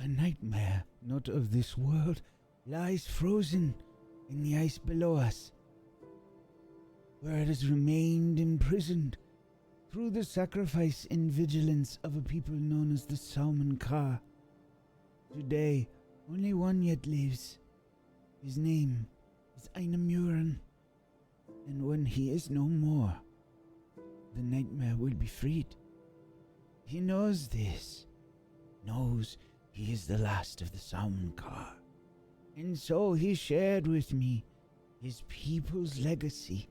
A nightmare not of this world lies frozen in the ice below us, where it has remained imprisoned through the sacrifice and vigilance of a people known as the Salmon Ka. Today, only one yet lives. His name is Einamuran, and when he is no more, the nightmare will be freed. He knows this, knows he is the last of the Salmon Ka, and so he shared with me his people's legacy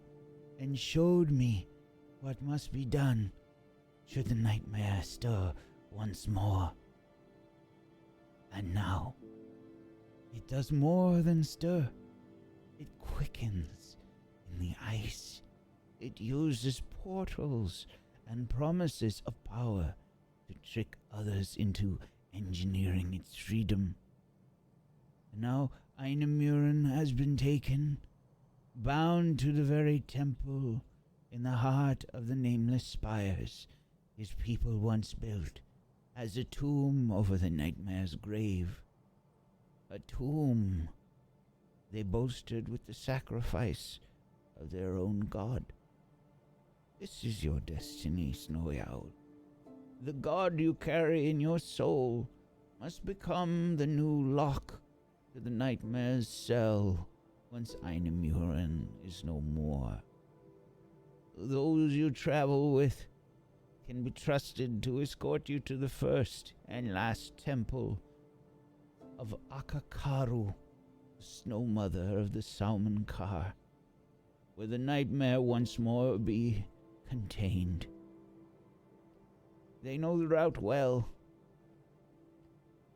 and showed me what must be done should the nightmare stir once more. And now, it does more than stir. It quickens in the ice. It uses portals and promises of power to trick others into engineering its freedom. And now Einamuran has been taken, bound to the very temple in the heart of the nameless spires his people once built as a tomb over the nightmare's grave. A tomb they boasted with the sacrifice of their own god. This is your destiny, Snowy Owl. The god you carry in your soul must become the new lock to the nightmare's cell once Einamuran is no more. Those you travel with can be trusted to escort you to the first and last temple of Akakaru, the snow mother of the Salmon Ka, where the nightmare once more be contained. They know the route well.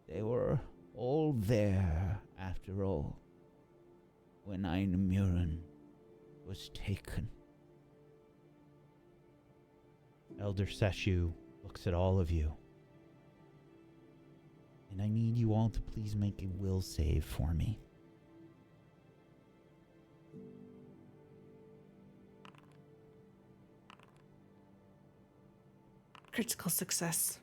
They were all there, after all, when Einamuran was taken. Elder Seshu looks at all of you. And I need you all to please make a will save for me. Critical success.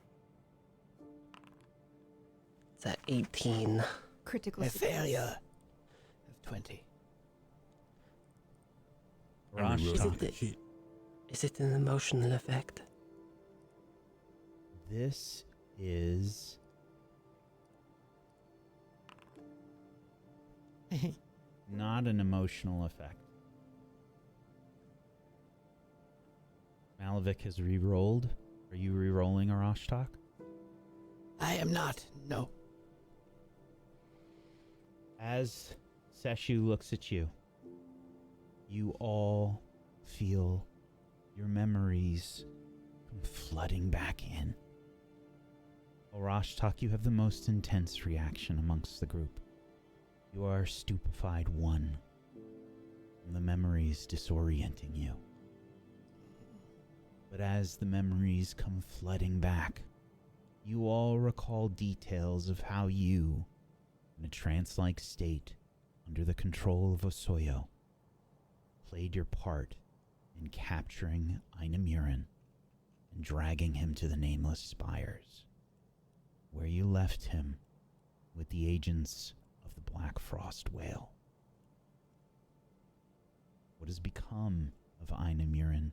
It's at 18. Critical A success. failure of 20. Is it an emotional effect? This is not an emotional effect. Malavik has re-rolled. Are you re-rolling Arashtak? I am not, no. As Seshu looks at you, you all feel your memories come flooding back in. Arashtak, you have the most intense reaction amongst the group. You are stupefied one, from the memories disorienting you. But as the memories come flooding back, you all recall details of how you, in a trance-like state, under the control of Osoyo, played your part in capturing Einamuran and dragging him to the Nameless Spires, where you left him with the agents of the Black Frost Whale. What has become of Einamuran,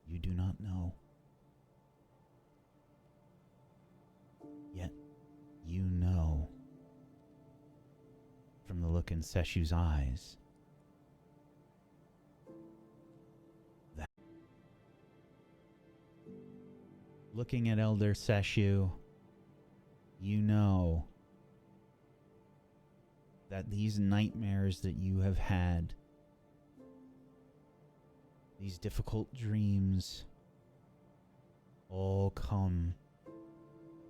you do not know. Yet, you know, from the look in Seshu's eyes, that looking at Elder Seshu, you know that these nightmares that you have had, these difficult dreams, all come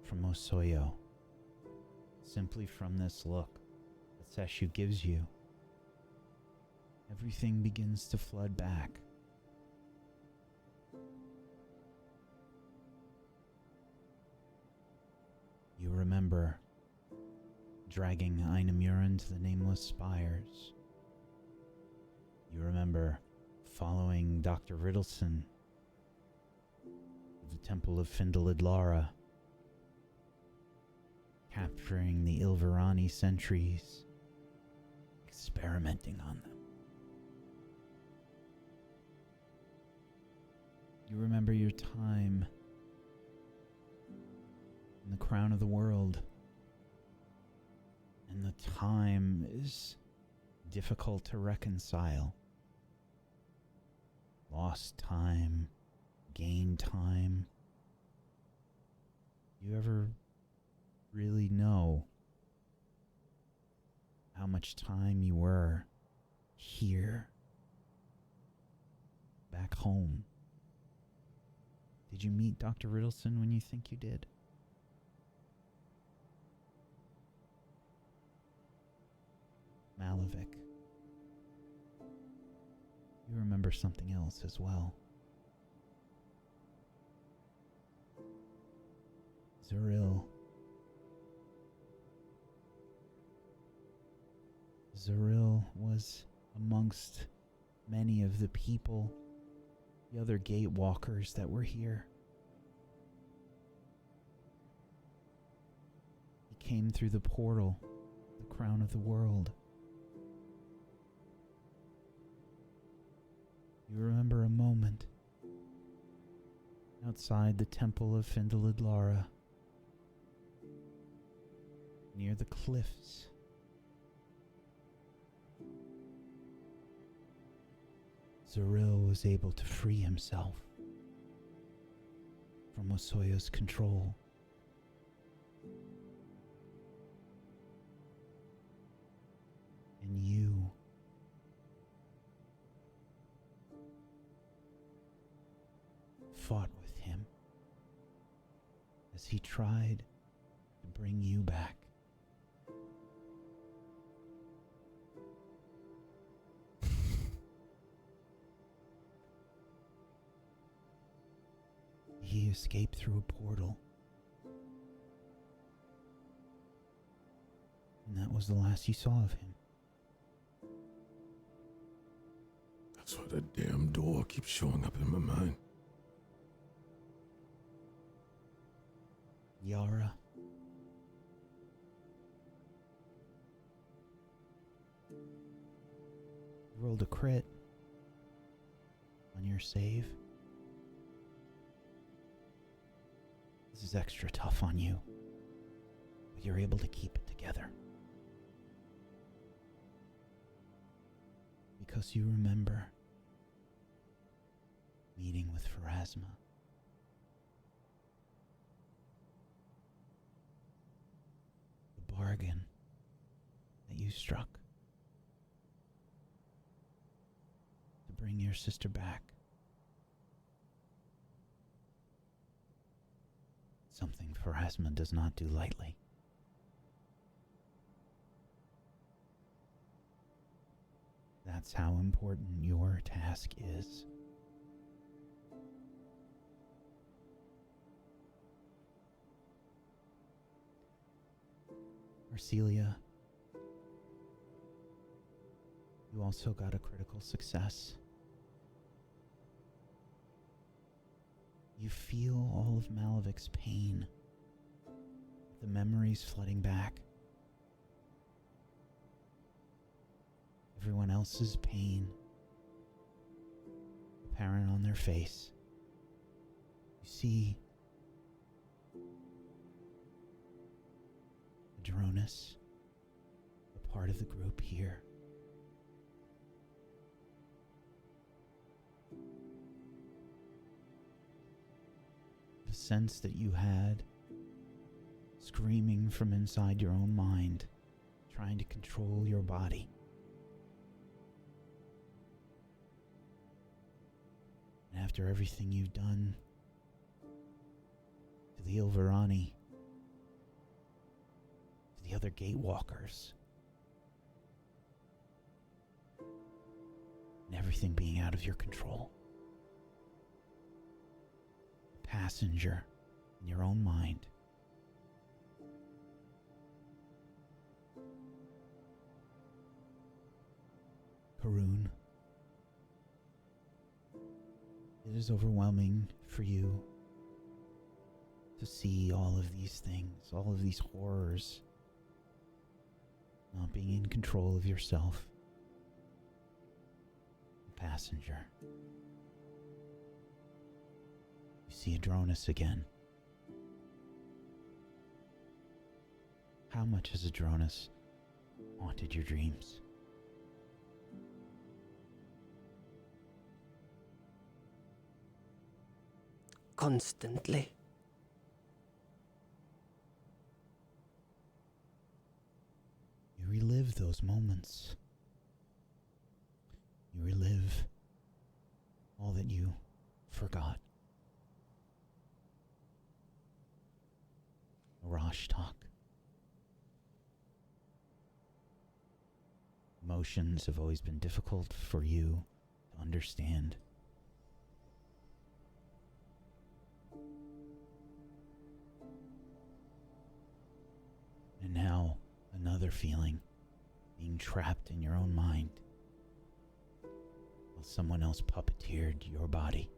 from Osoyo. Simply from this look that Seshu gives you, everything begins to flood back. You remember dragging Einamuran to the Nameless Spires. You remember following Dr. Riddleson to the Temple of Findalid Lara, capturing the Ilverani sentries, experimenting on them. You remember your time in the crown of the world, and the time is difficult to reconcile. Lost time, gained time. You ever really know how much time you were here, back home? Did you meet Dr. Riddleson when you think you did? Malavik. You remember something else as well. Zuril. Zuril was amongst many of the people, the other Gatewalkers that were here. He came through the portal, the crown of the world. You remember a moment outside the temple of Findalidlara, near the cliffs. Zuril was able to free himself from Osoyo's control. And you fought with him as he tried to bring you back. He escaped through a portal, and that was the last you saw of him. That's why that damn door keeps showing up in my mind. Yara. You rolled a crit on your save. This is extra tough on you, but you're able to keep it together. Because you remember meeting with Pharasma. The bargain that you struck to bring your sister back. Something Pharasma does not do lightly. That's how important your task is. Arcelia, you also got a critical success. You feel all of Malavik's pain, the memories flooding back. Everyone else's pain apparent on their face. You see Adronis, a part of the group here. The sense that you had screaming from inside your own mind, trying to control your body. And after everything you've done to the Ilverani, to the other Gatewalkers, and everything being out of your control, a passenger in your own mind, Karun, it is overwhelming for you to see all of these things, all of these horrors. Not being in control of yourself. Passenger. You see Adronis again. How much has Adronis haunted your dreams? Constantly. You relive those moments. You relive all that you forgot. Arash talk. Emotions have always been difficult for you to understand. And now, another feeling, being trapped in your own mind, while someone else puppeteered your body.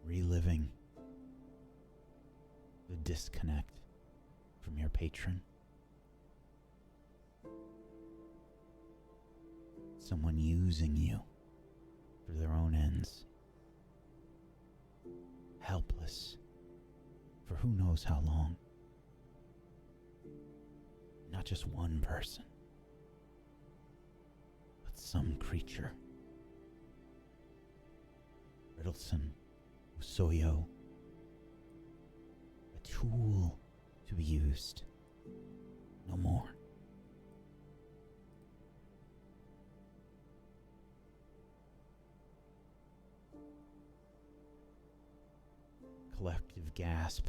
Reliving the disconnect from your patron. Someone using you for their own ends. Helpless for who knows how long. Not just one person, but some creature. Riddleson, Osoyo, a tool to be used, no more. Collective gasp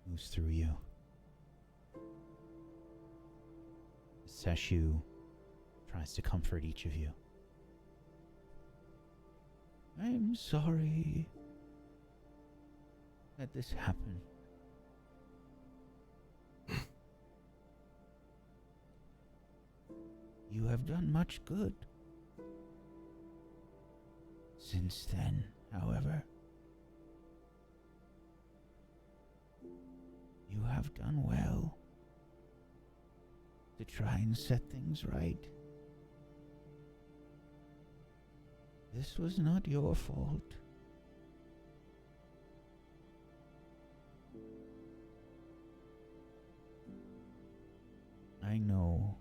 moves through you. Seshu tries to comfort each of you. I'm sorry that this happened. You have done much good. Since then, however, you have done well to try and set things right. This was not your fault. I know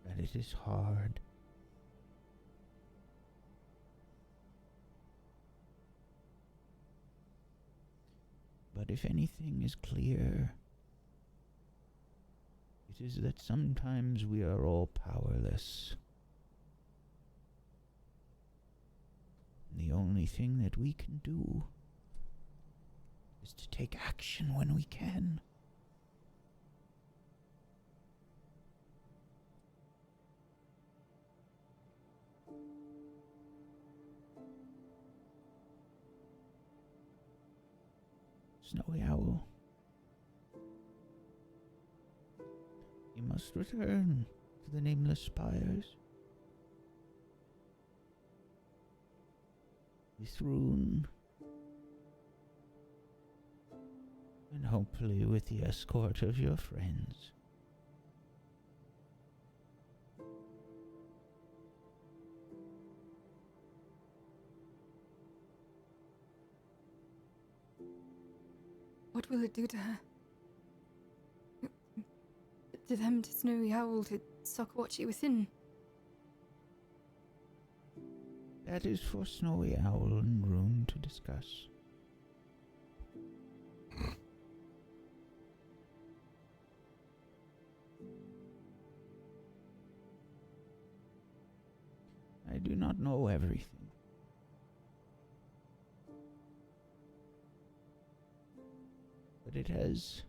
that it is hard. But if anything is clear, it is that sometimes we are all powerless. The only thing that we can do is to take action when we can. Snowy Owl, you must return to the Nameless Spires. With Rune, and hopefully with the escort of your friends. What will it do to her? To them, to Snowy Owl, to Sokowatchi within? That is for Snowy Owl and Rune to discuss. I do not know everything. But it has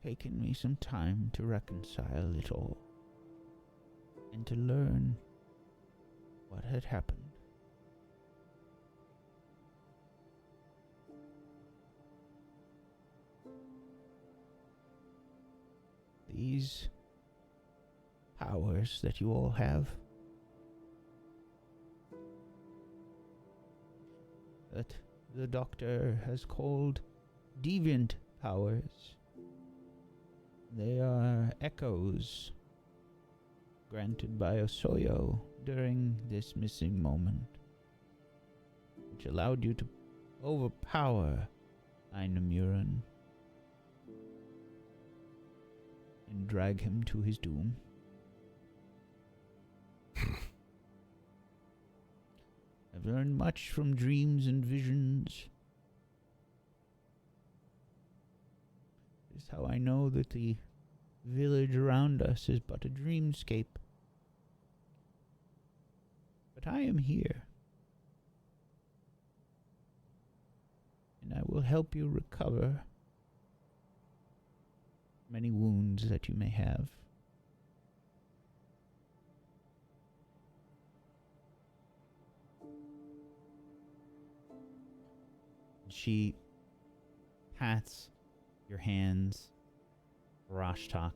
taken me some time to reconcile it all and to learn what had happened. These powers that you all have. That the doctor has called deviant powers. They are echoes granted by Osoyo during this missing moment, which allowed you to overpower Ainamuran and drag him to his doom. I've learned much from dreams and visions. This is how I know that the village around us is but a dreamscape. But I am here, and I will help you recover many wounds that you may have. She pats your hands, Rashtak,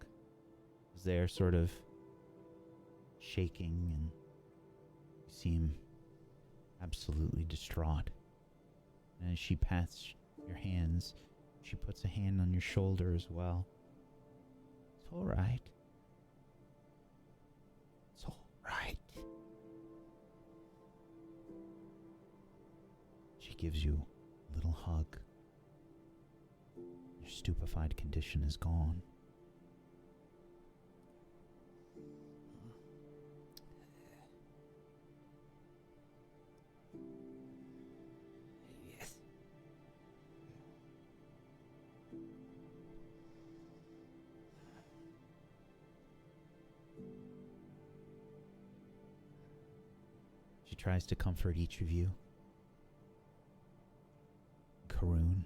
as they're sort of shaking and you seem absolutely distraught. And as she pats your hands, she puts a hand on your shoulder as well. It's all right. It's all right. She gives you a little hug. Your stupefied condition is gone. Yes. She tries to comfort each of you. Karun.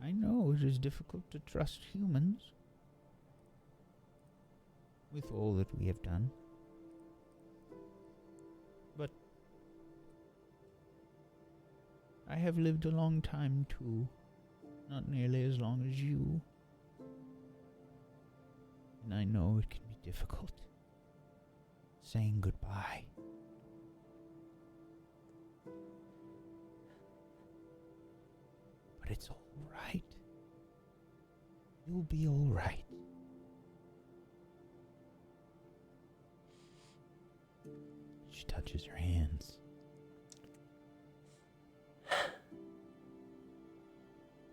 I know it is difficult to trust humans with all that we have done. But I have lived a long time too, not nearly as long as you. And I know it can be difficult saying goodbye. But it's all right. You'll be all right. She touches your hands.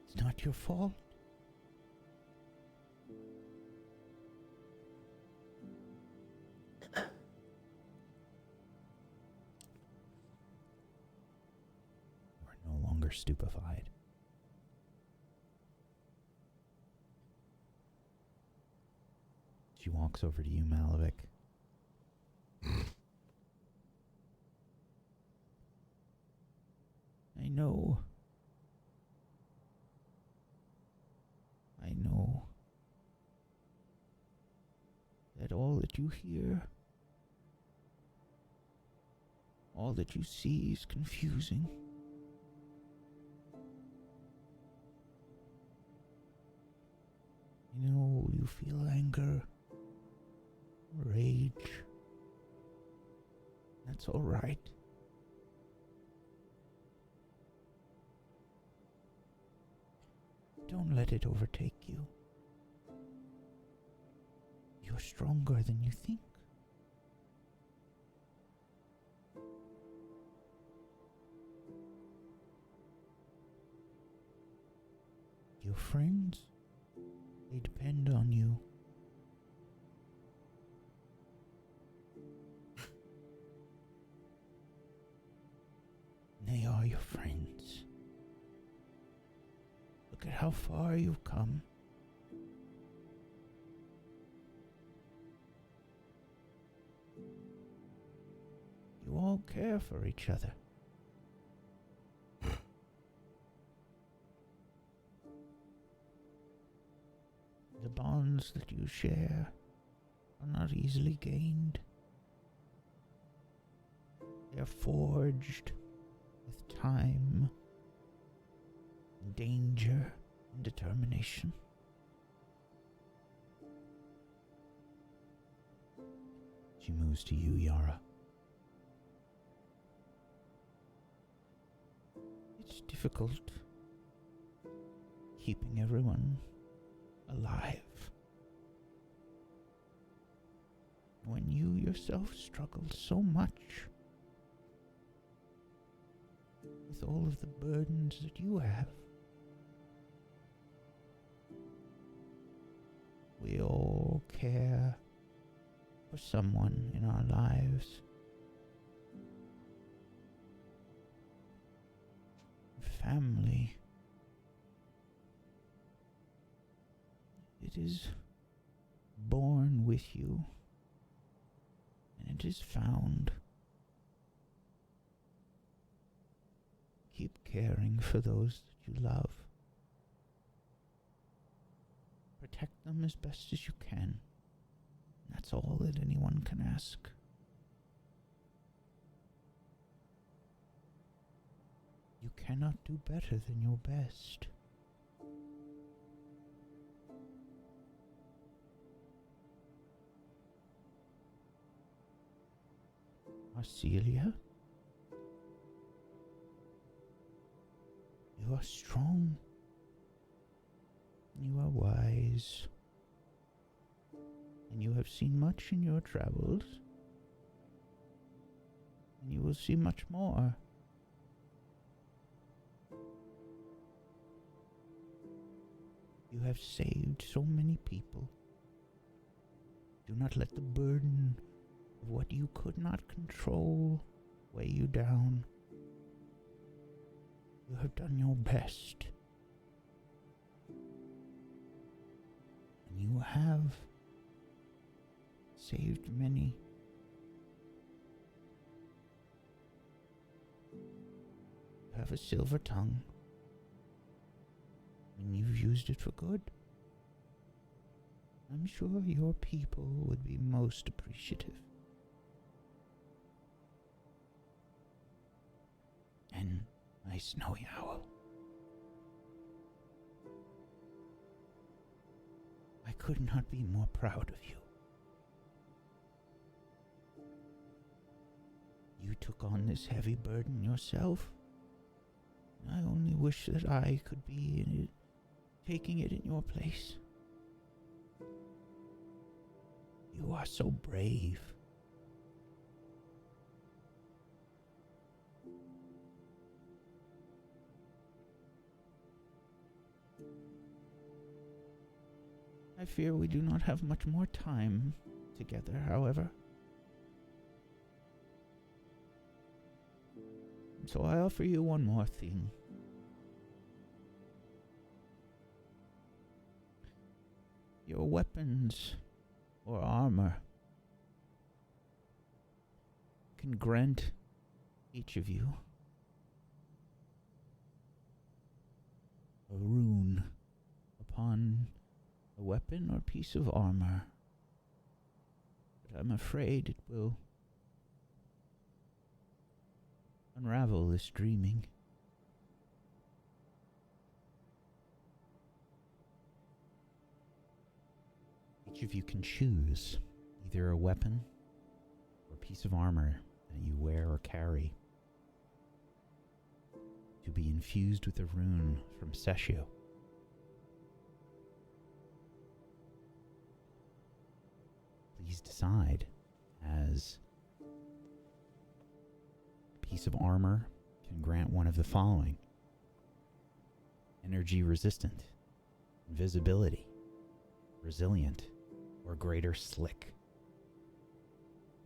It's not your fault. You are no longer stupefied. She walks over to you, Malavik. I know. That all that you hear, all that you see is confusing. I know you feel anger, rage. That's all right. Don't let it overtake you. You're stronger than you think. Your friends, they depend on you. They are your friends. Look at how far you've come. You all care for each other. The bonds that you share are not easily gained. They are forged with time, danger, and determination. She moves to you, Yara. It's difficult keeping everyone alive when you yourself struggled so much with all of the burdens that you have. We all care for someone in our lives. Family. It is born with you, and it is found. Keep caring for those that you love. Protect them as best as you can. That's all that anyone can ask. You cannot do better than your best. Arcelia, you are strong. You are wise. And you have seen much in your travels. And you will see much more. You have saved so many people. Do not let the burden of what you could not control weigh you down. You have done your best. And you have saved many. You have a silver tongue, and you've used it for good. I'm sure your people would be most appreciative. And my snowy owl. I could not be more proud of you. You took on this heavy burden yourself. I only wish that I could be in it, taking it in your place. You are so brave. I fear we do not have much more time together, however. So I offer you one more thing. Your weapons or armor can grant each of you a rune upon a weapon or piece of armor. But I'm afraid it will unravel this dreaming. Each of you can choose either a weapon or a piece of armor that you wear or carry to be infused with a rune from Seshu. Please decide, as a piece of armor can grant one of the following: energy resistant, invisibility, resilient, or greater slick.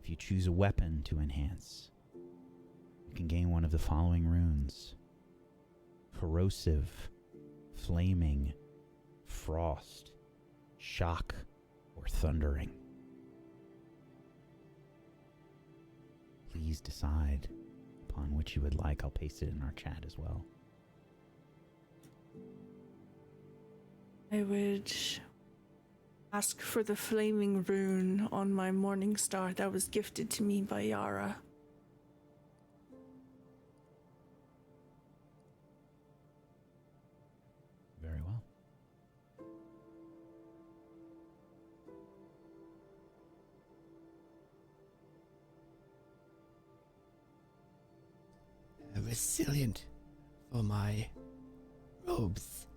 If you choose a weapon to enhance, you can gain one of the following runes: corrosive, flaming, frost, shock, or thundering. Please decide upon which you would like. I'll paste it in our chat as well. I would ask for the flaming rune on my morning star that was gifted to me by Yara. Very well. resilient for my robes.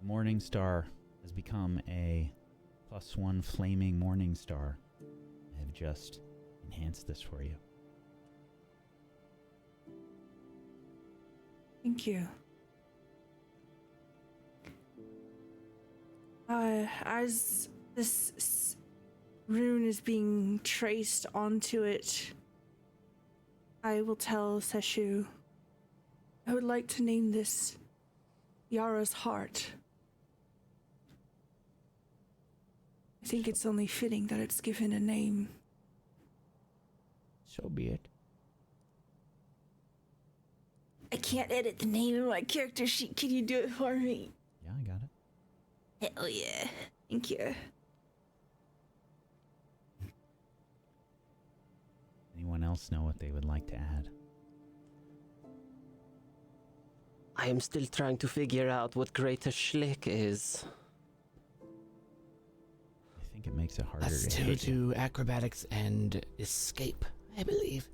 Morning Star has become a +1 flaming Morning Star. I have just enhanced this for you. Thank you. As this rune is being traced onto it, I will tell Seshu, I would like to name this Yara's Heart. I think it's only fitting that it's given a name. So be it. I can't edit the name in my character sheet. Can you do it for me? Yeah, I got it. Hell yeah. Thank you. Anyone else know what they would like to add? I am still trying to figure out what Greater Schlick is. I think it makes it harder Plus to 2 hit you. to acrobatics and escape, I believe.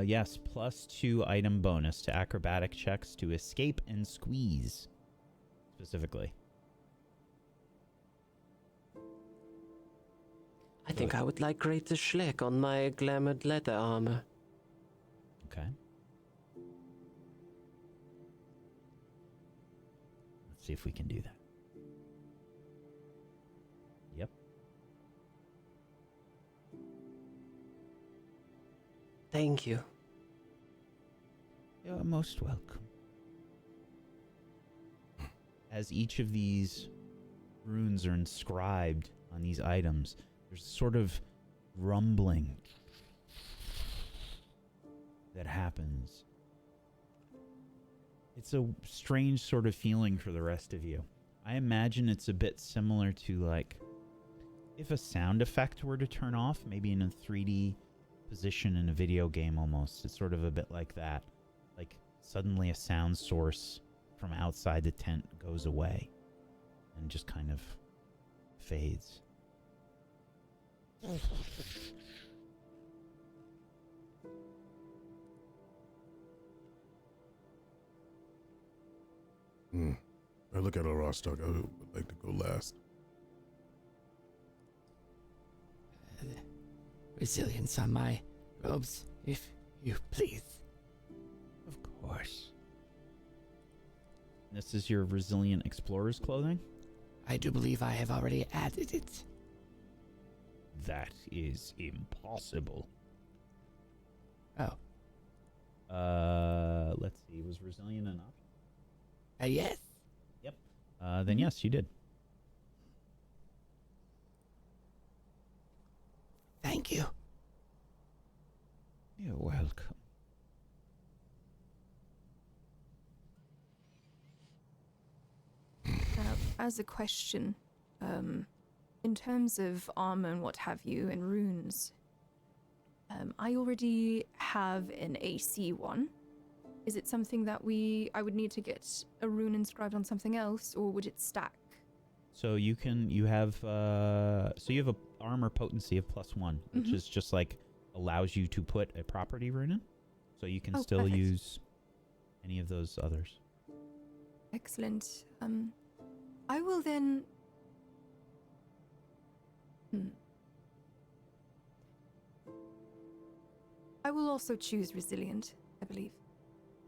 Yes, +2 item bonus to acrobatic checks to escape and squeeze, specifically. I think I would like Greater Schlick on my glamored leather armor. Okay. Let's see if we can do that. Yep. Thank you. You're most welcome. As each of these runes are inscribed on these items, there's sort of rumbling that happens. It's a strange sort of feeling for the rest of you. I imagine it's a bit similar to, like, if a sound effect were to turn off, maybe in a 3D position in a video game almost. It's sort of a bit like that. Like, suddenly a sound source from outside the tent goes away and just kind of fades. I look at our roster. I would like to go last. Resilience on my robes, if you please. Of course. This is your Resilient Explorer's clothing? I do believe I have already added it. That is impossible. Oh. Let's see. Was Resilient an option? Yes. Yep. Then yes, you did. Thank you. You're welcome. As a question, in terms of armor and what have you, and runes, I already have an AC one. Is it something that I would need to get a rune inscribed on something else, or would it stack? So you have a armor potency of +1, which is just like allows you to put a property rune in. So you can still perfect. use any of those others. Excellent. I will then... I will also choose Resilient, I believe.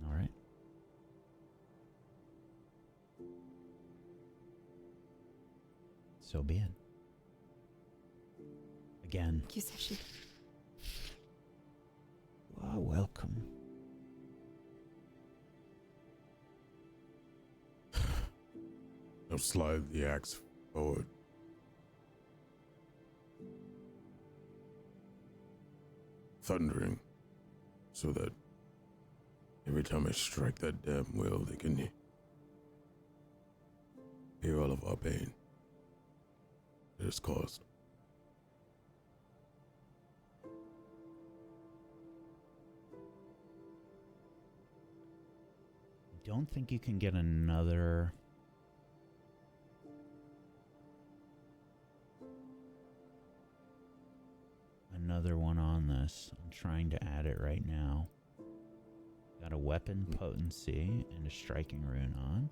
All right. So be it. Again, Thank you, Seshu. you are welcome. Now slide the axe forward. Thundering, so that every time I strike that damn wheel, they can hear all of our pain that it's caused. don't think you can get another... another one on this. I'm trying to add it right now. Got a weapon potency and a striking rune on.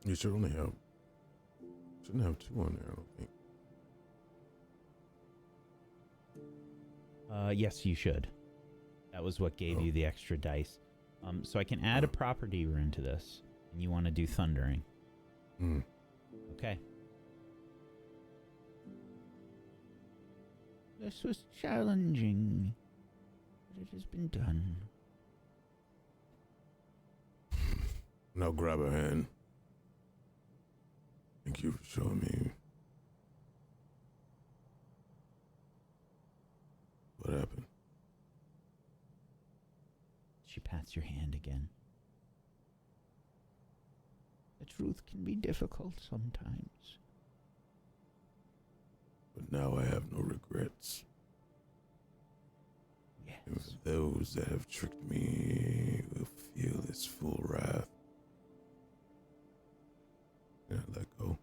You should only have... shouldn't have 2 on there, I don't think. Yes, you should. That was what gave you the extra dice. So I can add a property rune to this. And you want to do thundering. Okay. This was challenging, but it has been done. Now grab her hand. Thank you for showing me what happened. She pats your hand again. The truth can be difficult sometimes. But now I have no regrets. Yes. And those that have tricked me will feel its full wrath. And I let go.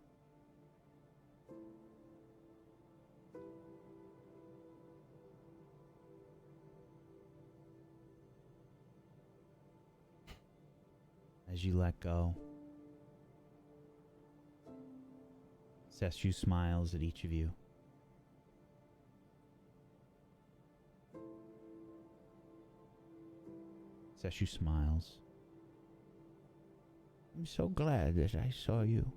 As you let go, Seshu smiles at each of you. Seshu smiles. I'm so glad that I saw you.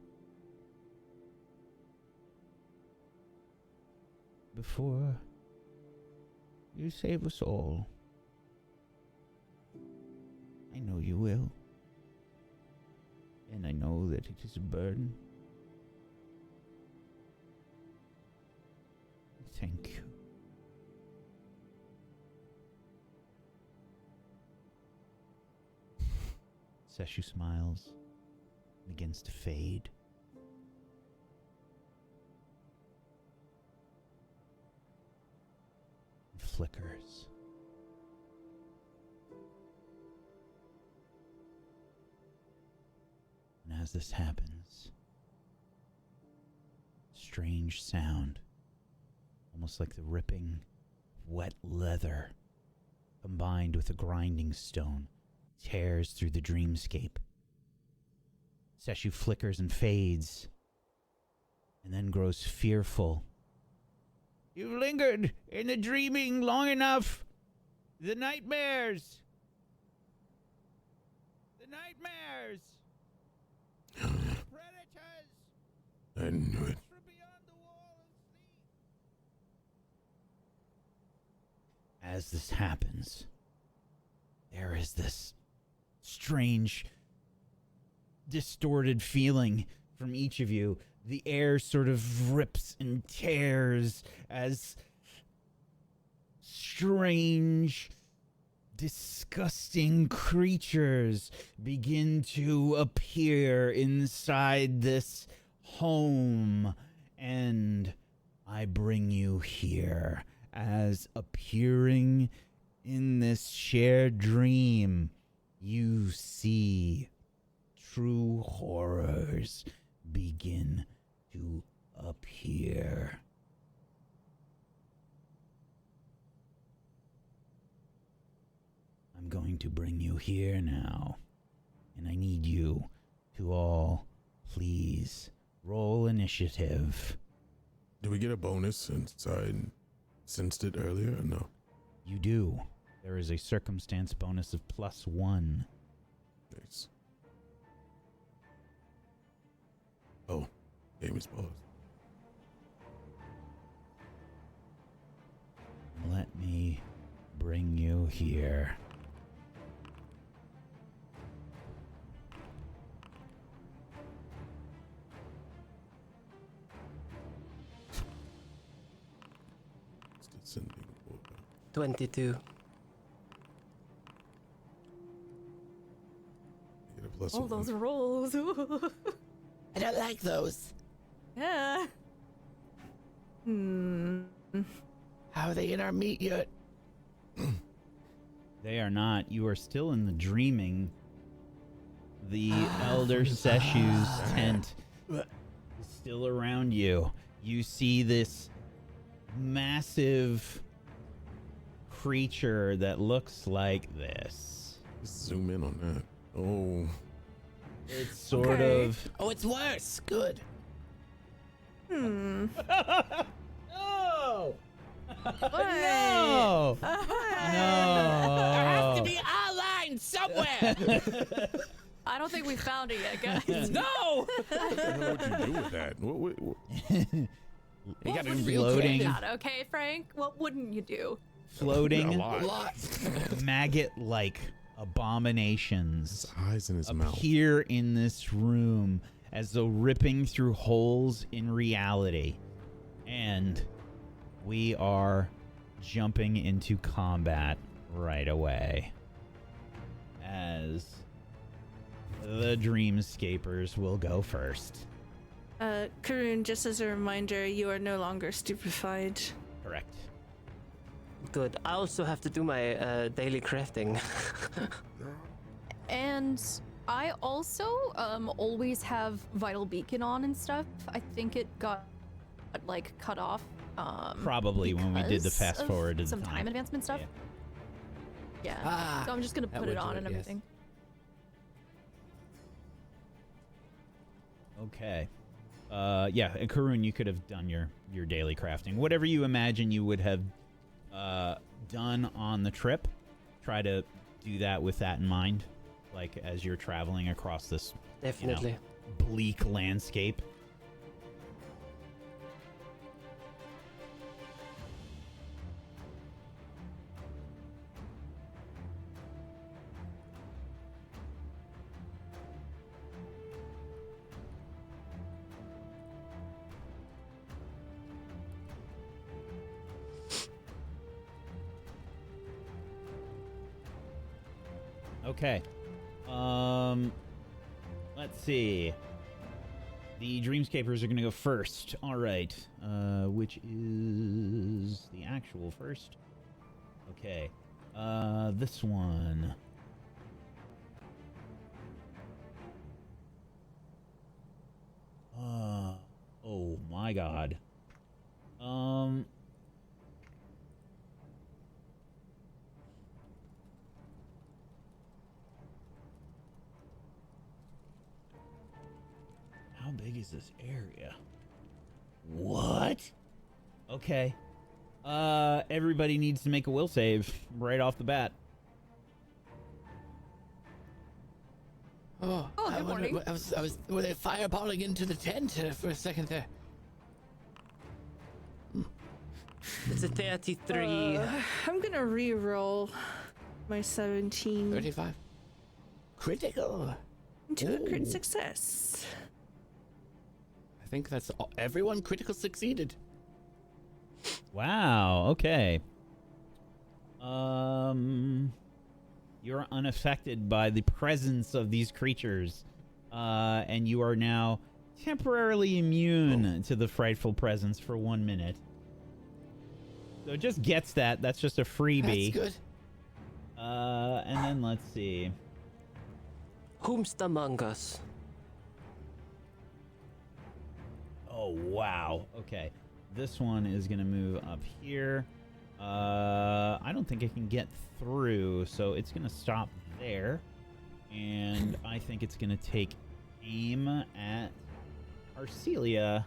Before you save us all. I know you will. And I know that it is a burden. Thank you. Seshu smiles, begins to fade. And flickers. And as this happens, strange sound, almost like the ripping of wet leather, combined with a grinding stone, tears through the dreamscape. Seshu flickers and fades, and then grows fearful. You've lingered in the dreaming long enough. The nightmares. The nightmares. Predators. I knew it. From beyond the wall of sleep. As this happens, there is this strange, distorted feeling from each of you. The air sort of rips and tears as strange, disgusting creatures begin to appear inside this home. And I bring you here as appearing in this shared dream. You see true horrors begin to appear. I'm going to bring you here now, and I need you to all please roll initiative. Did we get a bonus since I sensed it earlier or no? You do. There is a circumstance bonus of +1. Nice. Oh, game is paused. Let me bring you here. It's descending order. 22. I get a plus All of those one. rolls. I don't like those. Yeah. How are they in our meat yet? They are not. You are still in the dreaming. The Elder Seshu's tent is still around you. You see this massive creature that looks like this. Let's zoom in on that. Oh. It's sort Okay. of... Oh, it's worse. Good. Hmm. No! What? No! There has to No! be a line somewhere. I don't think we found it yet, guys. No. I don't know what you do with that. What? You got to be real Floating. creative. Not okay, Frank? What wouldn't you do? Floating A lot. Lot. maggot-like abominations His eyes in his mouth. appear in this room as though ripping through holes in reality. And we are jumping into combat right away. As the Dreamscapers will go first. Karun, just as a reminder, you are no longer stupefied. Correct. Good. I also have to do my daily crafting. And I also always have Vital Beacon on and stuff. I think it got like cut off. Probably when we did the because fast of forward to the some time advancement stuff. Yeah. Yeah. So I'm just gonna that put would it do on it, and yes. everything. Okay. Yeah, and Karun, you could have done your daily crafting. Whatever you imagine you would have done on the trip, try to do that with that in mind, like as you're traveling across this Definitely. bleak landscape. Okay. Let's see. The Dreamscapers are going to go first. All right. Which is the actual first. Okay. This one. Oh my God. How big is this area? What? Okay. Everybody needs to make a will save right off the bat. Oh, Oh, good morning. I was. Were they fireballing into the tent for a second there? It's a 33. I'm gonna re-roll my 17 35. Critical. into a crit Ooh. success. I think that's all, everyone critical succeeded. Wow, okay. You're unaffected by the presence of these creatures. And you are now temporarily immune to the frightful presence for 1 minute. So it just gets that. That's just a freebie. That's good. And then let's see. Whomst among us? Oh, wow. Okay. This one is going to move up here. I don't think it can get through, so it's going to stop there. And I think it's going to take aim at Arcelia.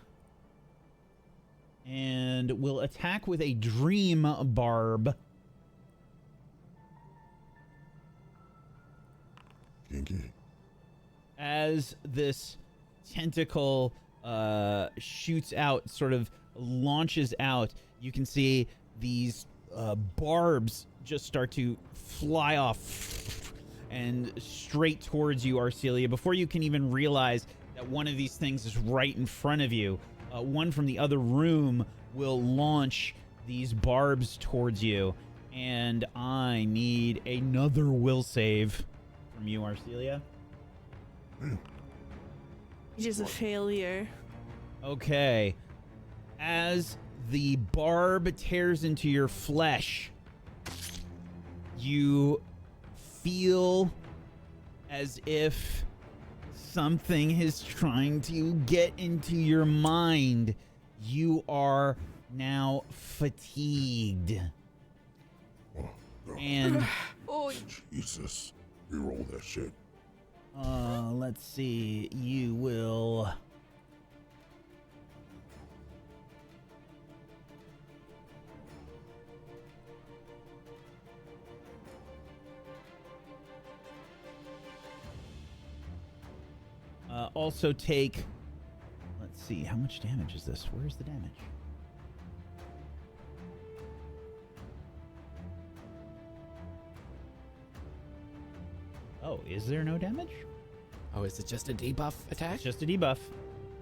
And will attack with a Dream Barb. Kinky. As this tentacle shoots out, sort of launches out, you can see these barbs just start to fly off and straight towards you, Arcelia. Before you can even realize that one of these things is right in front of you, one from the other room will launch these barbs towards you. And I need another will save from you, Arcelia. Which is a failure. Okay. As the barb tears into your flesh, You feel as if something is trying to get into your mind. You are now fatigued. Oh, God. And Oh, Jesus. Reroll that shit. let's see. You will also take, let's see, how much damage is this? Where's the damage? Oh, is there no damage? Oh, is it just a debuff attack? It's just a debuff.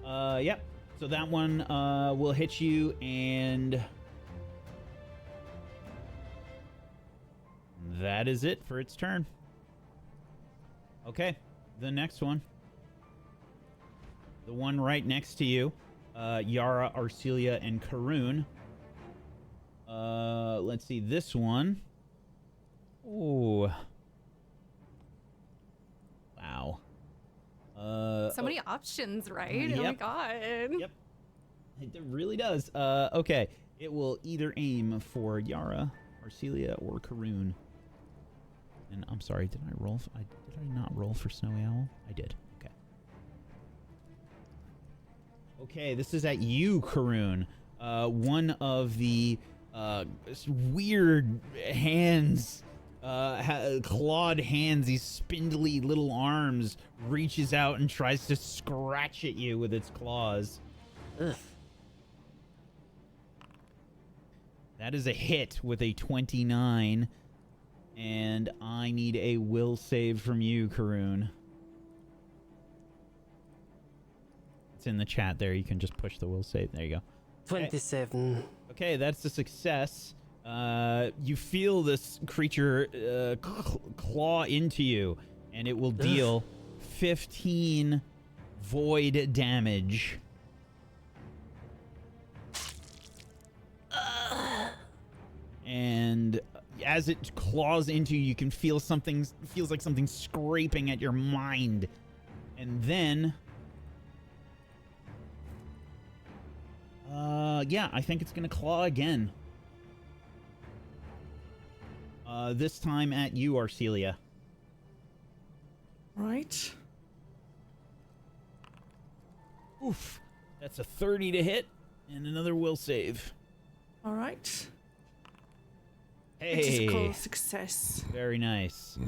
Yep. So that one will hit you, and that is it for its turn. Okay, the next one. The one right next to you, Yara, Arcelia, and Karun. Let's see, this one. Ooh. Wow. so many options, right? Oh my Yep. god. Yep. It really does. Okay. It will either aim for Yara, Arcelia, or Karun. And I'm sorry, did I roll? Did I not roll for Snowy Owl? I did. Okay. Okay, this is at you, Karun. One of the weird hands, clawed hands, these spindly little arms, reaches out and tries to scratch at you with its claws. Ugh. That is a hit with a 29. And I need a will save from you, Karun. It's in the chat there. You can just push the will save. There you go. 27. Okay, that's a success. You feel this creature claw into you, and it will deal 15 void damage. And as it claws into you, you can feel something, feels like something scraping at your mind. And then, yeah, I think it's gonna claw again. This time at you, Arcelia. Right. Oof. That's a 30 to hit, and another will save. All right. Hey. Critical success. Very nice.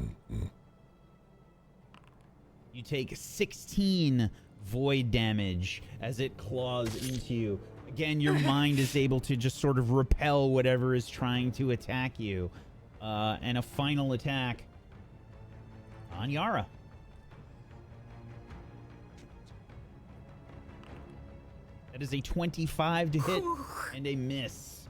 You take 16 void damage as it claws into you. Again, your mind is able to just sort of repel whatever is trying to attack you. And a final attack on Yara. That is a 25 to hit and a miss.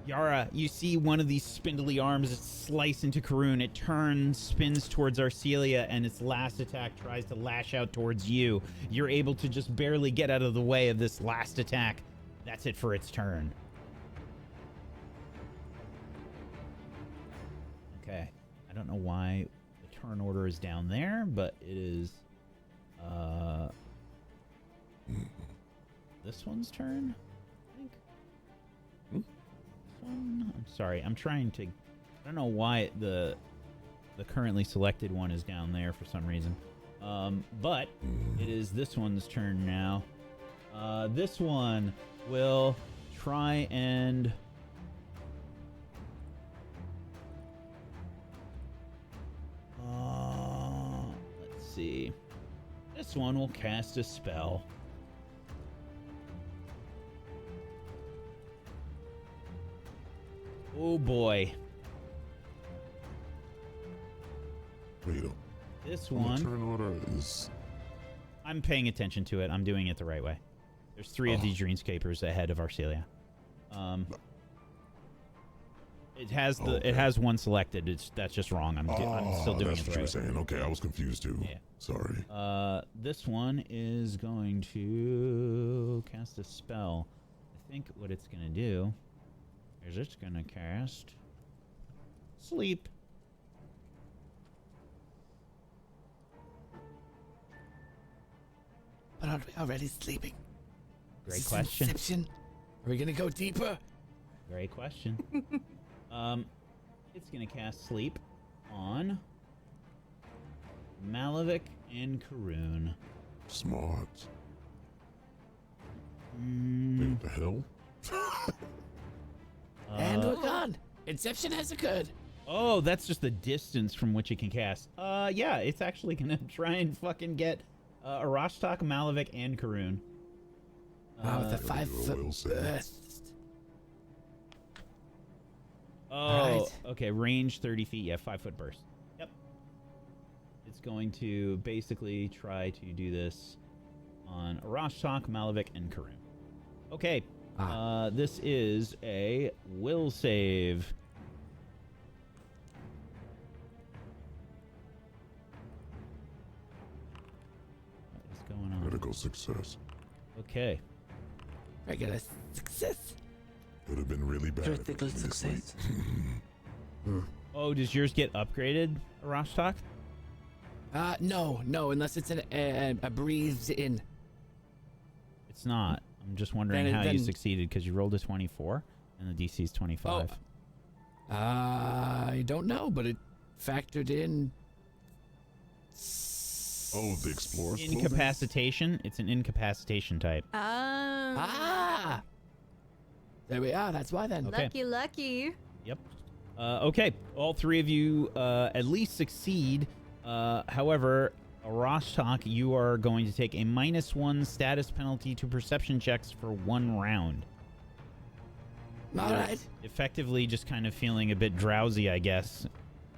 Yara, you see one of these spindly arms slice into Karun. It turns, spins towards Arcelia, and its last attack tries to lash out towards you. You're able to just barely get out of the way of this last attack. That's it for its turn. Okay. I don't know why the turn order is down there, but it is this one's turn, I think. I'm sorry. I'm trying to. I don't know why the currently selected one is down there for some reason. But it is this one's turn now. This one will try and let's see. This one will cast a spell. Oh boy. Wait, This the one. turn order is. I'm paying attention to it. I'm doing it the right way. There's 3 of these Dreamscapers ahead of Arcelia. It has the it has one selected. That's just wrong. I'm still doing that's it what the you were right way. saying. Okay, I was confused too. Yeah. Sorry. This one is going to cast a spell. I think what it's going to do is it's going to cast Sleep. But aren't we already sleeping? Great Is this question. Inception? Are we gonna go deeper? Great question. It's gonna cast sleep on Malavik and Karun. Smart. Mm, What the hell? And we're gone. Inception has occurred. Oh, that's just the distance from which it can cast. Yeah, it's actually gonna try and fucking get Arashtak, Malavik, and Karun. Wow, with the Gotta 5 do a foot will save. burst. Oh, Alright. okay, range 30 feet. Yeah, 5-foot burst. Yep. It's going to basically try to do this on Arashtak, Malavik, and Karun. Okay, this is a will save. What is going on? Critical success. Okay. Regular success. Would have been really bad. if it Critical was this success. late. Oh, does yours get upgraded, Arashtak? No, unless it's a breathed in. It's not. I'm just wondering Then- how you then- succeeded because you rolled a 24 and the DC is 25. I don't know, but it factored in. Oh, the explorer's clothing? Incapacitation. It's an incapacitation type. Ah! There we are. That's why then. Okay. Lucky. Yep. Okay. All three of you at least succeed. However, Arashtak, you are going to take a -1 status penalty to perception checks for 1 round. All right. Effectively just kind of feeling a bit drowsy, I guess.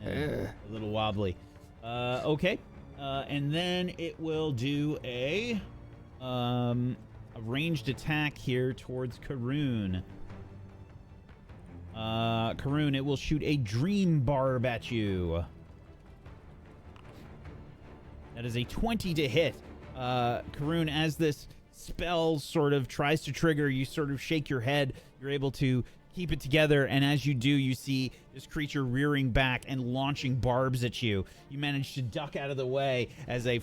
And Ugh. a little wobbly. Okay. And then it will do a ranged attack here towards Karun. Karun, it will shoot a dream barb at you. That is a 20 to hit. Karun, as this spell sort of tries to trigger, you sort of shake your head. You're able to keep it together, and as you do, you see this creature rearing back and launching barbs at you. You manage to duck out of the way as they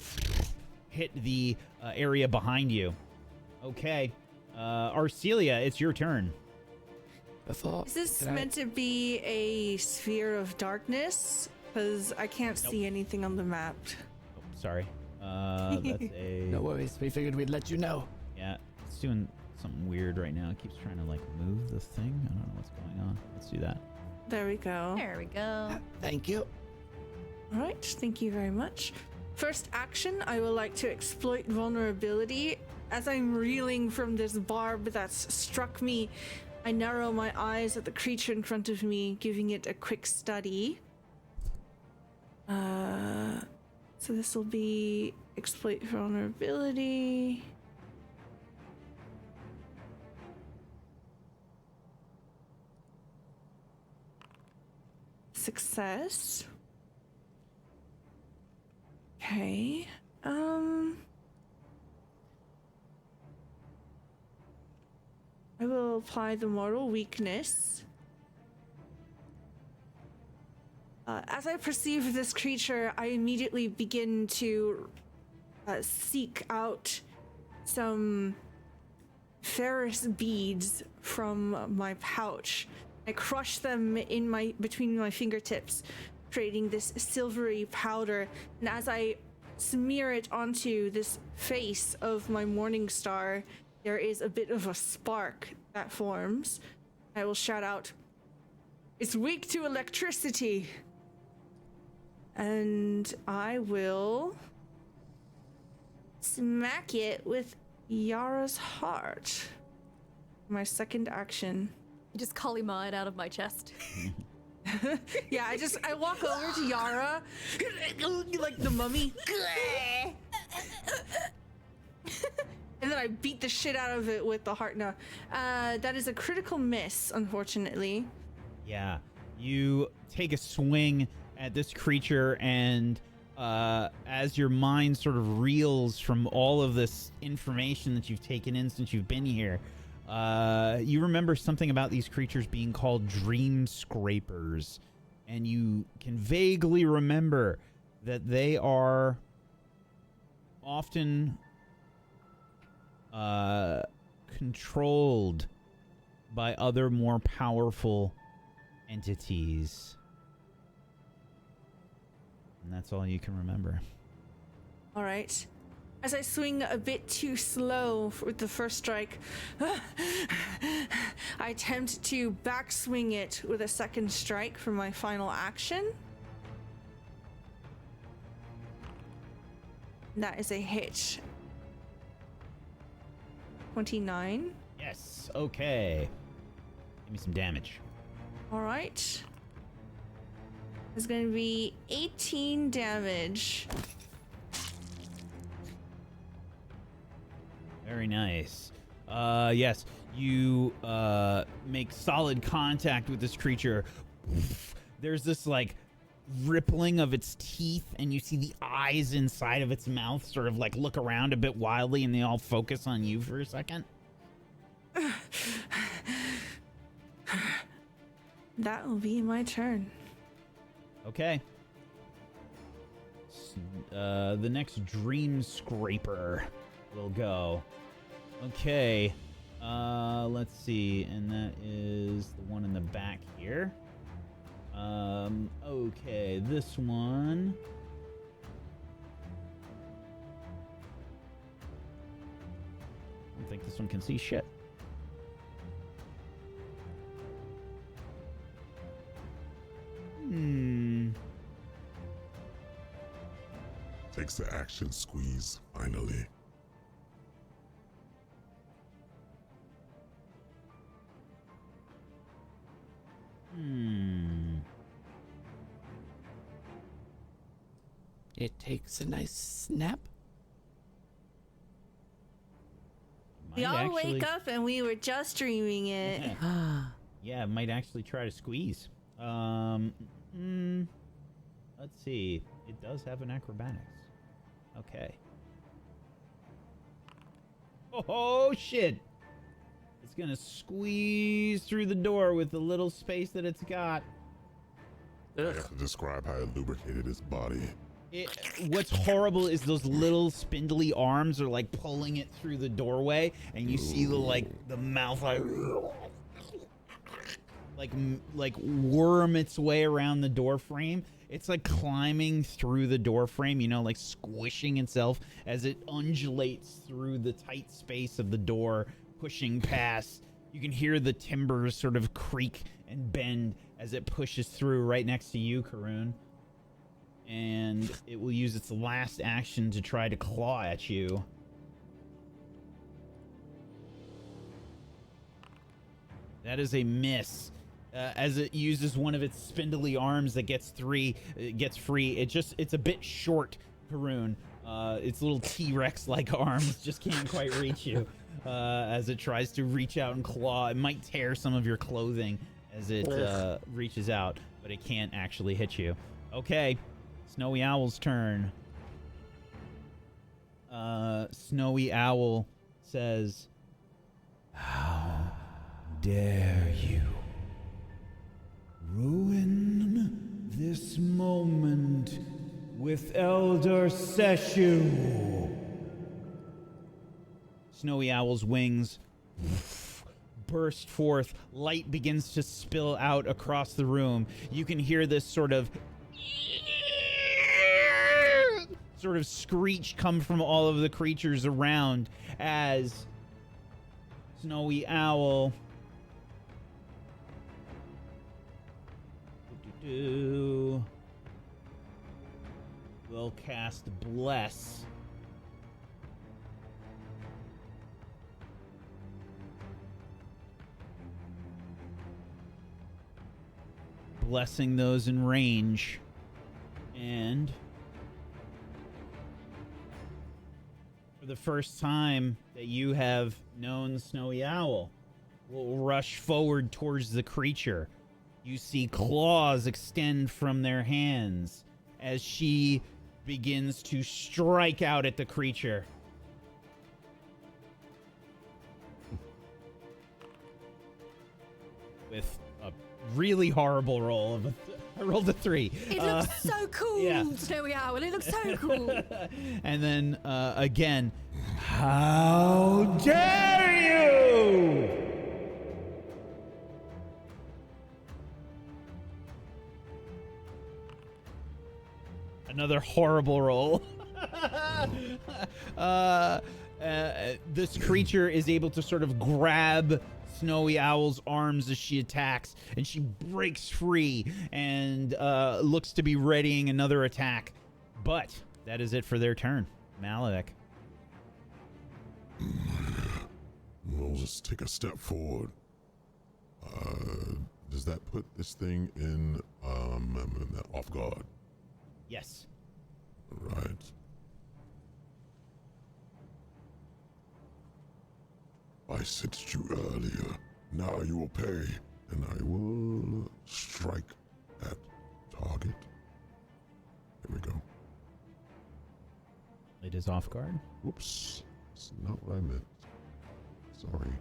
hit the area behind you. Okay. Arcelia, it's your turn. Is this Can I- meant to be a sphere of darkness? Because I can't see anything on the map. Oh, sorry. That's a... No worries. We figured we'd let you know. Yeah, it's doing something weird right now. It keeps trying to, like, move the thing. I don't know what's going on. Let's do that. There we go. There we go. Thank you. All right, thank you very much. First action, I would like to exploit vulnerability. As I'm reeling from this barb that's struck me, I narrow my eyes at the creature in front of me, giving it a quick study. So this will be exploit vulnerability. Success. Okay. I will apply the mortal weakness. As I perceive this creature, I immediately begin to seek out some ferrous beads from my pouch. I crush them in between my fingertips, creating this silvery powder. And as I smear it onto this face of my morning star, there is a bit of a spark that forms. I will shout out, "It's weak to electricity!" And I will smack it with Yara's heart. My second action. You just Kalima'd out of my chest. Yeah, I walk over to Yara, like the mummy. And then I beat the shit out of it with the heart. No, that is a critical miss, unfortunately. Yeah. You take a swing at this creature, and as your mind sort of reels from all of this information that you've taken in since you've been here, you remember something about these creatures being called dream scrapers. And you can vaguely remember that they are often controlled by other more powerful entities. And that's all you can remember. All right. As I swing a bit too slow with the first strike, I attempt to backswing it with a second strike for my final action. That is a hit. 29. Yes, okay. Give me some damage. All right. It's going to be 18 damage. Very nice. Yes, you make solid contact with this creature. There's this like rippling of its teeth, and you see the eyes inside of its mouth sort of like look around a bit wildly, and they all focus on you for a second. That will be my turn. Okay. The next Dream Scraper will go. Okay. Let's see. And that is the one in the back here. Okay. This one. I don't think this one can see shit. Takes the action squeeze, finally. It takes a nice snap. We all wake up and we were just dreaming it. Yeah, it might actually try to squeeze. Let's see. It does have an acrobatics. Okay. Oh, shit. It's gonna squeeze through the door with the little space that it's got. I have to describe how it lubricated its body. What's horrible is those little spindly arms are like pulling it through the doorway, and you see the mouth like worm its way around the door frame. It's like climbing through the door frame, you know, like squishing itself as it undulates through the tight space of the door, pushing past. You can hear the timbers sort of creak and bend as it pushes through right next to you, Karun. And it will use its last action to try to claw at you. That is a miss. As it uses one of its spindly arms that gets free. It's a bit short, Karun. Its little T-Rex-like arms just can't quite reach you. As it tries to reach out and claw. It might tear some of your clothing as it reaches out, but it can't actually hit you. Okay, Snowy Owl's turn. Snowy Owl says, "How dare you ruin this moment with Elder Seshu?" Snowy Owl's wings burst forth. Light begins to spill out across the room. You can hear this sort of screech come from all of the creatures around as Snowy Owl will cast Bless. Blessing those in range. And for the first time that you have known Snowy Owl, will rush forward towards the creature. You see claws extend from their hands as she begins to strike out at the creature. With a really horrible roll. I rolled a 3. It looks so cool, yeah. Snowy Owl. It looks so cool. And then again, How dare you! Another horrible roll. This creature is able to sort of grab Snowy Owl's arms as she attacks, and she breaks free and looks to be readying another attack. But that is it for their turn. Malevich. We'll just take a step forward. Does that put this thing in off guard? Yes. Right. I sensed you earlier. Now you will pay, and I will strike at target. Here we go. It is off guard. Whoops. That's not what I meant. Sorry.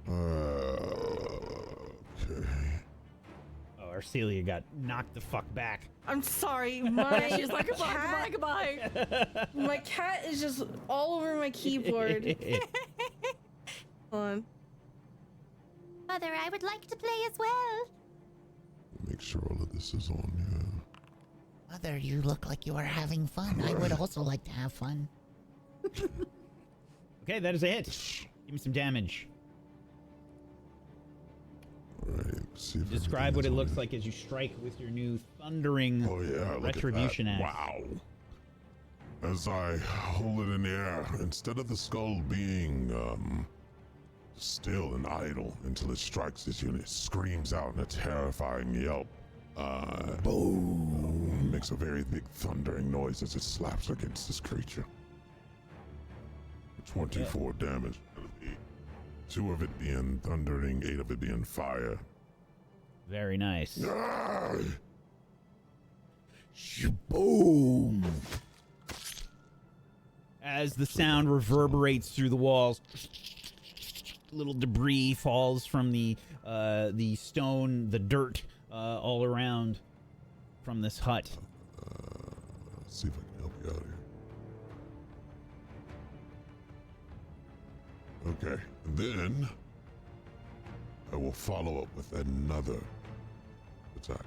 Okay. Oh, Arcelia got knocked the fuck back. I'm sorry, my She's like, goodbye, goodbye, goodbye. my cat is just all over my keyboard. Hold on. Mother, I would like to play as well. Make sure all of this is on here. Mother, you look like you are having fun. I would also like to have fun. Okay, that is a hit. Give me some damage. Alright, see if Describe what it everything is looks on like as you strike with your new thundering Oh yeah, look retribution at that. axe. Wow. As I hold it in the air, instead of the skull being still and idle until it strikes its unit, screams out in a terrifying yelp. Boom! Makes a very big thundering noise as it slaps against this creature. 24 damage. 2 of it being thundering, 8 of it being fire. Very nice. Boom! As the sound reverberates through the walls, little debris falls from the stone, the dirt all around from this hut. Let's see if I can help you out here. Okay, and then I will follow up with another attack.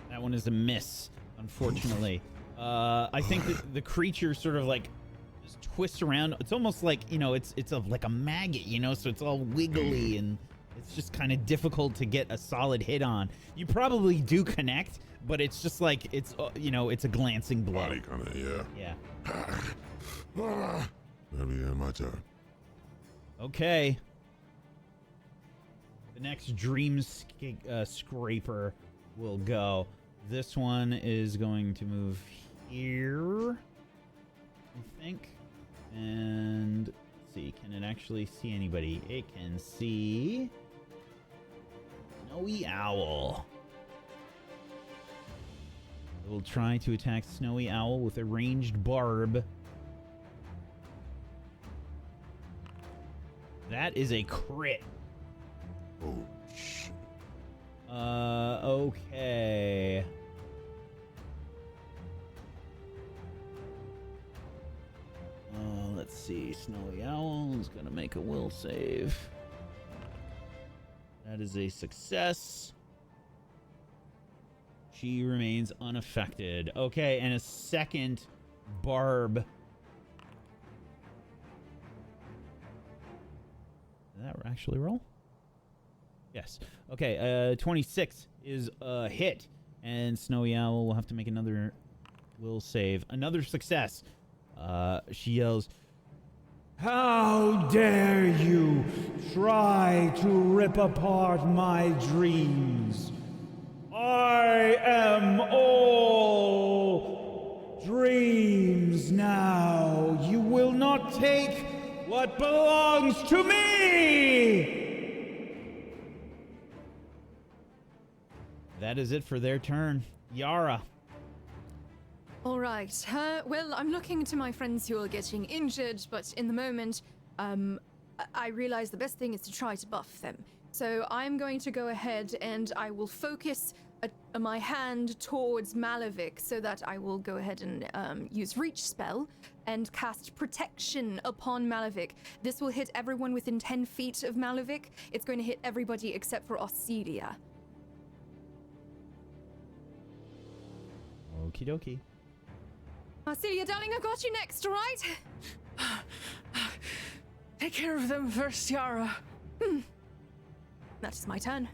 That one is a miss, unfortunately. I think that the creature sort of like just twists around. It's almost like, you know, it's like a maggot, you know, so it's all wiggly and it's just kind of difficult to get a solid hit on. You probably do connect, but it's just like it's you know, it's a glancing blow. Body kind of, yeah. Yeah. That'll be my turn. Okay. The next dream scraper will go. This one is going to move here, I think. And let's see, can it actually see anybody? It can see Snowy Owl. It will try to attack Snowy Owl with a ranged barb. That is a crit. Oh, shit. Okay. Let's see. Snowy Owl is going to make a will save. That is a success. She remains unaffected. Okay, and a second barb. Did that actually roll? Yes. Okay, 26 is a hit. And Snowy Owl will have to make another will save. Another success. She yells, How dare you try to rip apart my dreams? I am all dreams now. You will not take what belongs to me! that is it for their turn. Yara. All right. Well, I'm looking to my friends who are getting injured, but in the moment, I realize the best thing is to try to buff them. So I'm going to go ahead and I will focus my hand towards Malavik so that I will go ahead and use Reach spell and cast Protection upon Malavik. This will hit everyone within 10 feet of Malavik. It's going to hit everybody except for Aucelia. Okie dokie. Aucelia, darling, I've got you next, all right? Take care of them first, Yara. That is my turn.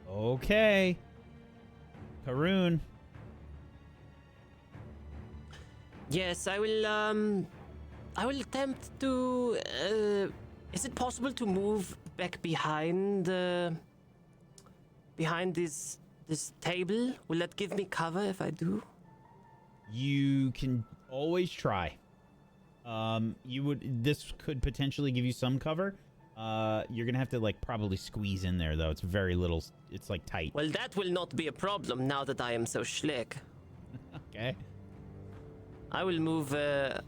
Okay. Karun. Yes, I will attempt to. Is it possible to move back behind this table? Will that give me cover if I do? You can always try. This could potentially give you some cover. You're gonna have to like probably squeeze in there though. It's very little. It's like tight. Well, that will not be a problem now that I am so schlick. Okay. I will move to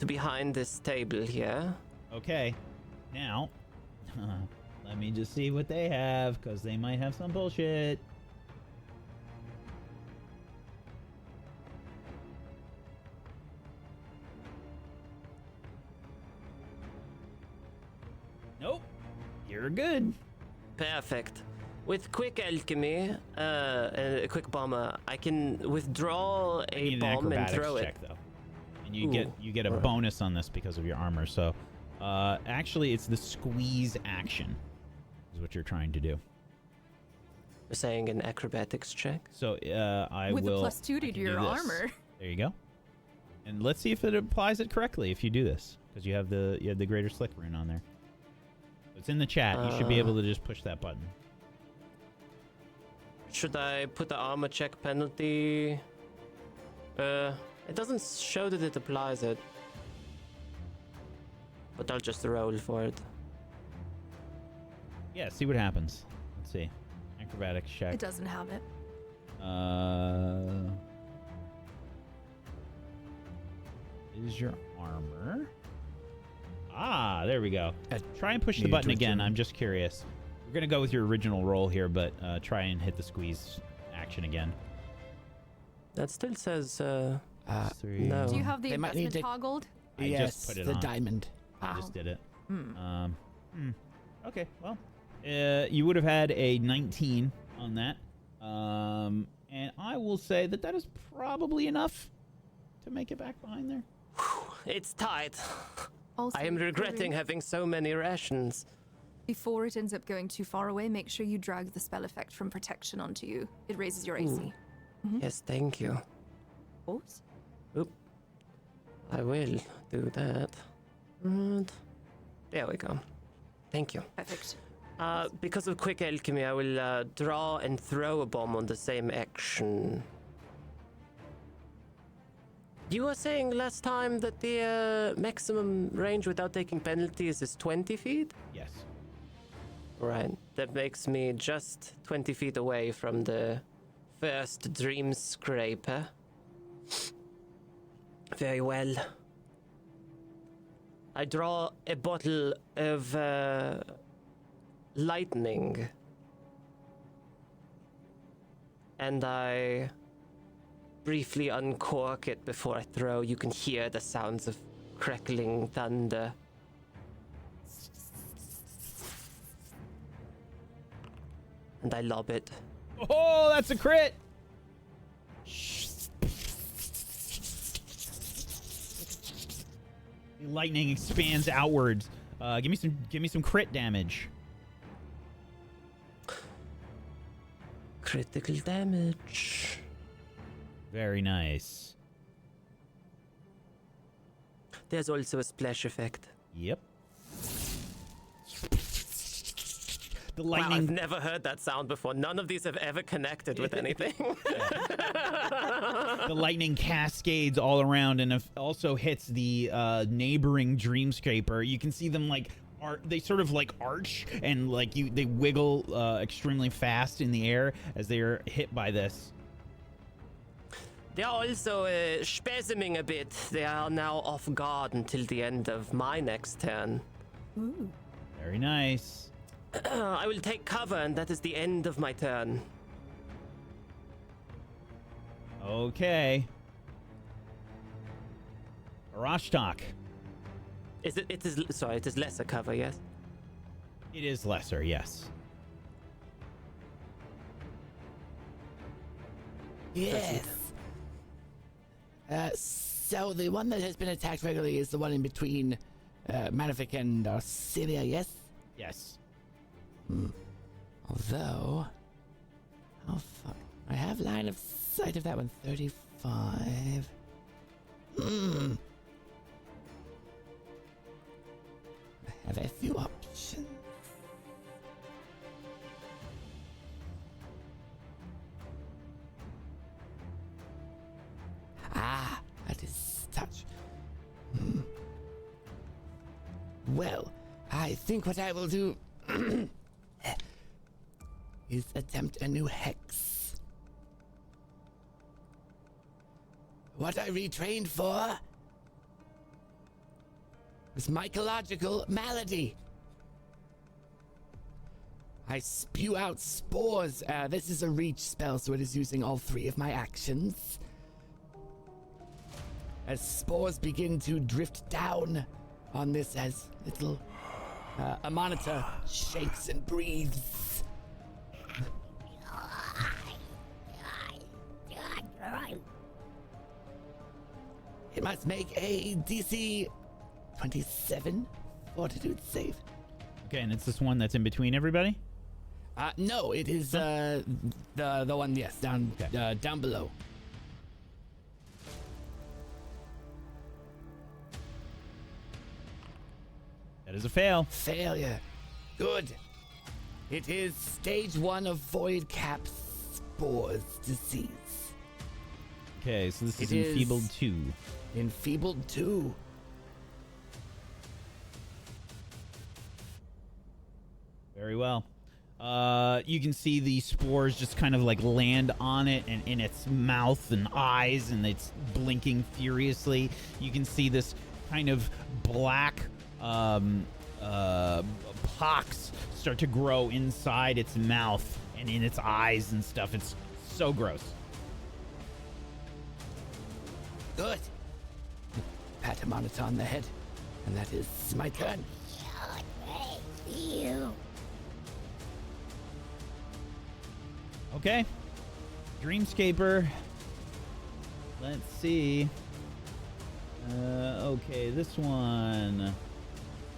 behind this table here. Okay. Now, let me just see what they have, because they might have some bullshit. Nope. You're good. Perfect. With quick alchemy, a quick bomber, I can withdraw I a need an bomb and acrobatics throw check, it. though. And you get a bonus on this because of your armor. So, actually, it's the squeeze action is what you're trying to do. You're saying an acrobatics check? So, I With will. a +2 I to can your do this. armor. There you go. And let's see if it applies it correctly if you do this, because you have the greater slick rune on there. It's in the chat. You should be able to just push that button. Should I put the armor check penalty? It doesn't show that it applies it. But I'll just roll for it. Yeah, see what happens. Let's see. Acrobatics check. It doesn't have it. Is your armor? Ah, there we go. Try and push the Need button to again. return. I'm just curious. We're gonna go with your original roll here, but try and hit the squeeze action again. That still says, 3. no. Do you have the They might need investment to- toggled? I yes, just put it the on. diamond. I just did it. Hmm. Okay, well, you would have had a 19 on that. And I will say that is probably enough to make it back behind there. It's tight. Also, I am regretting Karun, having so many rations. before it ends up going too far away, make sure you drag the spell effect from protection onto you. It raises your AC. Yes, thank you. Of course. Oop. I will do that. And there we go. Thank you. Perfect. Because of quick alchemy, I will draw and throw a bomb on the same action. You were saying last time that the maximum range without taking penalties is 20 feet? Yes. Right. That makes me just 20 feet away from the first dream scraper. Very well. I draw a bottle of lightning. And I briefly uncork it before I throw. You can hear the sounds of crackling thunder. And I lob it. Oh, that's a crit! Lightning expands outwards. Give me some crit damage. Critical damage. Very nice. There's also a splash effect. Yep. The Wow, I've lightning. never heard that sound before. None of these have ever connected with anything. The lightning cascades all around and also hits the neighboring dreamscaper. You can see them they sort of like arch and they wiggle extremely fast in the air as they are hit by this. They are also spasming a bit. They are now off guard until the end of my next turn. Ooh. Very nice. I will take cover, and that is the end of my turn. Okay. Arashtak. It is lesser cover, yes? It is lesser, yes. Yes. So the one that has been attacked regularly is the one in between Malefic and Arcelia, yes? Yes. Although, how far? I have line of sight of that one, 35. I have a few options. That is touch. Well, I think what I will do is attempt a new hex. What I retrained for was mycological malady. I spew out spores. This is a reach spell, so it is using all 3 of my actions. As spores begin to drift down on this, as little a monitor shakes and breathes. It must make a DC 27 fortitude save. Okay, and it's this one that's in between everybody? No, it is the one, yes, down down below. That is a fail. Failure. Good. It is stage 1 of Void Cap Spores disease. Okay, so this is It is- enfeebled 2. Enfeebled 2. Very well. You can see the spores just kind of like land on it and in its mouth and eyes, and it's blinking furiously. You can see this kind of black pox start to grow inside its mouth and in its eyes and stuff. It's so gross. Good. Pat a monitor on the head, and that is my turn. You. Okay. Dreamscaper. Let's see. Okay, this one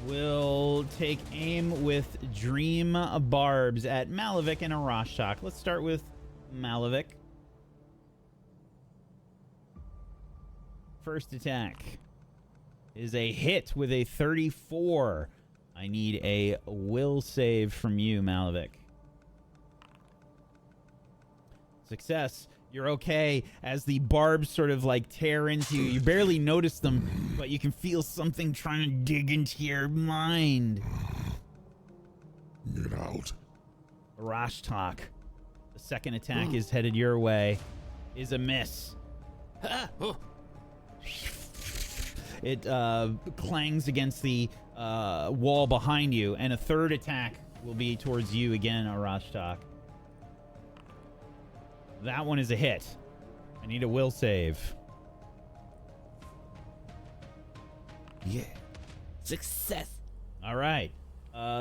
will take aim with Dream Barbs at Malefic and Arashtak. Let's start with Malefic. First attack is a hit with a 34. I need a will save from you, Malefic. Success. You're okay as the barbs sort of like tear into you. You barely notice them, but you can feel something trying to dig into your mind. Get out. Arashtak. The second attack is headed your way. Is a miss. It clangs against the wall behind you, and a third attack will be towards you again, Arashtak. That one is a hit. I need a will save. Yeah. Success. All right.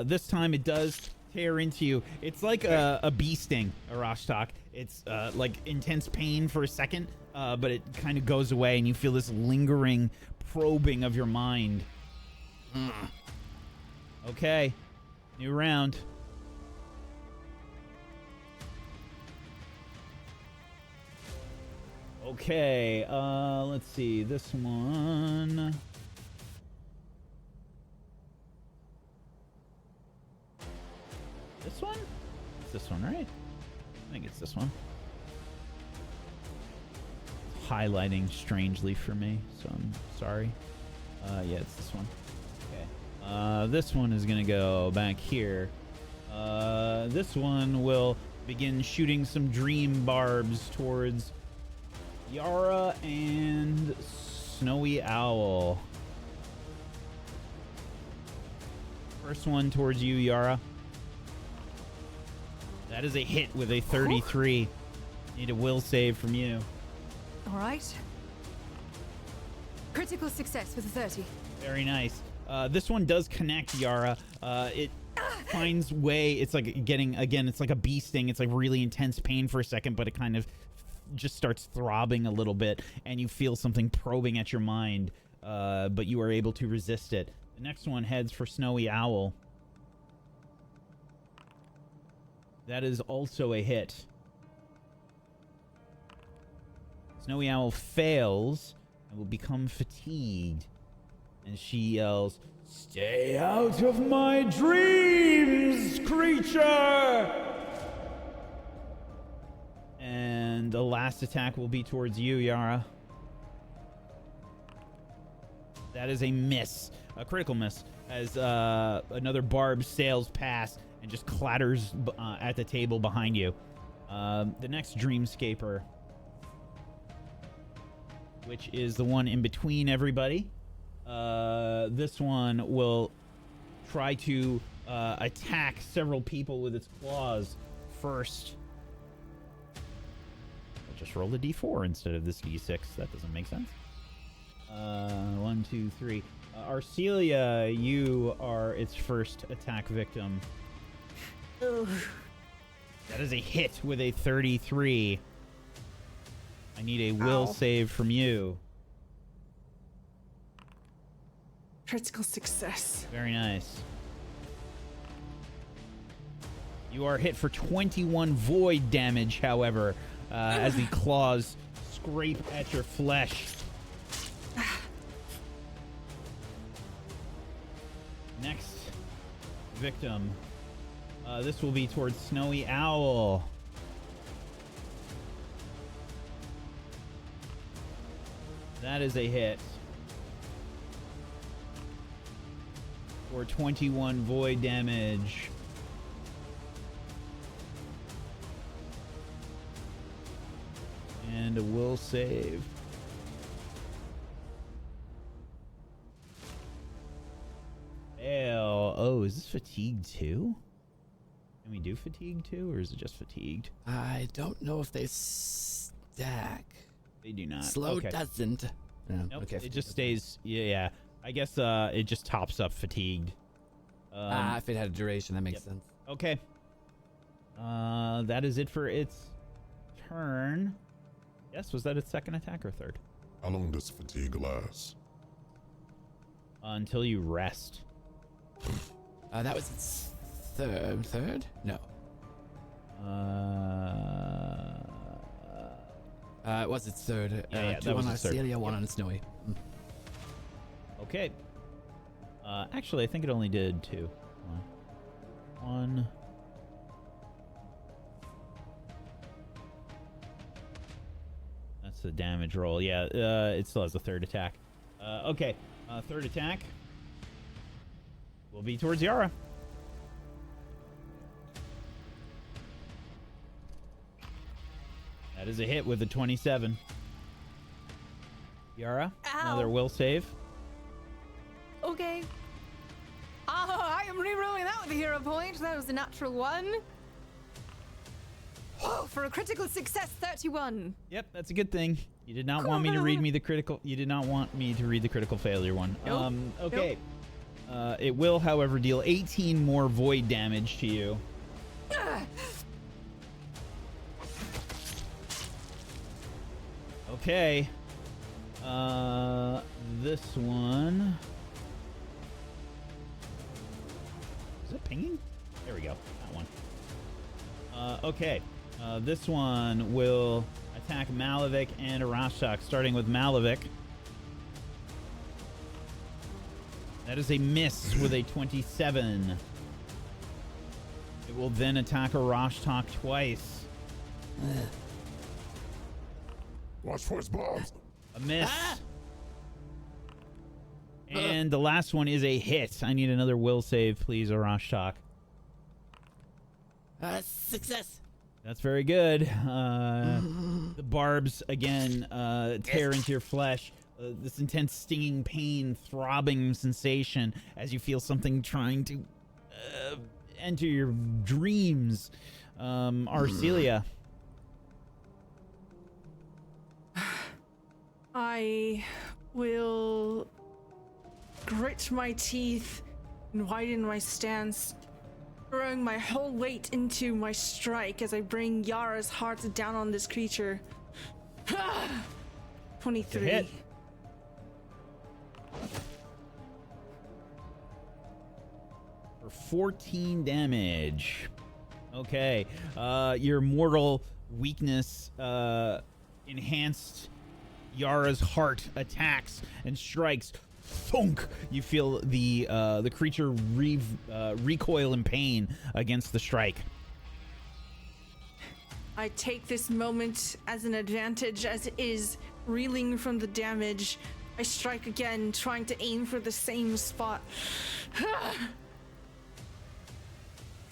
This time it does tear into you. It's like a bee sting, Arashtak. It's like intense pain for a second, but it kind of goes away, and you feel this lingering probing of your mind. Okay. New round. Okay, let's see. This one. This one? It's this one, right? I think it's this one. It's highlighting strangely for me, so I'm sorry. Yeah, it's this one. Okay. This one is gonna go back here. This one will begin shooting some dream barbs towards Yara and Snowy Owl. First one towards you, Yara. That is a hit with a 33. Need a will save from you. All right. Critical success with a 30. Very nice. This one does connect, Yara. It finds way. It's like getting, again, it's like a bee sting. It's like really intense pain for a second, but it kind of just starts throbbing a little bit, and you feel something probing at your mind, but you are able to resist it. The next one heads for Snowy Owl. That is also a hit. Snowy Owl fails and will become fatigued. And she yells, "Stay out of my dreams, creature!" And the last attack will be towards you, Yara. That is a miss. A critical miss. As another barb sails past and just clatters at the table behind you. The next Dreamscaper, which is the one in between everybody. This one will try to attack several people with its claws first. I'll just roll a d4 instead of this d6. That doesn't make sense. 1, 2, 3. Arcelia, you are its first attack victim. Ugh. That is a hit with a 33. I need a will save from you. Critical success. Very nice. You are hit for 21 void damage, however, as the claws scrape at your flesh. Next victim. This will be towards Snowy Owl. That is a hit. For 21 void damage. And a will save. Fail. Oh, is this fatigued too? Can we do fatigue too, or is it just fatigued? I don't know if they stack. They do not. Slow Okay. doesn't. Nope, Okay. it just stays. Yeah. I guess it just tops up fatigued. If it had a duration, that makes sense. Okay. That is it for its turn. Yes, was that its second attack or third? How long does fatigue last? Until you rest. That was its third? No. It was its third. Yeah, two that was on its third. Arcelia, one on Snowy. Okay. Actually, I think it only did 2. One. That's the damage roll. Yeah, it still has a third attack. Okay. Third attack will be towards Yara. That is a hit with a 27. Yara, another will save. Okay. I am re-rolling that with a hero point. That was a natural 1. Oh, for a critical success, 31. Yep, that's a good thing. You did not want me to read me the critical. You did not want me to read the critical failure one. Nope. Okay. It will, however, deal 18 more void damage to you. Okay. This one. Is it pinging? There we go. That one. Okay. This one will attack Malavik and Arashak, starting with Malavik. That is a miss with a 27. It will then attack Arashtak twice. Watch for his bombs. A miss. And the last one is a hit. I need another will save, please, Arashtak. Success. That's very good. The barbs, again, tear into your flesh. This intense stinging pain, throbbing sensation as you feel something trying to enter your dreams. Arcelia. I will grit my teeth and widen my stance, throwing my whole weight into my strike as I bring Yara's heart down on this creature. 23. Good hit. For 14 damage. Okay. Your mortal weakness enhanced Yara's heart attacks and strikes. Thunk! You feel the creature recoil in pain against the strike. I take this moment as an advantage as it is reeling from the damage. I strike again, trying to aim for the same spot.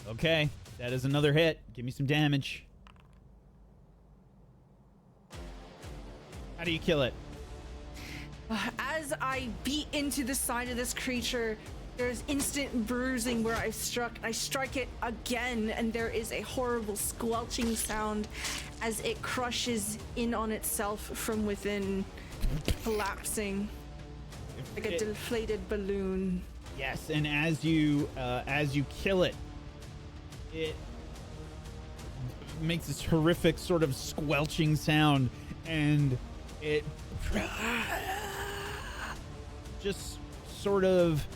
Okay, that is another hit. Give me some damage. How do you kill it? As I beat into the side of this creature, there's instant bruising where I've struck. I strike it again, and there is a horrible squelching sound as it crushes in on itself from within, collapsing like a deflated balloon. Yes, and as you kill it, it makes this horrific sort of squelching sound, and it just sort of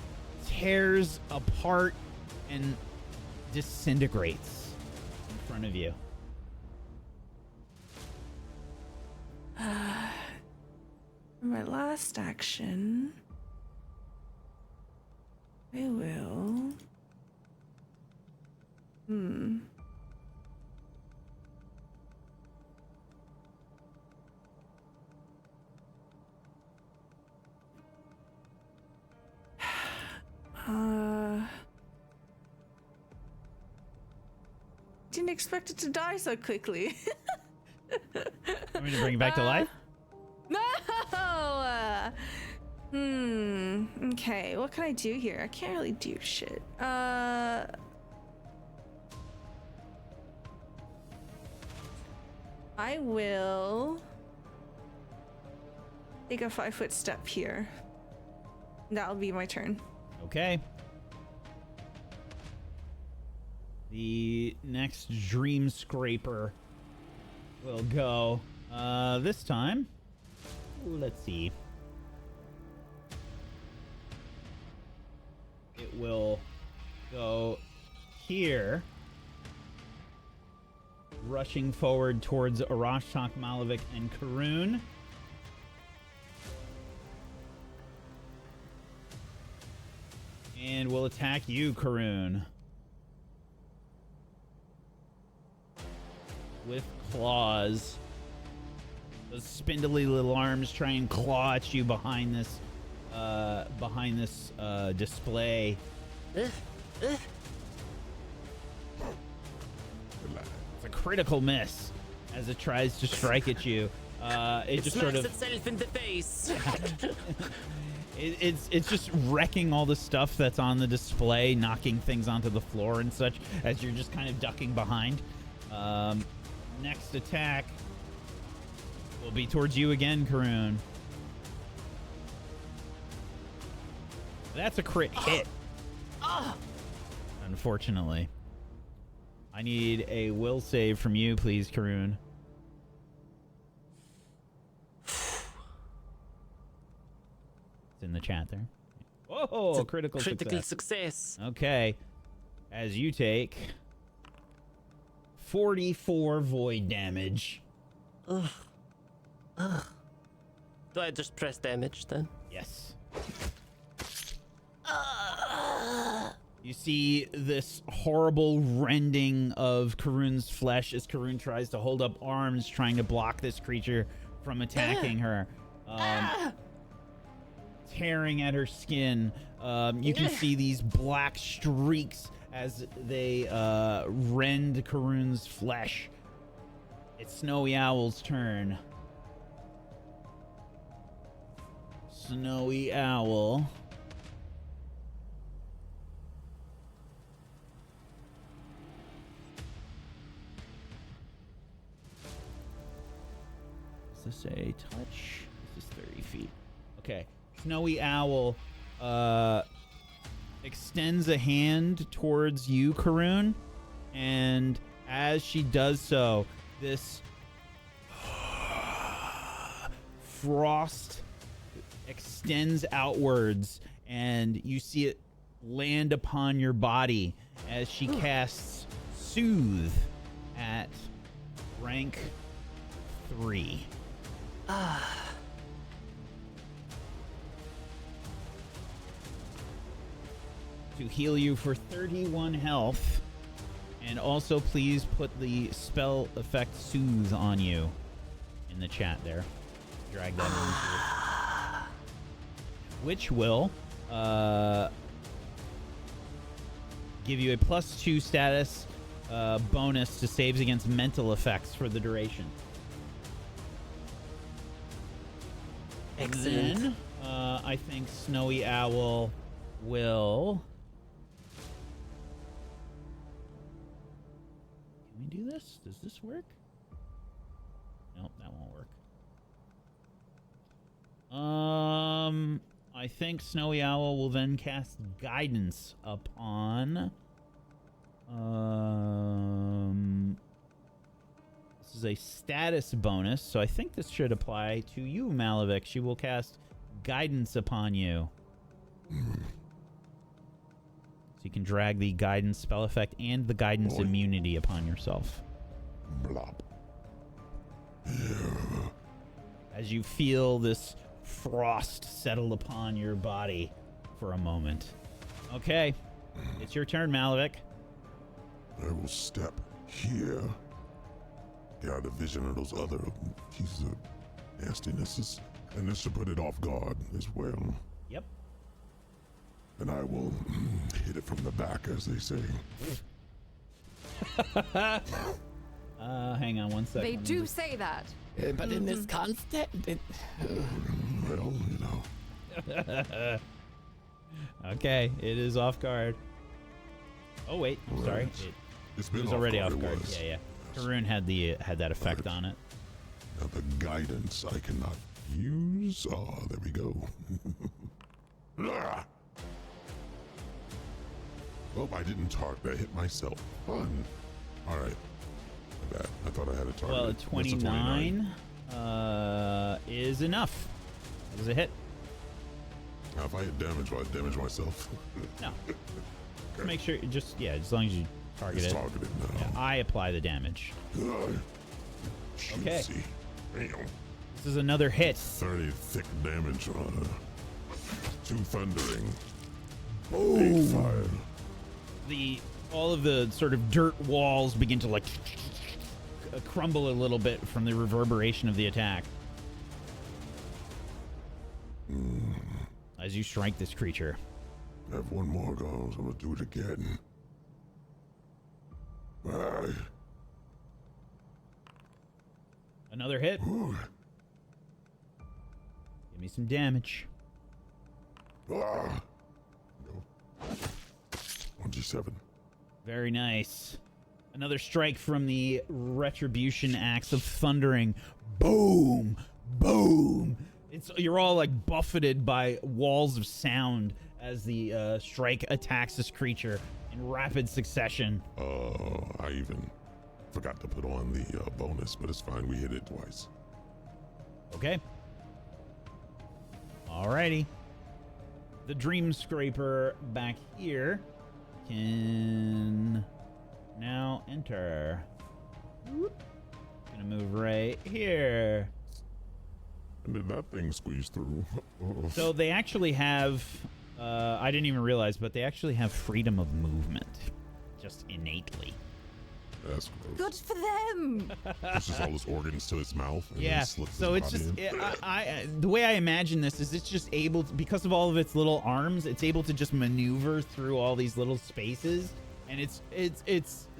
tears apart and disintegrates in front of you. My last action, I will. Didn't expect it to die so quickly. Want me to bring it back to life? No! Okay, what can I do here? I can't really do shit. I will take a 5-foot step here. That'll be my turn. Okay. The next Dream Scraper will go. This time, let's see. It will go here, rushing forward towards Arashtak, Malavik, and Karun. And will attack you, Karun. With claws. Those spindly little arms try and claw at you behind this display. It's a critical miss as it tries to strike at you. It just sort of itself in the face. It's just wrecking all the stuff that's on the display, knocking things onto the floor and such as you're just kind of ducking behind. Next attack will be towards you again, Karun. That's a crit hit. Unfortunately. I need a will save from you, please, Karun. It's in the chat there. Whoa, critical success. Okay. As you take 44 void damage. Ugh. Do I just press damage then? Yes. You see this horrible rending of Karun's flesh as Karun tries to hold up arms trying to block this creature from attacking her. Tearing at her skin. You can see these black streaks as they rend Karun's flesh. It's Snowy Owl's turn. Snowy Owl. this a touch? This is 30 feet. Okay. Snowy Owl extends a hand towards you, Karun, and as she does so, this frost extends outwards, and you see it land upon your body as she casts Soothe at rank 3. To heal you for 31 health. And also please put the spell effect Soothe on you in the chat there. Drag that into it. Which will give you a +2 status bonus to saves against mental effects for the duration. Excellent. And then, I think Snowy Owl will... Can we do this? Does this work? Nope, that won't work. I think Snowy Owl will then cast Guidance upon... This is a status bonus, so I think this should apply to you, Malavik. She will cast Guidance upon you. So you can drag the Guidance spell effect and the Guidance immunity upon yourself. Blop. As you feel this frost settle upon your body for a moment. Okay, it's your turn, Malavik. I will step here. Get out of vision of those other pieces of nastinesses. And this should put it off guard as well. Yep. And I will hit it from the back, as they say. Hang on one second. They do say that. But in this context, Well, you know. Okay, it is off guard. Oh wait, I'm sorry. It's It been was already off it guard. was. Yeah. Karun had that effect on it. Now the guidance I cannot use. Oh, there we go. Ah! Oh, I didn't target. I hit myself. Fun. All right. My bad. I thought I had a target. Well, a That's a 29 is enough. That was a hit. Now, if I hit damage, will I damage myself? No. Just make sure, as long as you target It's it. targeted now. Yeah, I apply the damage. Okay. Juicy. Damn. This is another hit. 30 thick damage on 2 thundering. Boom. 8 fire. All of the sort of dirt walls begin to crumble a little bit from the reverberation of the attack. As you strike this creature. I have one more go, so I'm gonna do it again. Bye. Another hit. Ooh. Give me some damage. Ah. No. 1d7. Very nice. Another strike from the Retribution Axe of Thundering. Boom! Boom! You're all like buffeted by walls of sound as the strike attacks this creature in rapid succession. I even forgot to put on the bonus, but it's fine. We hit it twice. Okay. Alrighty. The Dream Scraper back here can now enter. Gonna move right here. And did that thing squeeze through? So they actually have, I didn't even realize, but they actually have freedom of movement. Just innately. That's gross. Good for them. Pushes all his organs to his mouth. And Yeah, then slips so his it's body just, in. the way I imagine this is it's just able to, because of all of its little arms, it's able to just maneuver through all these little spaces. And it's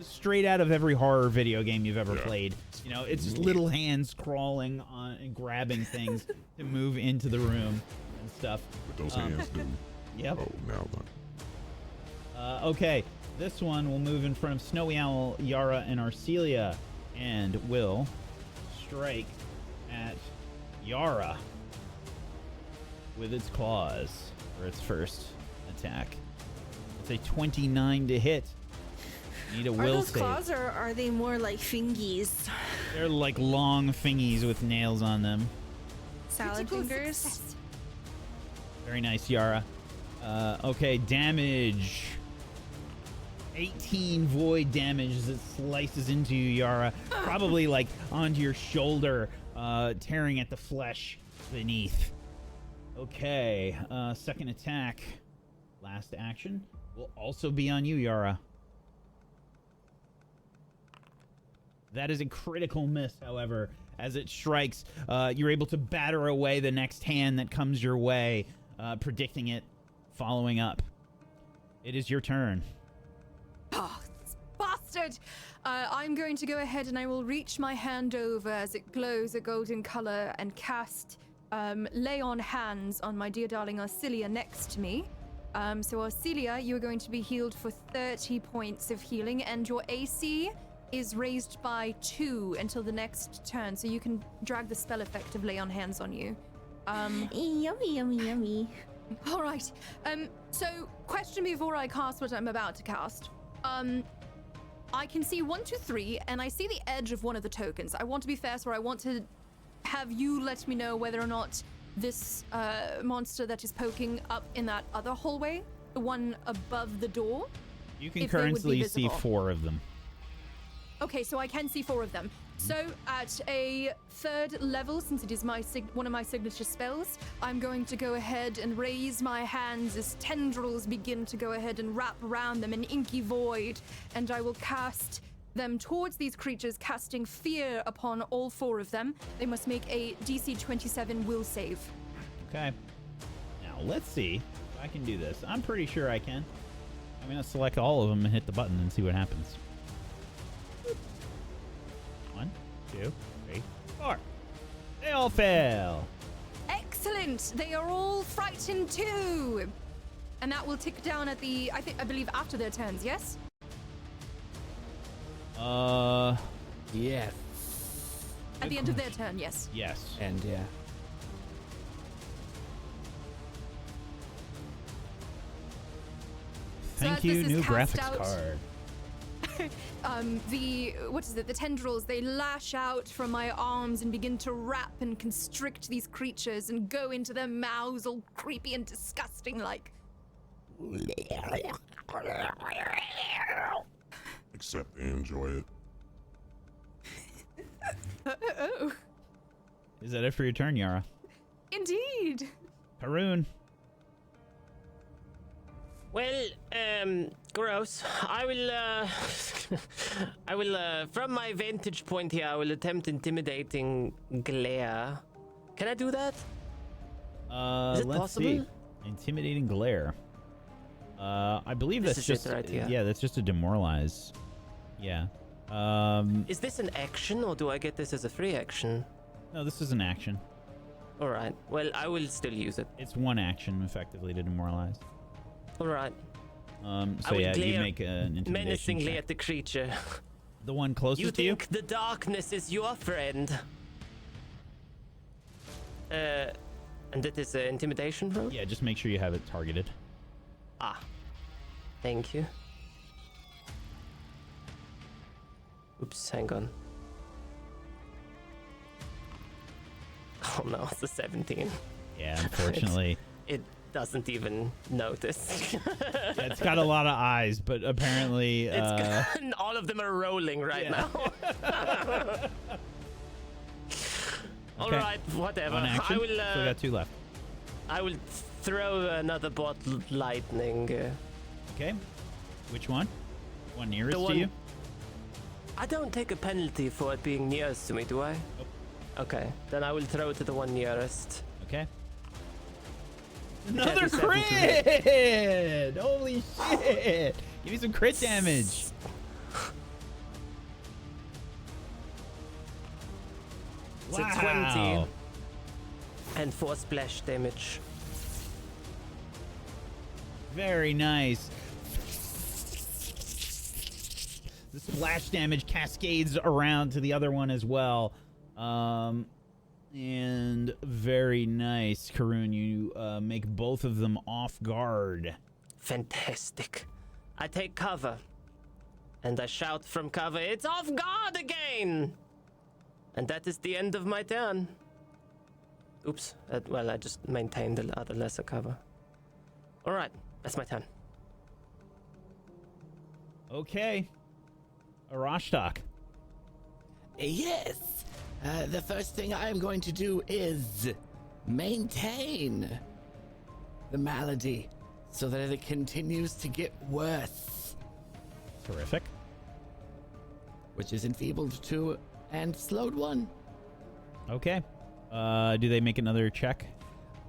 straight out of every horror video game you've ever played. You know, it's just little hands crawling on and grabbing things to move into the room and stuff. What those hands do. Yep. Oh, now then. Okay, this one will move in front of Snowy Owl, Yara, and Arcelia, and will strike at Yara with its claws for its first attack. It's a 29 to hit. Need a Are will those save. claws or are they more like fingies? They're like long fingies with nails on them. Salad Critical fingers? success. Very nice, Yara. Okay, damage. 18 void damage as it slices into you, Yara. Probably like onto your shoulder, tearing at the flesh beneath. Okay, second attack. Last action will also be on you, Yara. That is a critical miss, however. As it strikes, you're able to batter away the next hand that comes your way, predicting it, following up. It is your turn. Oh, this bastard! I'm going to go ahead and I will reach my hand over as it glows a golden color and cast lay on hands on my dear darling Arcelia next to me. So Arcelia, you are going to be healed for 30 points of healing, and your AC is raised by 2 until the next turn, so you can drag the spell effect of lay on hands on you. Yummy, yummy, yummy. All right. So question before I cast what I'm about to cast. I can see 1, 2, 3, and I see the edge of one of the tokens. I want to be fair, so I want to have you let me know whether or not this monster that is poking up in that other hallway, the one above the door. You can if they would be currently see visible. 4 of them. Okay, so I can see 4 of them. So at a 3rd level, since it is my one of my signature spells, I'm going to go ahead and raise my hands as tendrils begin to go ahead and wrap around them in inky void, and I will cast them towards these creatures, casting fear upon all 4 of them. They must make a DC 27 will save. Okay. Now, let's see if I can do this. I'm pretty sure I can. I'm going to select all of them and hit the button and see what happens. 1, 2, 3, 4. They all fail. Excellent! They are all frightened too! And that will tick down at the, I believe after their turns, yes? Yes. At the end of their turn, yes. Yes. And yeah. Thank as you, this is new cast graphics out- card. The tendrils, they lash out from my arms and begin to wrap and constrict these creatures and go into their mouths all creepy and disgusting like. Except they enjoy it. Oh, Is that it for your turn, Yara? indeed. Haroon. Well, gross. I will, from my vantage point here, I will attempt intimidating glare. Can I do that? Is it Let's possible? see. Intimidating glare. I believe This that's is it just right here. yeah, that's just a demoralize. Yeah. Is this an action, or do I get this as a free action? No, this is an action. All right. Well, I will still use it. It's one action effectively to demoralize. All right. So I will yeah, you glare make an intimidation menacingly check. at the creature. The one closest You to you? think the darkness is your friend? And it is an intimidation roll? Yeah, just make sure you have it targeted. Ah. Thank you. Oops, hang on. Oh no, it's a 17. Yeah, unfortunately. It doesn't even notice. Yeah, it's got a lot of eyes, but apparently All of them are rolling right Yeah. now. All Okay. right, whatever. One action. I will. Still got 2 left. I will throw another bolt of lightning. Okay. Which one? One nearest The to one- you? I don't take a penalty for it being nearest to me, do I? Nope. Okay, then I will throw it to the one nearest. Okay. Another 37 to crit! Holy shit! Give me some crit damage. It's a 20 and 4 splash damage. Very nice. The splash damage cascades around to the other one as well. And Very nice, Karun. You make both of them off guard. Fantastic. I take cover. And I shout from cover, "It's off guard again!" And that is the end of my turn. Oops. Well, I just maintained the other lesser cover. Alright, that's my turn. Okay. Arashtak. Yes. The first thing I am going to do is maintain the malady so that it continues to get worse. Terrific. Which is enfeebled 2 and slowed 1. Okay. Do they make another check?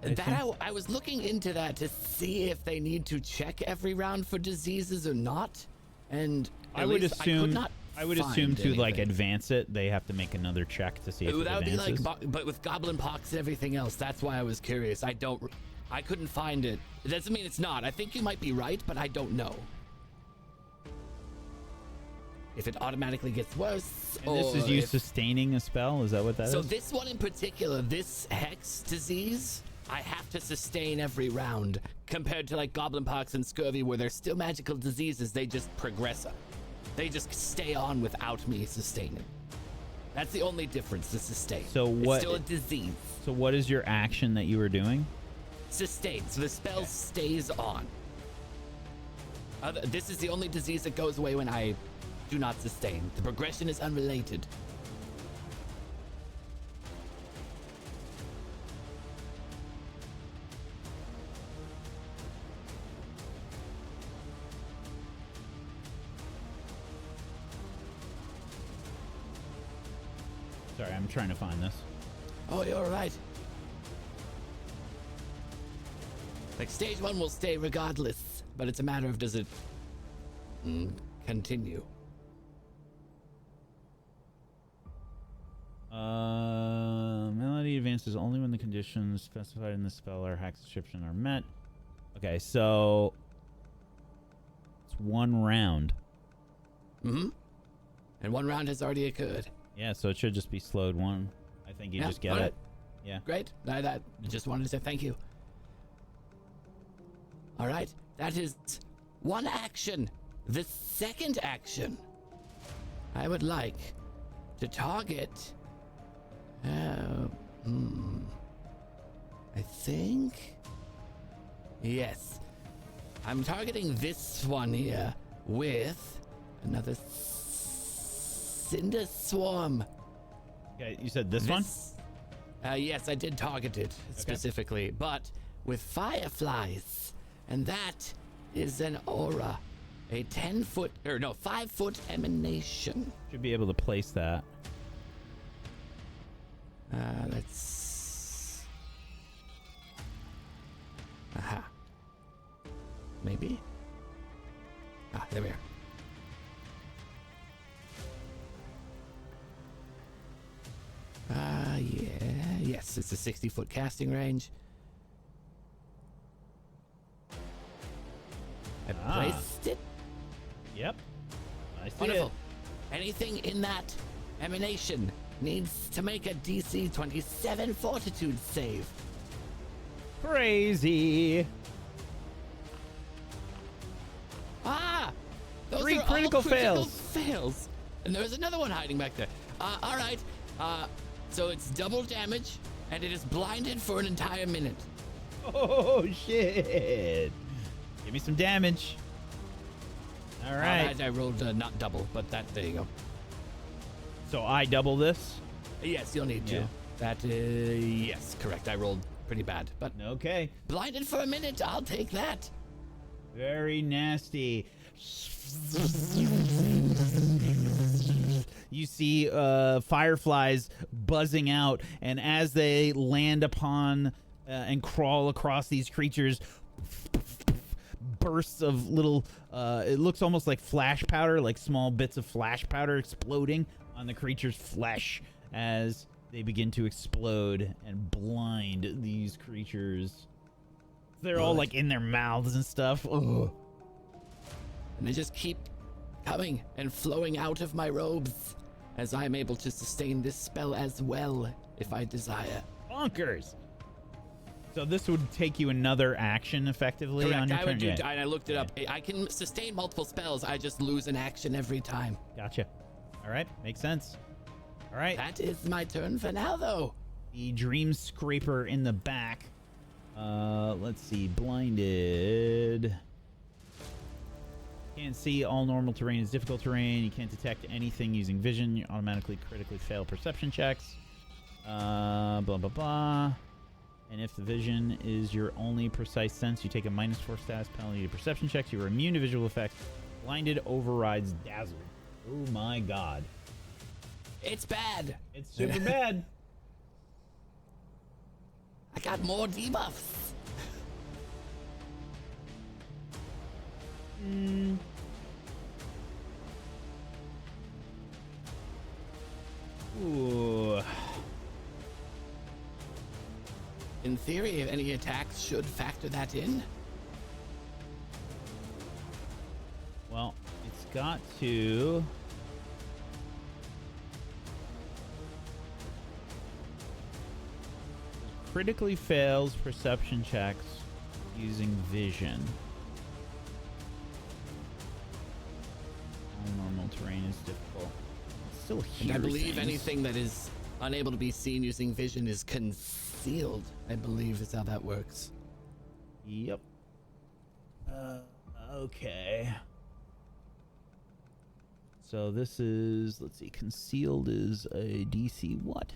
I was looking into that to see if they need to check every round for diseases or not. And I would assume to like anything. advance it, they have to make another check to see if it That would be advances. like, but with goblin pox and everything else, that's why I was curious. I couldn't find it. It doesn't mean it's not. I think you might be right, but I don't know. If it automatically gets worse, And this is you sustaining a spell? Is that what that is? So this one in particular, this hex disease, I have to sustain every round. Compared to like goblin pox and scurvy, where they're still magical diseases, they just progress. They just stay on without me sustaining. That's the only difference, the sustain. So what? It's still a disease. So what is your action that you were doing? Sustain. So the spell stays on. This is the only disease that goes away when I do not sustain. The progression is unrelated. Sorry, I'm trying to find this. Oh, you're right. Like stage 1 will stay regardless, but it's a matter of does it continue. Melody advances only when the conditions specified in the spell or hex description are met. Okay, so it's 1 round. Mm-hmm. And 1 round has already occurred. Yeah, so it should just be slowed 1. I think you just get it. Yeah. Great. I just wanted to say thank you. All right. That is 1 action. The second action, I would like to target. I think. Yes. I'm targeting this one here with another Cinder Swarm. Okay, you said this one? Yes, I did target it specifically, but with fireflies. And that is an aura. A 5-foot emanation. Should be able to place that. Let's... Aha. Maybe? Ah, there we are. Yeah. Yes, it's a 60-foot casting range. I placed it. Yep. I see Wonderful. it. Anything in that emanation needs to make a DC 27 fortitude save. Crazy. Ah! Those 3 are all critical fails. fails. And there's another one hiding back there. All right. So it's double damage, and it is blinded for an entire minute. Oh, shit. Give me some damage. All right. I rolled not double, but there you go. So I double this? Yes, you'll need to. Yeah. That yes, correct. I rolled pretty bad, but Okay. blinded for a minute. I'll take that. Very nasty. You see fireflies buzzing out, and as they land upon and crawl across these creatures, bursts of little, it looks almost like flash powder, like small bits of flash powder exploding on the creature's flesh as they begin to explode and blind these creatures. They're all like in their mouths and stuff. Ugh. And they just keep coming and flowing out of my robes as I'm able to sustain this spell as well if I desire. Bonkers. So this would take you another action effectively on your turn. And I looked it up. I can sustain multiple spells. I just lose an action every time. Gotcha. All right, makes sense. All right. That is my turn for now, though. The Dream Scraper in the back. Let's see. Blinded. Can't see. All normal terrain is difficult terrain. You can't detect anything using vision. You automatically critically fail perception checks. Blah, blah, blah. And if the vision is your only precise sense, you take a -4 status penalty to perception checks. You are immune to visual effects. Blinded overrides dazzled. Oh my god. It's bad. It's super bad. I got more debuffs. Ooh. In theory, any attacks should factor that in. Well, it's got to... critically fails perception checks using vision. All normal terrain is difficult. It's still And hear I believe things. anything that is unable to be seen using vision is concealed. I believe is how that works. Yep. Okay. So this is, let's see, concealed is a DC what?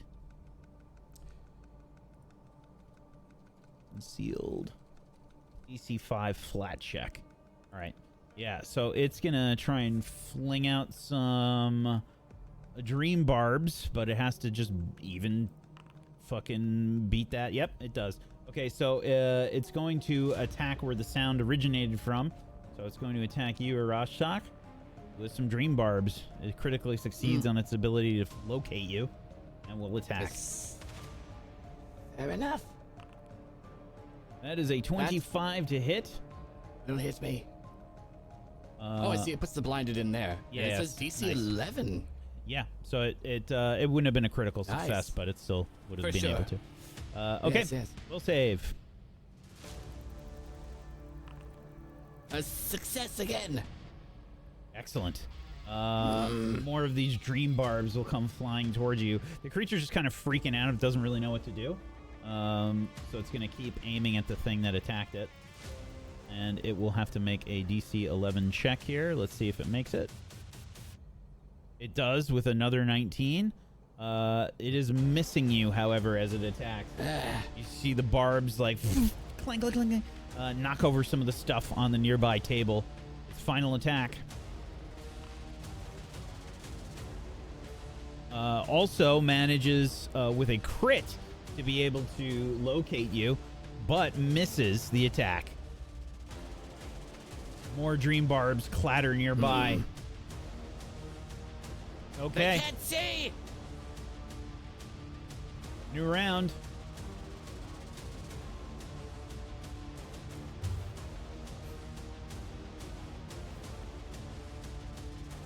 Concealed. DC 5 flat check. All right. Yeah, so it's going to try and fling out some dream barbs, but it has to just even fucking beat that. Yep, it does. Okay, so it's going to attack where the sound originated from. So it's going to attack you, Arashak, with some dream barbs. It critically succeeds on its ability to locate you and will attack. Fair enough. That is a 25 to hit. Don't hit me. Oh, I see. It puts the blinded in there. Yeah, And it says DC nice. 11. Yeah, so it wouldn't have been a critical success, Nice. but it still would have For been sure. able to. Okay, Yes. we'll save. A success again. Excellent. More of these dream barbs will come flying towards you. The creature's just kind of freaking out. It doesn't really know what to do. So it's going to keep aiming at the thing that attacked it. And it will have to make a DC 11 check here. Let's see if it makes it. It does with another 19. It is missing you, however, as it attacks. You see the barbs like clang, clang, clang, knock over some of the stuff on the nearby table. Its final attack. Also manages with a crit to be able to locate you, but misses the attack. More dream barbs clatter nearby. Okay. I can't see. New round.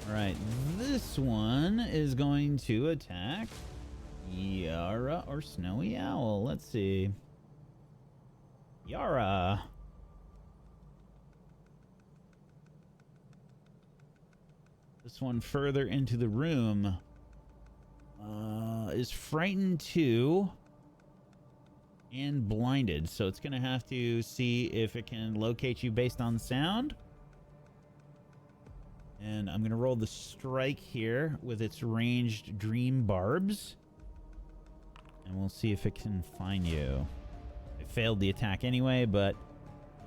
All right, this one is going to attack Yara or Snowy Owl. Let's see. Yara. This one further into the room is frightened 2 and blinded. So it's going to have to see if it can locate you based on sound. And I'm going to roll the strike here with its ranged dream barbs. And we'll see if it can find you. It failed the attack anyway, but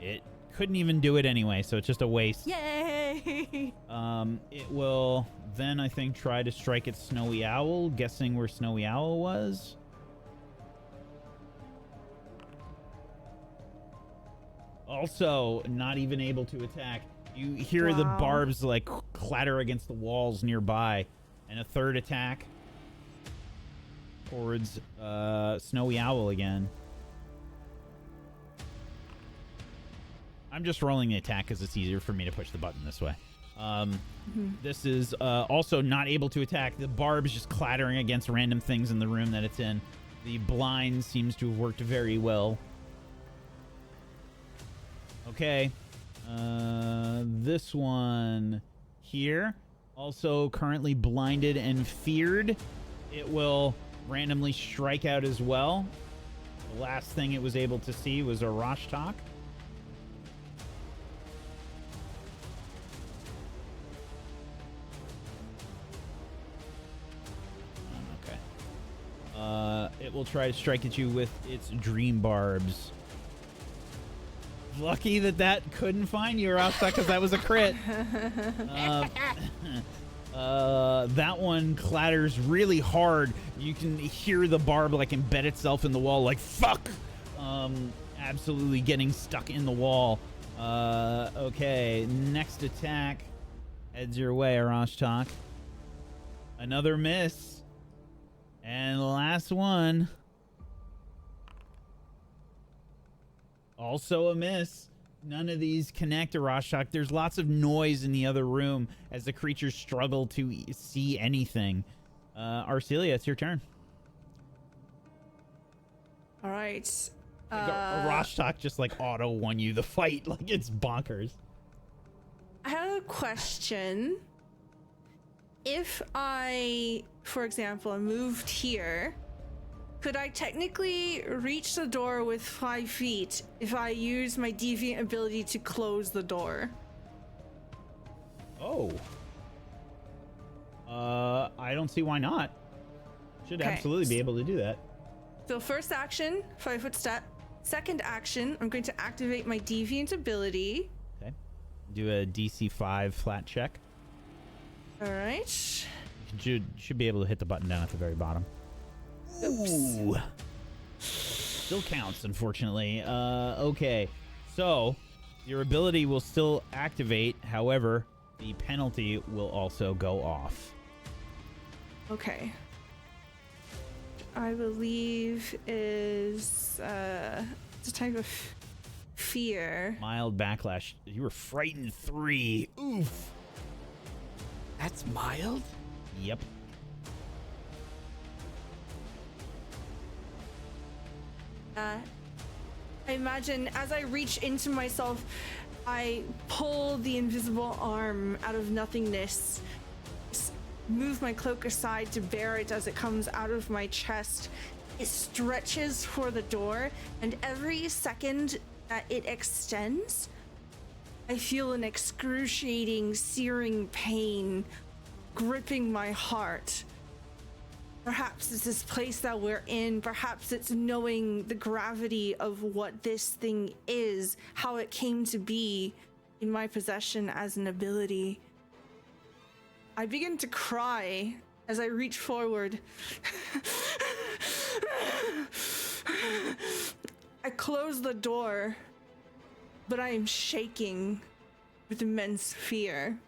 it couldn't even do it anyway, so it's just a waste. Yay! It will then, I think, try to strike at Snowy Owl, guessing where Snowy Owl was. Also, not even able to attack. You hear the barbs like clatter against the walls nearby, and a third attack towards Snowy Owl again. I'm just rolling the attack because it's easier for me to push the button this way. This is also not able to attack. The barbs just clattering against random things in the room that it's in. The blind seems to have worked very well. Okay. This one here, also currently blinded and feared. It will randomly strike out as well. The last thing it was able to see was a Rashtak. Okay. It will try to strike at you with its dream barbs. Lucky that couldn't find you, Rashtak, because that was a crit. That one clatters really hard. You can hear the barb like embed itself in the wall, like fuck. Absolutely getting stuck in the wall. Okay, next attack heads your way, Rashtak. Another miss, and the last one. Also a miss. None of these connect to Rashtak. There's lots of noise in the other room as the creatures struggle to see anything. Arcelia, it's your turn. All right. Rashtak just like auto won you the fight. Like it's bonkers. I have a question. If I, for example, moved here, could I technically reach the door with 5 feet if I use my deviant ability to close the door? Oh. I don't see why not. Should absolutely be able to do that. So first action, 5-foot step. Second action, I'm going to activate my deviant ability. Okay. Do a DC 5 flat check. All right. You should be able to hit the button down at the very bottom. Ooh. Still counts, unfortunately. Okay. So, your ability will still activate. However, the penalty will also go off. Okay. I believe is it's a type of fear. Mild backlash. You were frightened 3. Oof. That's mild? Yep. I imagine as I reach into myself, I pull the invisible arm out of nothingness, move my cloak aside to bear it as it comes out of my chest. It stretches for the door, and every second that it extends, I feel an excruciating, searing pain gripping my heart. Perhaps it's this place that we're in. Perhaps it's knowing the gravity of what this thing is, how it came to be in my possession as an ability. I begin to cry as I reach forward. I close the door, but I am shaking with immense fear.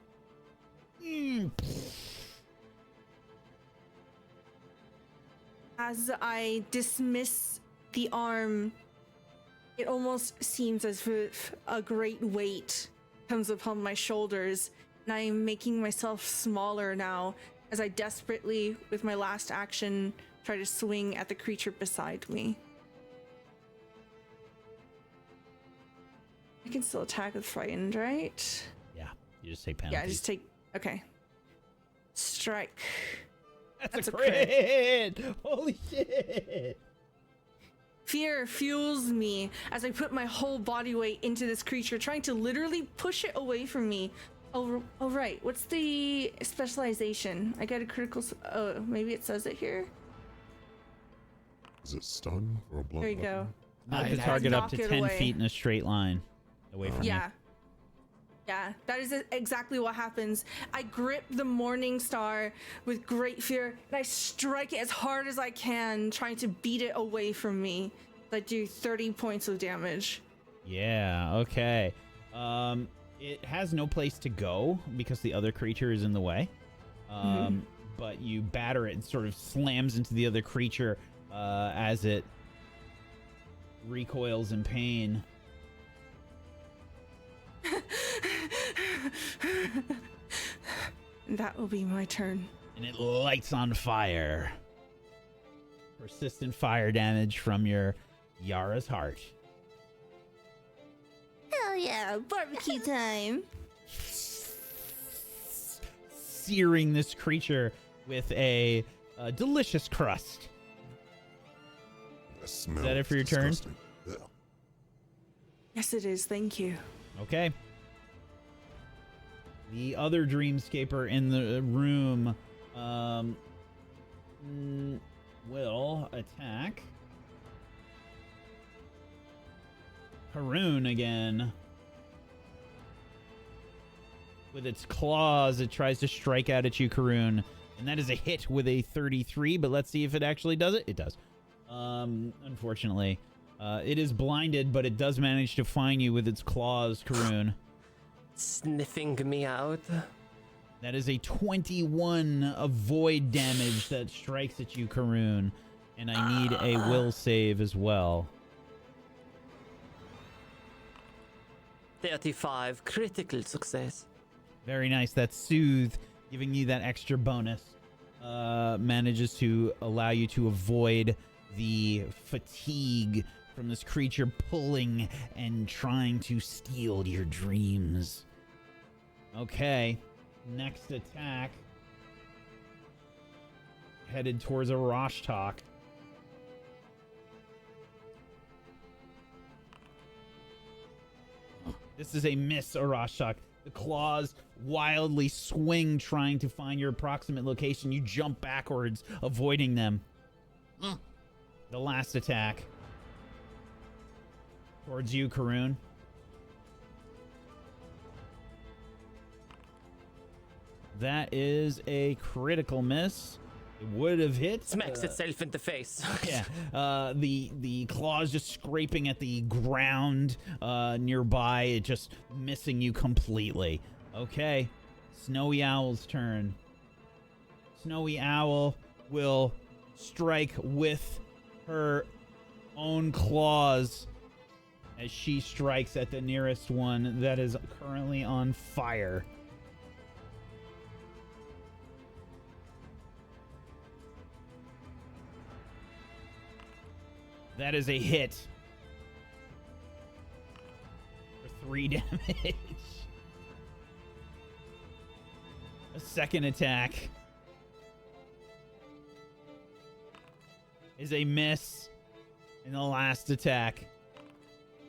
As I dismiss the arm, it almost seems as if a great weight comes upon my shoulders, and I am making myself smaller now as I desperately, with my last action, try to swing at the creature beside me. I can still attack with frightened, right? Yeah, you just take penalty. Yeah, I just take... Okay. Strike. That's a crit! Holy shit! Fear fuels me as I put my whole body weight into this creature, trying to literally push it away from me. Oh right. What's the specialization? I got a critical... Oh, maybe it says it here. Is it stun or a blunt? There you go. Knock the target up to 10 feet in a straight line away from you. Yeah, that is exactly what happens. I grip the Morning Star with great fear, and I strike it as hard as I can, trying to beat it away from me. I do 30 points of damage. Yeah, okay. It has no place to go because the other creature is in the way. But you batter it and sort of slams into the other creature as it recoils in pain. That will be my turn. And it lights on fire. Persistent fire damage from your Yara's heart. Oh yeah, barbecue time. Searing this creature with a delicious crust. Is that it for your turn? Yeah. Yes, it is. Thank you. Okay. The other dreamscaper in the room will attack Haroon again. With its claws, it tries to strike out at you, Karoon. And that is a hit with a 33, but let's see if it actually does it. It does. Unfortunately. It is blinded, but it does manage to find you with its claws, Karoon. Sniffing me out. That is a 21 of void damage that strikes at you, Karoon. And I need a will save as well. 35, critical success. Very nice. That soothe, giving you that extra bonus, manages to allow you to avoid the fatigue from this creature pulling and trying to steal your dreams. Okay, next attack. Headed towards a Rashtok. This is a miss, Arashok. The claws wildly swing, trying to find your approximate location. You jump backwards, avoiding them. The last attack. Towards you, Karoon. That is a critical miss. It would have hit. Smacks itself in the face. Yeah. The claws just scraping at the ground nearby. It just missing you completely. Okay. Snowy Owl's turn. Snowy Owl will strike with her own claws as she strikes at the nearest one that is currently on fire. That is a hit. For 3 damage. A second attack is a miss. And the last attack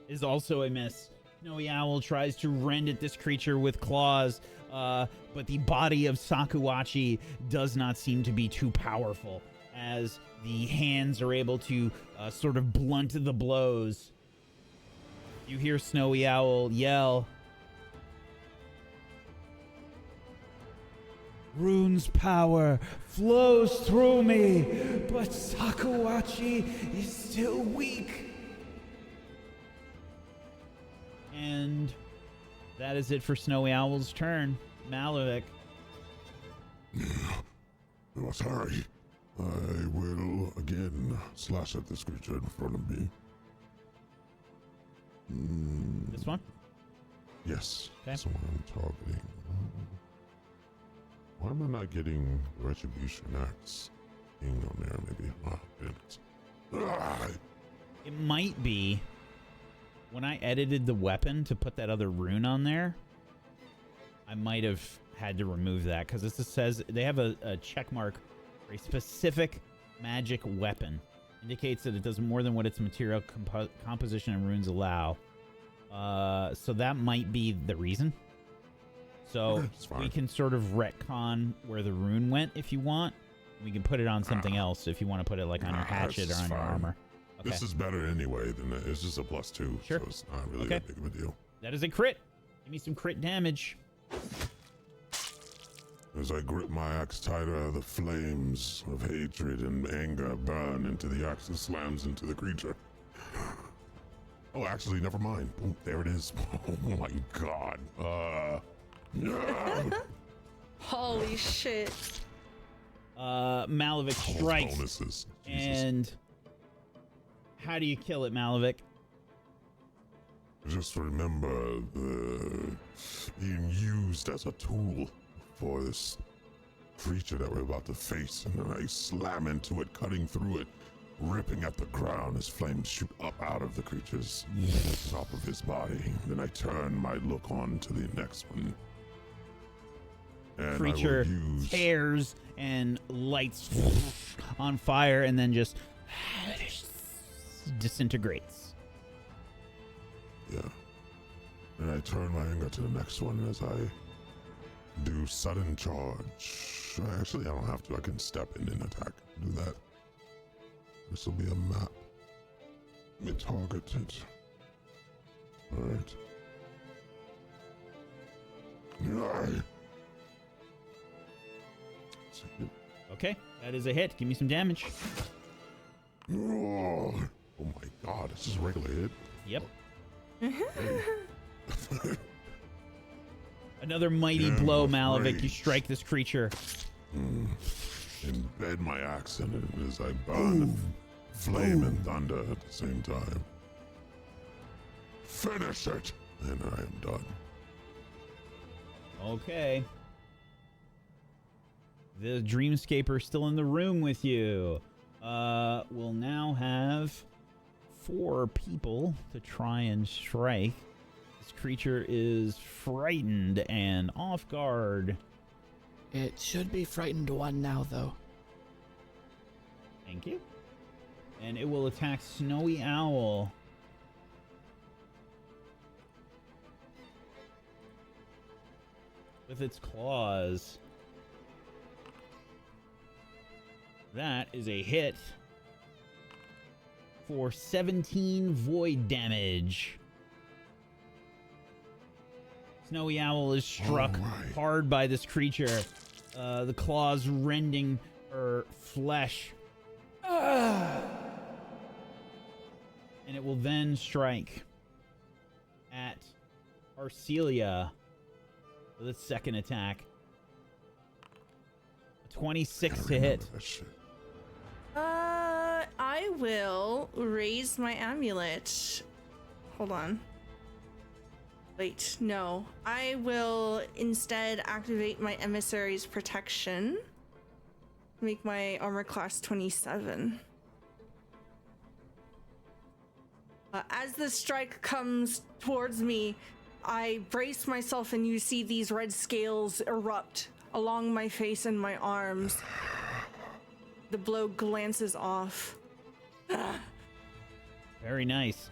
is also a miss. Snowy Owl tries to rend at this creature with claws, but the body of Sakuachi does not seem to be too powerful, as the hands are able to sort of blunt the blows. You hear Snowy Owl yell, Rune's power flows through me, but Sakuachi is still weak. and that is it for Snowy Owl's turn. Malavik. We must hurry. I will again slash at this creature in front of me. This one? Yes. Okay. That's the one I'm targeting. Why am I not getting Retribution Axe being on there? Maybe. It might be when I edited the weapon to put that other rune on there. I might have had to remove that because this says they have a check mark for a specific magic weapon. Indicates that it does more than what its material composition and runes allow. So that might be the reason. So we can sort of retcon where the rune went if you want. We can put it on something else if you want to put it like on your hatchet or on your armor. Okay. This is better anyway than it's just a +2. Sure. So it's not really that big of a deal. That is a crit. Give me some crit damage. As I grip my axe tighter, the flames of hatred and anger burn into the axe and slams into the creature. Oh, actually, never mind. Boom, there it is. Oh my god. Holy shit. Malavik strikes. Bonuses. And how do you kill it, Malavik? Just remember being used as a tool for this creature that we're about to face, and then I slam into it, cutting through it, ripping at the ground as flames shoot up out of the creature's top of his body. Then I turn my look on to the next one. And Creature I will use... tears and lights on fire and then just disintegrates. Yeah. And I turn my anger to the next one as I do sudden charge. Actually, I don't have to. I can step in and attack. Do that. This will be a map. Let me target it. Alright. Okay, that is a hit. Give me some damage. Oh my god, this is a regular hit. Yep. Another mighty blow, Malavik. You strike this creature. Embed my axe in it as I burn flame and thunder at the same time. Finish it! And I am done. Okay. The Dreamscaper still in the room with you. We'll now have 4 people to try and strike. This creature is frightened and off guard. It should be frightened 1 now, though. Thank you. And it will attack Snowy Owl. With its claws. That is a hit for 17 void damage. Snowy Owl is struck hard by this creature. The claws rending her flesh. And it will then strike at Arcelia with its second attack. 26 to hit. I will raise my amulet. Hold on. Wait, no. I will instead activate my emissary's protection. Make my armor class 27. As the strike comes towards me, I brace myself and you see these red scales erupt along my face and my arms. The blow glances off. Very nice.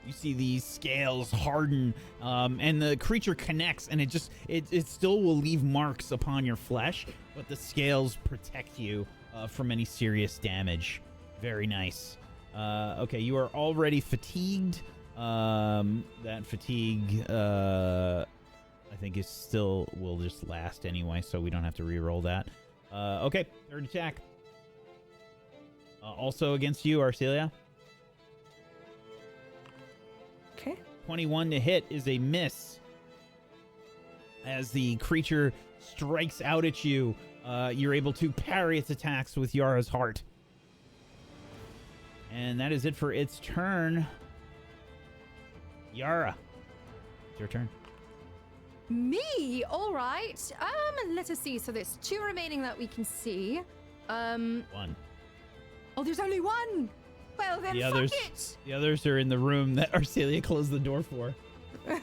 You see these scales harden, and the creature connects, and it still will leave marks upon your flesh, but the scales protect you from any serious damage. Very nice. Okay, you are already fatigued. That fatigue, I think will just last anyway, so we don't have to re-roll that. Okay, third attack. Also against you, Arcelia. Okay. 21 to hit is a miss. As the creature strikes out at you, you're able to parry its attacks with Yara's heart. And that is it for its turn. Yara, it's your turn. Me? All right. Let us see. So there's 2 remaining that we can see. 1. Oh, there's only 1. Well, then fuck it. The others are in the room that Arcelia closed the door for.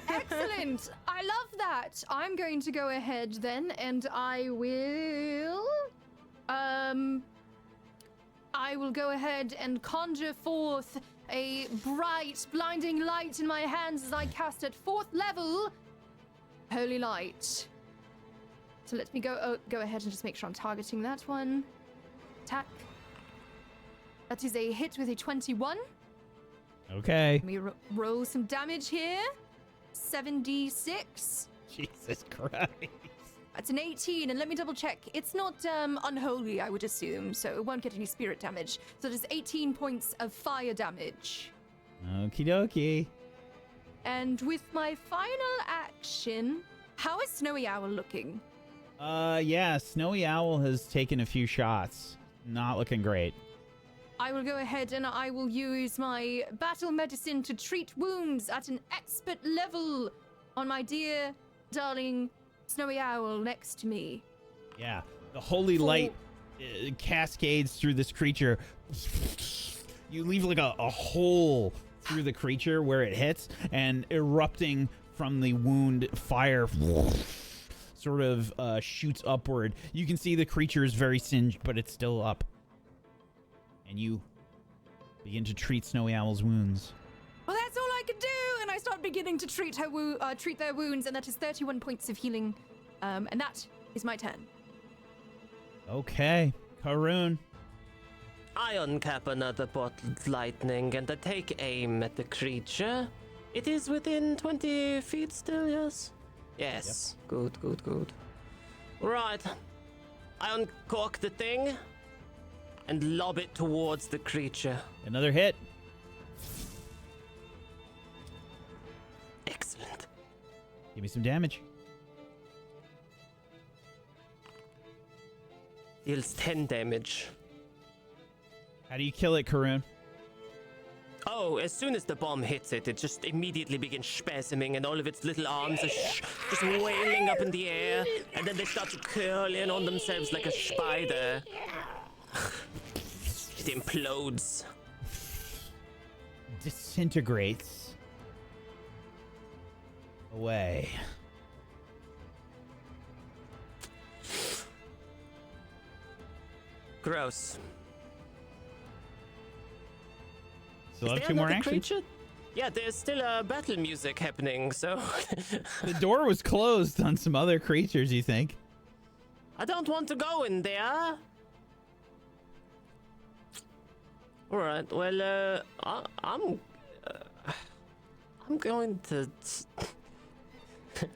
Excellent. I love that. I'm going to go ahead then, and I will go ahead and conjure forth a bright, blinding light in my hands as I cast at 4th level Holy Light. So let me go ahead and just make sure I'm targeting that one. Attack. That is a hit with a 21. Okay. Let me roll some damage here. 7d6. Jesus Christ. That's an 18, and let me double check. It's not unholy, I would assume, so it won't get any spirit damage. So there's 18 points of fire damage. Okie dokie. And with my final action, how is Snowy Owl looking? Yeah, Snowy Owl has taken a few shots. Not looking great. I will go ahead and I will use my battle medicine to treat wounds at an expert level on my dear, darling Snowy Owl next to me. Yeah, the holy light cascades through this creature. You leave like a hole through the creature where it hits, and erupting from the wound, fire sort of shoots upward. You can see the creature is very singed, but it's still up. And you begin to treat Snowy Owl's wounds. Well, that's all I could do, and I start beginning to treat their wounds, and that is 31 points of healing, and that is my turn. Okay, Karun. I uncap another bottled lightning and I take aim at the creature. It is within 20 feet still, yes? Yes. Yep. Good. Right. I uncork the thing and lob it towards the creature. Another hit. Excellent. Give me some damage. Deals 10 damage. How do you kill it, Karun? Oh, as soon as the bomb hits it, it just immediately begins spasming, and all of its little arms are just wailing up in the air, and then they start to curl in on themselves like a spider. It implodes. Disintegrates away. Gross. Still have 2 more actions. Creature? Yeah, there's still battle music happening, so... The door was closed on some other creatures, you think? I don't want to go in there. Alright, well, I'm going to... Do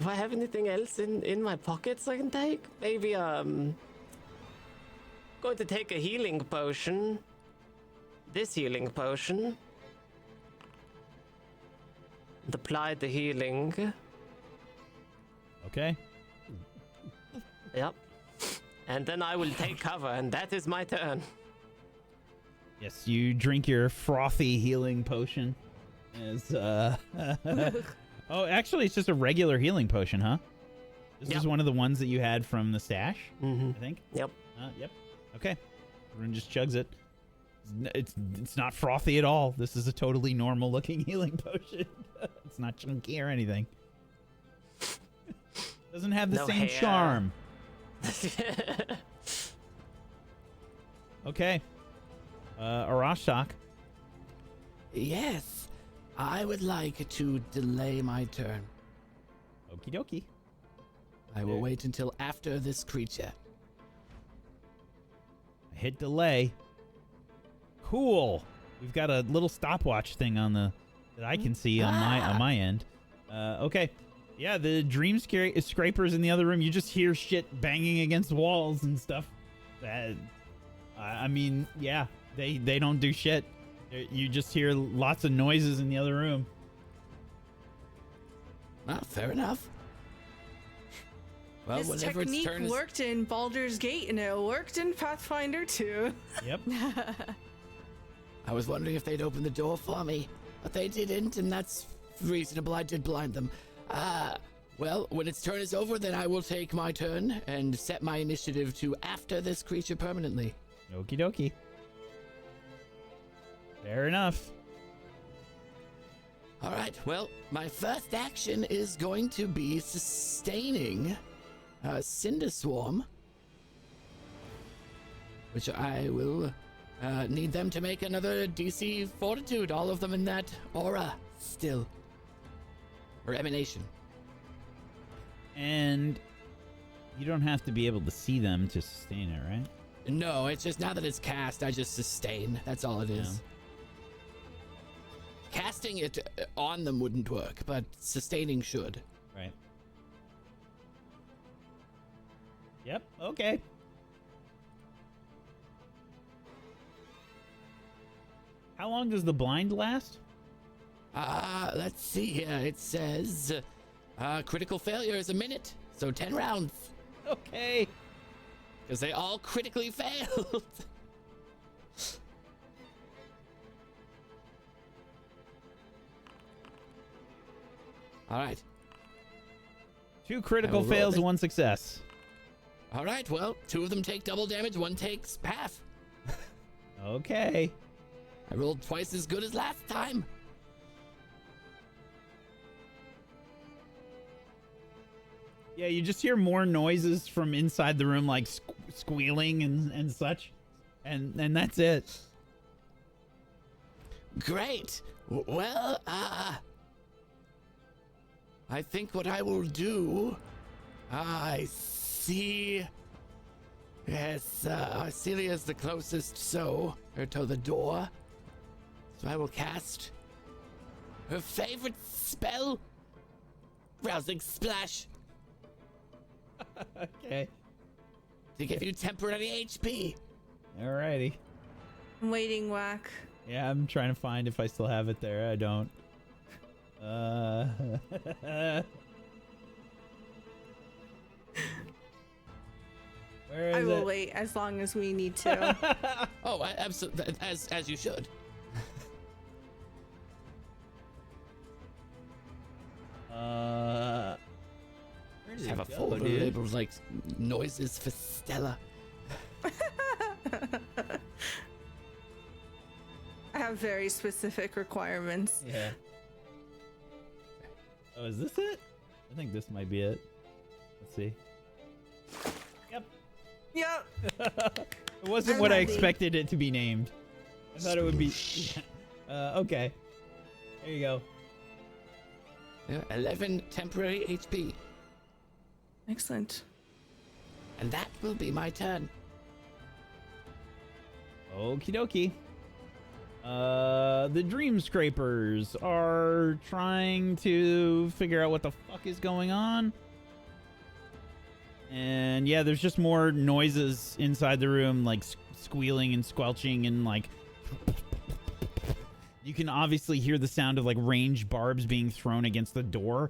I have anything else in my pockets I can take? Maybe, going to take a healing potion. This healing potion. And apply the healing. Okay. Yep. And then I will take cover, and that is my turn. Yes, you drink your frothy healing potion. As oh, actually, it's just a regular healing potion, huh? This is one of the ones that you had from the stash, I think. Yep. Yep. Okay. Everyone just chugs it. It's not frothy at all. This is a totally normal looking healing potion. It's not chunky or anything. Doesn't have the same charm. Okay. Arashtak. Yes, I would like to delay my turn. Okie dokie. I will wait until after this creature. Hit delay. Cool. We've got a little stopwatch thing on the that I can see on my end. Okay. Yeah, the dream scrapers in the other room. You just hear shit banging against walls and stuff. I mean, yeah, they don't do shit. You just hear lots of noises in the other room. Fair enough. Well, this technique worked in Baldur's Gate, and it worked in Pathfinder too. Yep. I was wondering if they'd open the door for me, but they didn't, and that's reasonable. I did blind them. Well, when its turn is over, then I will take my turn and set my initiative to after this creature permanently. Okie dokie. Fair enough. All right, well, my first action is going to be sustaining Cinder Swarm, which I will need them to make another DC Fortitude, all of them in that aura still. Or emanation. And you don't have to be able to see them to sustain it, right? No, it's just now that it's cast, I just sustain. That's all it is. Yeah. Casting it on them wouldn't work, but sustaining should. Right. Yep, okay. How long does the blind last? Let's see here. It says critical failure is a minute, so 10 rounds. Okay. Because they all critically failed. All right. 2 critical fails, 1 success. All right, well, 2 of them take double damage, 1 takes half. Okay. I rolled twice as good as last time. Yeah, you just hear more noises from inside the room, like squealing and such. And that's it. Great. Well, I think what I will do, I see. Yes, Celia's the closest, or to the door. So I will cast her favorite spell, Rousing Splash, Okay. to give you temporary HP. Alrighty. I'm waiting, Whack. Yeah, I'm trying to find if I still have it there. I don't. Where is I will it? wait as long as we need to. Oh, absolutely, as you should. Where did Have it a go, folder dude? labeled like noises for Stella. I have very specific requirements. Yeah. Oh, is this it? I think this might be it. Let's see. Yep. It wasn't I'm what I ready. expected it to be named. I thought it would be. Okay. There you go. 11 temporary HP. Excellent. And that will be my turn. Okie dokie. The Dream Scrapers are trying to figure out what the fuck is going on. And yeah, there's just more noises inside the room, like squealing and squelching and like... You can obviously hear the sound of like ranged barbs being thrown against the door.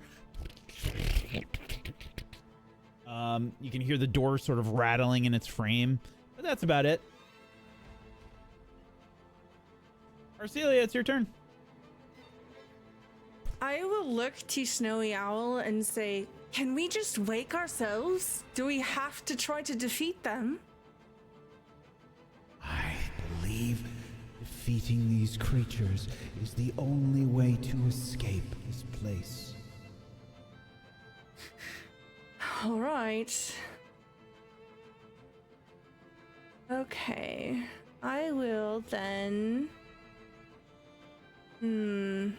You can hear the door sort of rattling in its frame. But that's about it. Arcelia, it's your turn. I will look to Snowy Owl and say, can we just wake ourselves? Do we have to try to defeat them? I believe defeating these creatures is the only way to escape this place. All right. Okay. I will then... Do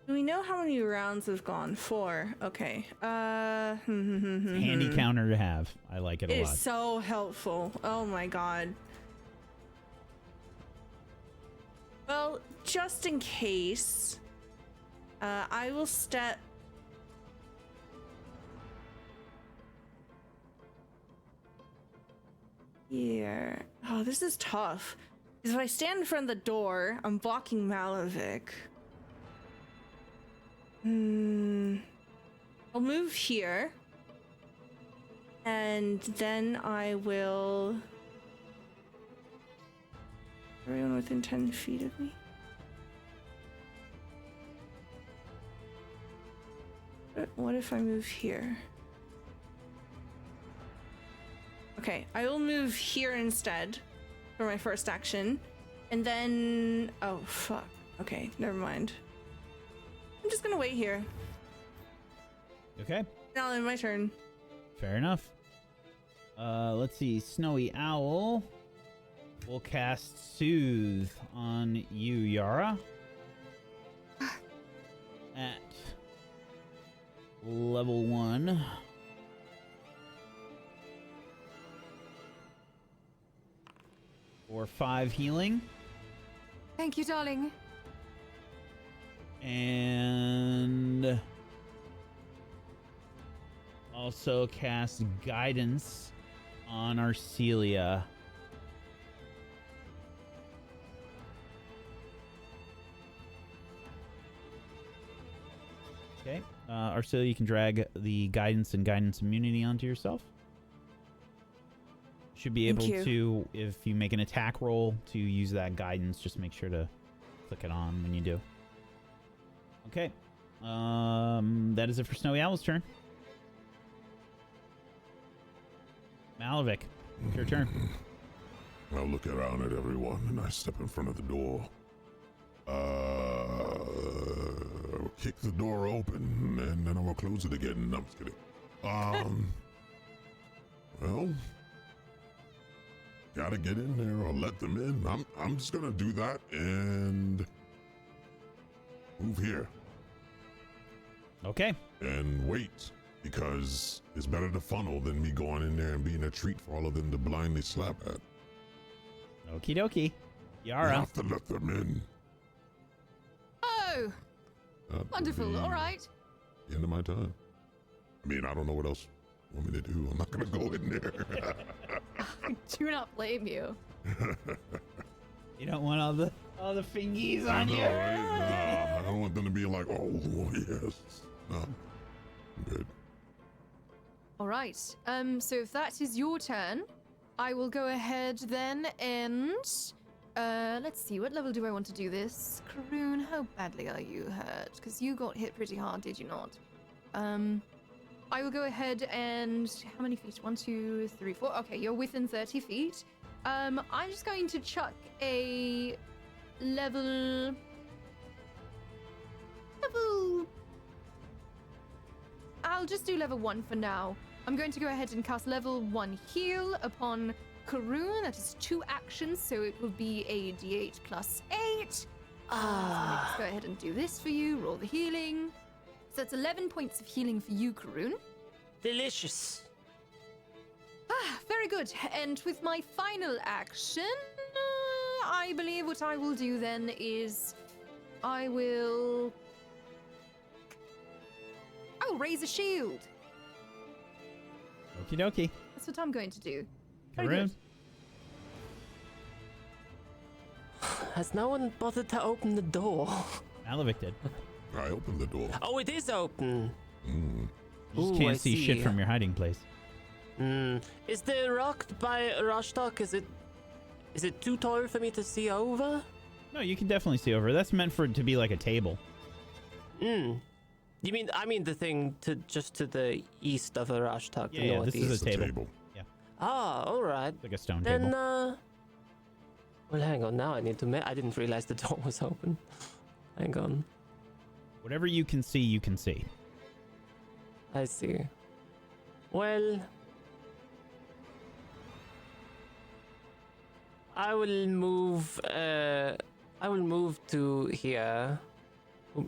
we know how many rounds have gone? 4. Okay. Handy counter to have. I like it a It lot. is so helpful. Oh my god. Well, just in case, I will step... here. Oh, this is tough. Because if I stand in front of the door, I'm blocking Malavik. I'll move here. And then I will... Everyone within 10 feet of me? What if I move here? Okay, I will move here instead for my first action. And then... Oh, fuck. Okay, never mind. I'm just gonna wait here. Okay. Now in my turn. Fair enough. Let's see. Snowy Owl will cast Soothe on you, Yara. At level 1. For 5 healing. Thank you, darling. And also cast Guidance on Arcelia. Okay. Arcelia, you can drag the Guidance and Guidance immunity onto yourself. Should be able Thank to, if you make an attack roll, to use that guidance. Just make sure to click it on when you do. Okay. That is it for Snowy Owl's turn. Malavik, it's your turn. I look around at everyone and I step in front of the door. Kick the door open and then I will close it again. No, I'm just kidding. Well, gotta get in there or let them in. I'm just gonna do that and move here Okay. and wait, because it's better to funnel than me going in there and being a treat for all of them to blindly slap at. Okie dokie. You Yara. have to let them in. Oh, That would wonderful. be All right. the end of my time. I mean, I don't know what else you want me to do. I'm not gonna go in there. I do not blame you. You don't want all the fingies on you. Right? Nah, I don't want them to be like, oh, yes. No, I'm good. All right. So if that is your turn, I will go ahead then and let's see, what level do I want to do this? Karoon, how badly are you hurt? Because you got hit pretty hard, did you not? I will go ahead and how many feet? 1, 2, 3, 4. Okay, you're within 30 feet. I'm just going to chuck a level. I'll just do level 1 for now. I'm going to go ahead and cast level 1 heal upon Karoon. That is 2 actions, so it will be a d8 plus 8. So let me just go ahead and do this for you. Roll the healing. So that's 11 points of healing for you, Karoon. Delicious. Very good. And with my final action, I believe what I will do then is I will raise a shield. Okie dokie. That's what I'm going to do. Very Karoon. good. Has no one bothered to open the door? Malavik did. I opened the door. Oh, it is open. Mm. You just Ooh, can't I see shit see. from your hiding place. Is the rock by Rashtok, is it too tall for me to see over? No, you can definitely see over. That's meant for it to be like a table. I mean the thing just to the east of Rashtok, the Yeah, this northeast. is a table. Table. Ah, all right. It's like a stone Then, table. well, hang on. Now I need to. I didn't realize the door was open. Hang on. Whatever you can see, you can see. I see. Well, I will move. I will move to here. I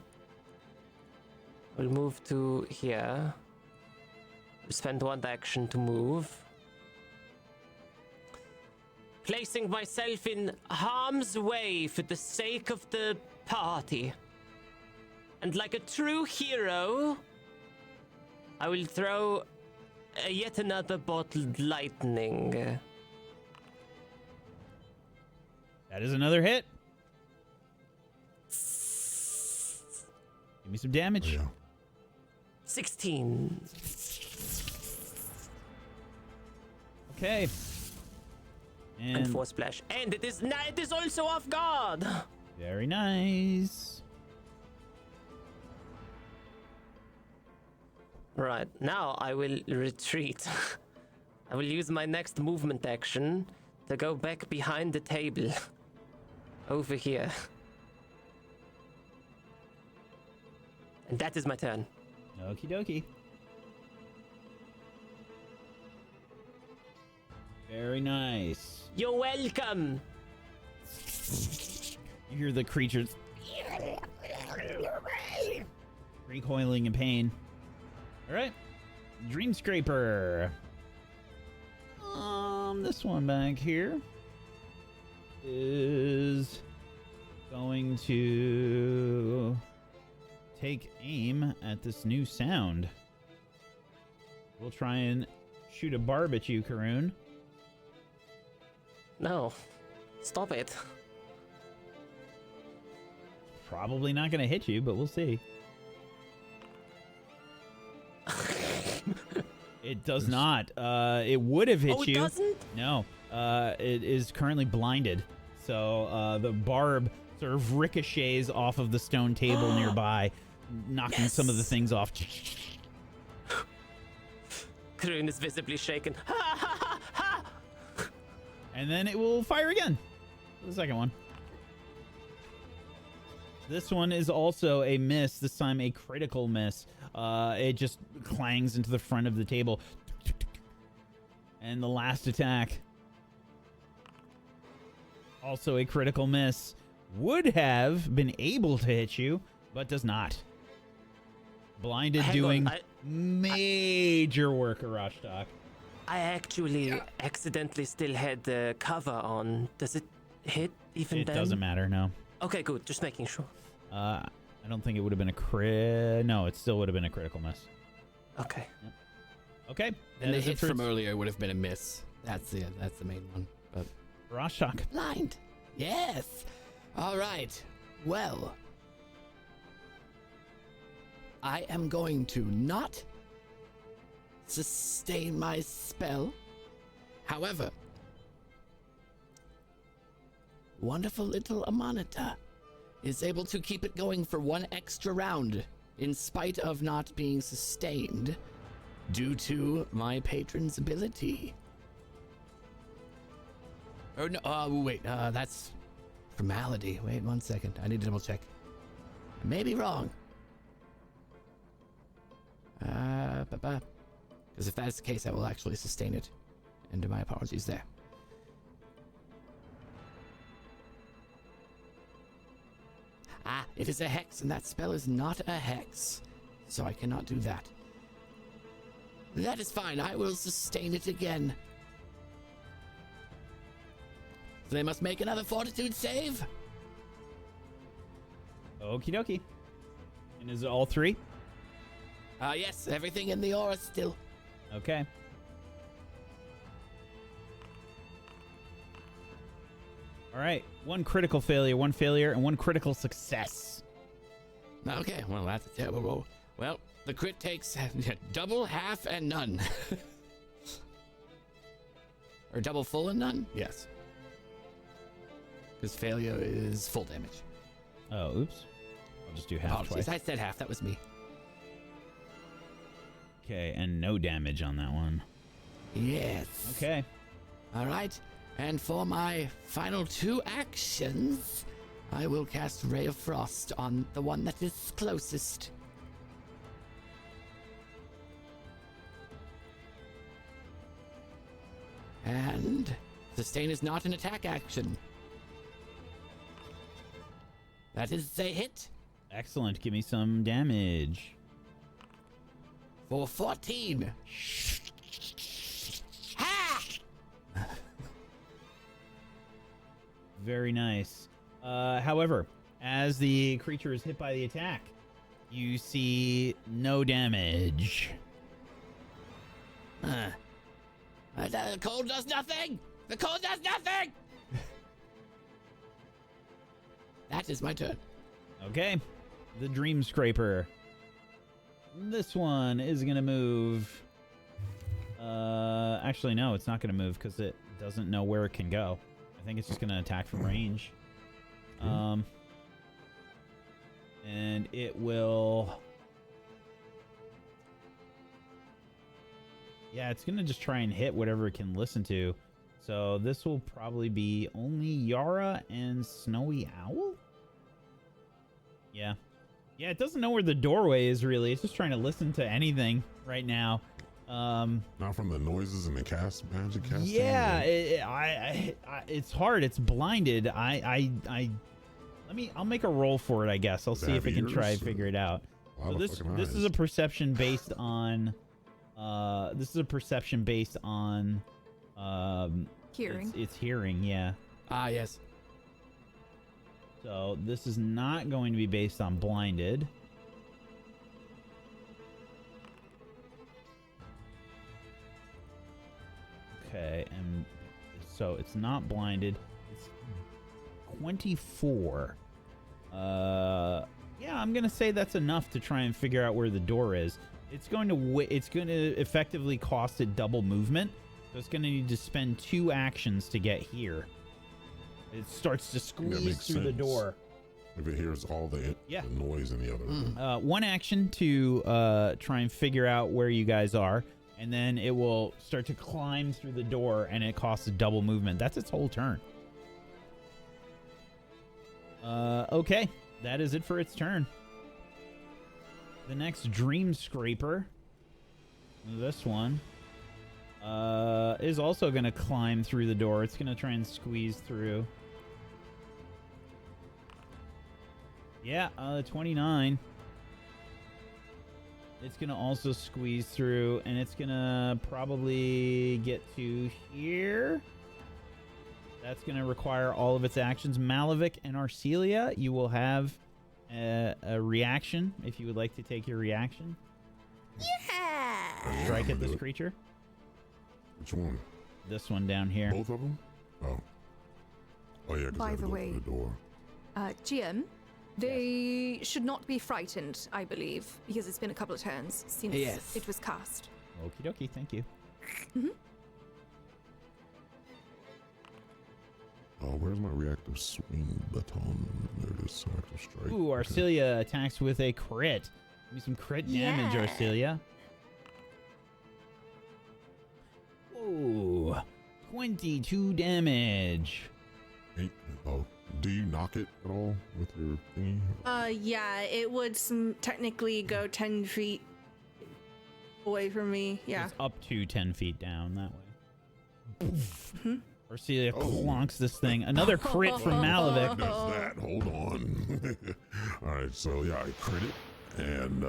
will move to here. Spend 1 action to move. Placing myself in harm's way for the sake of the party. And like a true hero, I will throw yet another bottled lightning. That is another hit. Give me some damage. Yeah. 16. Okay. And 4 splash. And it is also off guard. Very nice. Right, now I will retreat. I will use my next movement action to go back behind the table. Over here. And that is my turn. Okie dokie. Very nice. You're welcome. You hear the creatures recoiling in pain. All right, Dream Scraper. This one back here is going to take aim at this new sound. We'll try and shoot a barb at you, Karoon. No. Stop it. Probably not going to hit you, but we'll see. It does not. It would have hit Oh, it you. doesn't? No. It is currently blinded. So the barb sort of ricochets off of the stone table nearby, knocking some of the things off. Kryn is visibly shaken. Ha ha ha ha! And then it will fire again. The second one. This one is also a miss, this time a critical miss. It just clangs into the front of the table. And the last attack, also a critical miss, would have been able to hit you, but does not. Blinded doing major work, Arashtak. I actually accidentally still had the cover on. Does it hit even then? It doesn't matter, no. Okay, good. Just making sure. I don't think it would have been a crit. No, it still would have been a critical miss. Okay. Yep. Okay. And the hit from earlier would have been a miss. That's the main one. But Rashtak. Blind. Yes. All right. Well, I am going to not sustain my spell. However, wonderful little Amanita is able to keep it going for one extra round in spite of not being sustained due to my patron's ability. Or no, wait, that's formality. Wait 1 second. I need to double check. I may be wrong. Because if that's the case, I will actually sustain it. And my apologies there. It is a hex, and that spell is not a hex. So I cannot do that. That is fine. I will sustain it again. So they must make another fortitude save. Okie dokie. And is it all three? Yes, everything in the aura still. Okay. All right. One critical failure, one failure, and one critical success. Okay, well, that's a terrible roll. Well, the crit takes double, half, and none. Or double, full, and none? Yes. Because failure is full damage. Oh, oops. I'll just do half Apologies, twice. I said half. That was me. Okay, and no damage on that one. Yes. Okay. All right. And for my final 2 actions, I will cast Ray of Frost on the one that is closest. And sustain is not an attack action. That is a hit. Excellent. Give me some damage. For 14. Ha! Very nice. However, as the creature is hit by the attack, you see no damage. The cold does nothing! The cold does nothing! That is my turn. Okay. The Dream Scraper. This one is going to move. Actually, no, it's not going to move because it doesn't know where it can go. I think it's just going to attack from range. And it will... Yeah, it's going to just try and hit whatever it can listen to. So this will probably be only Yara and Snowy Owl? Yeah. Yeah, it doesn't know where the doorway is, really. It's just trying to listen to anything right now. Not from the noises and the magic casting? Yeah, it's hard. It's blinded. I'll make a roll for it, I guess. I'll see if I can try and figure it out. So this is a perception based on... Hearing. It's hearing, yeah. Ah, yes. So this is not going to be based on blinded. Okay, and so it's not blinded. It's 24. Yeah, I'm gonna say that's enough to try and figure out where the door is. It's going to effectively cost it double movement. So it's going to need to spend 2 actions to get here. It starts to squeeze through the door. If it hears all the noise in the other room. 1 action to try and figure out where you guys are, and then it will start to climb through the door, and it costs a double movement. That's its whole turn. Okay, that is it for its turn. The next Dream Scraper, this one, is also going to climb through the door. It's going to try and squeeze through. Yeah, 29. It's going to also squeeze through, and it's going to probably get to here. That's going to require all of its actions. Malavik and Arcelia, you will have a reaction if you would like to take your reaction. Yeah! Strike at this creature. Which one? This one down here. Both of them? Oh. Oh, yeah, because I By have to the go way, through the door. GM, they should not be frightened, I believe, because it's been a couple of turns since it was cast. Okie dokie, thank you. Oh, where's my reactive swing baton? There it is, active strike. Ooh, Arcelia attacks with a crit. Give me some crit damage, Arcelia. Whoa, 22 damage. Hey, oh, do you knock it at all with your thingy? Yeah, it would technically go 10 feet away from me. Yeah. It's up to 10 feet down that way. Arcelia clonks this thing. Another crit from Malavik. Does that? Hold on. All right, so yeah, I crit it, and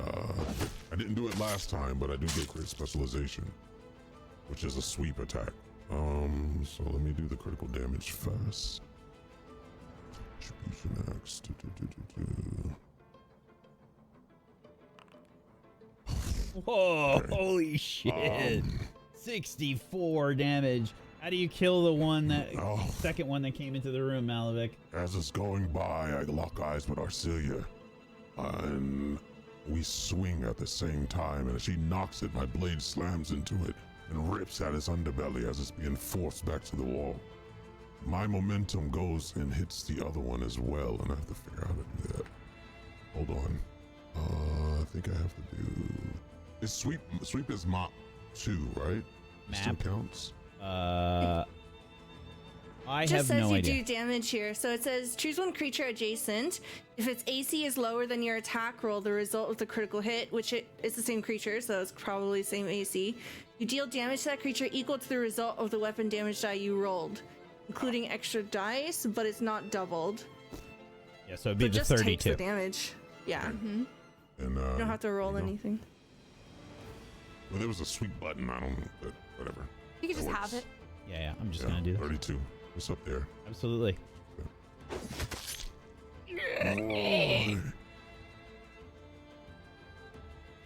I didn't do it last time, but I do get crit specialization, which is a sweep attack. So let me do the critical damage first. Distribution axe. Whoa, Okay. holy shit. 64 damage. How do you kill the one second one that came into the room, Malavik? As it's going by, I lock eyes with Arcelia, and we swing at the same time, and as she knocks it, my blade slams into it and rips at its underbelly as it's being forced back to the wall. My momentum goes and hits the other one as well, and I have to figure out how to do that. Hold on. I think I have to do... Is sweep is mop 2, right? It still Map? counts? I Just have says no you idea. do damage here. So it says choose one creature adjacent. If its AC is lower than your attack roll, the result of the critical hit, which it's the same creature, so it's probably the same AC, you deal damage to that creature equal to the result of the weapon damage die you rolled, including extra dice, but it's not doubled. Yeah, so it'd be So the just takes 32. the damage. Yeah. And, You don't have to roll there you go. anything. Well, there was a sweep button, I don't know, but whatever. You can just That have works. it. Yeah, I'm just gonna do that. 32. What's up there? Absolutely. Oh,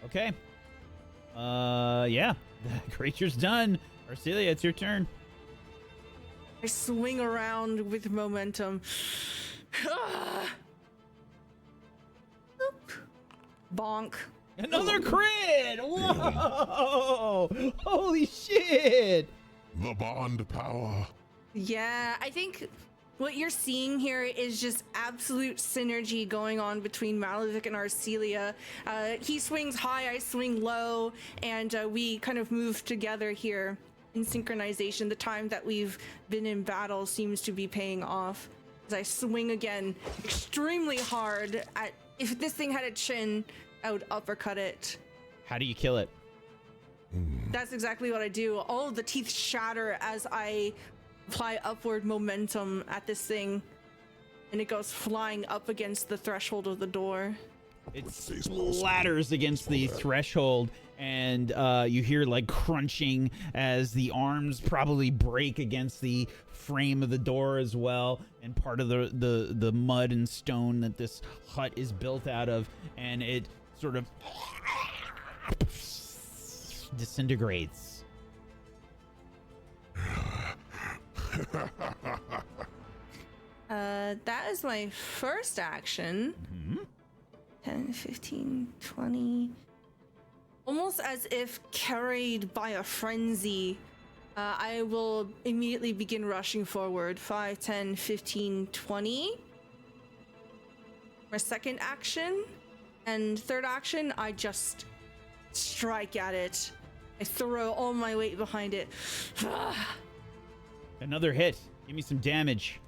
Okay. Yeah. The creature's done. Arcelia, it's your turn. I swing around with momentum. Boop. Bonk. Another crit! Whoa! Holy shit! the bond power. Yeah, I think what you're seeing here is just absolute synergy going on between Malavik and Arcelia. He swings high, I swing low, and we kind of move together here in synchronization. The time that we've been in battle seems to be paying off. As I swing again extremely hard at, if this thing had a chin, I would uppercut it. How do you kill it? That's exactly what I do. All of the teeth shatter as I apply upward momentum at this thing, and it goes flying up against the threshold of the door. It splatters against the threshold, and you hear like crunching as the arms probably break against the frame of the door as well, and part of the mud and stone that this hut is built out of, and it sort of disintegrates. That is my first action. 10, 15, 20. almost as if carried by a frenzy, I will immediately begin rushing forward. 5, 10, 15, 20. My second action. And third action, I just strike at it. I throw all my weight behind it. Another hit. Give me some damage.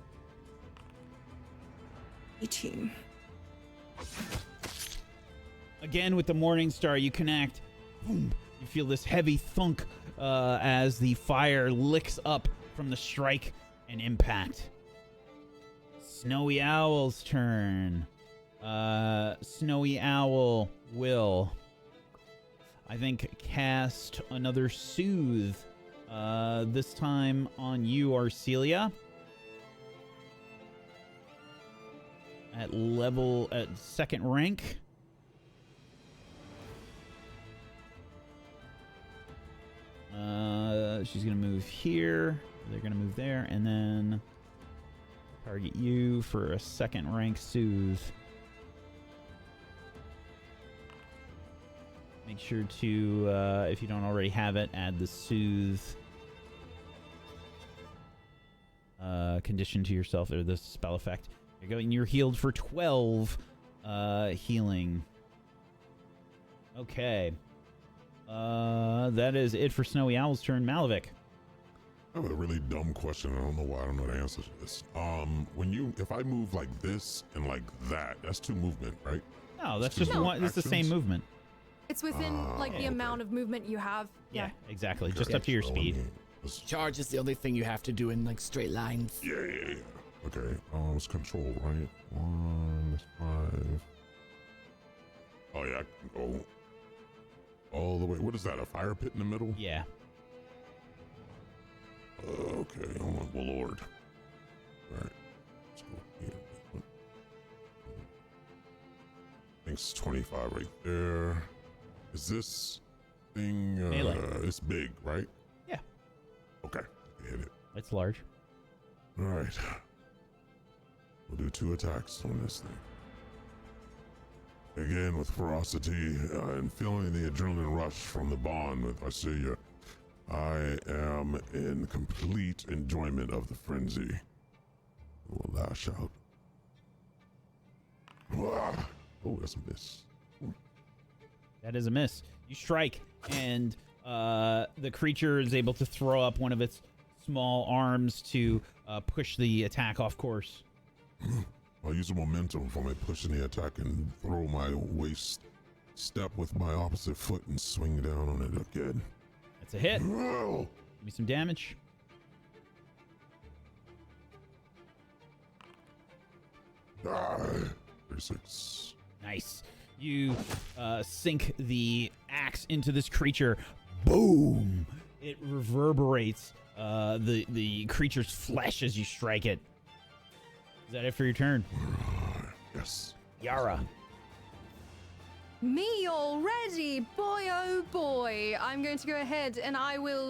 18. Again with the Morning Star, you connect. Boom. You feel this heavy thunk as the fire licks up from the strike and impact. Snowy Owl's turn. Snowy Owl will, I think, cast another Soothe. This time on you, Arcelia. At second rank. She's gonna move here. They're gonna move there, and then target you for a second rank Soothe. Make sure to, if you don't already have it, add the Soothe condition to yourself, or the spell effect. You're healed for 12 healing. Okay. That is it for Snowy Owl's turn. Malavik. I have a really dumb question. I don't know why I don't know the answer to this. If I move like this and like that, that's 2 movement, right? No, that's just one. It's the same movement. It's within the amount of movement you have. Yeah, exactly. Okay. Just up to your speed. Charge is the only thing you have to do in like straight lines. Yeah. Okay. It's control, right? 1, 5. Oh yeah, I can go all the way. What is that? A fire pit in the middle? Yeah. Okay. Oh my lord. All right. Let's go here. I think it's 25 right there. Is this thing? Melee. It's big, right? Yeah. Okay. Hit it. It's large. All right. We'll do 2 attacks on this thing. Again, with ferocity and feeling the adrenaline rush from the bond with Arcelia, I am in complete enjoyment of the frenzy. We'll lash out. Oh, that's a miss. That is a miss. You strike, and the creature is able to throw up one of its small arms to push the attack off course. I'll use the momentum from it pushing the attack and throw my waist step with my opposite foot and swing down on it again. That's a hit. Give me some damage. Ah, 36. Nice. You sink the axe into this creature. Boom! It reverberates the creature's flesh as you strike it. Is that it for your turn? Yes. Yara. Me already? Boy, oh boy. I'm going to go ahead and I will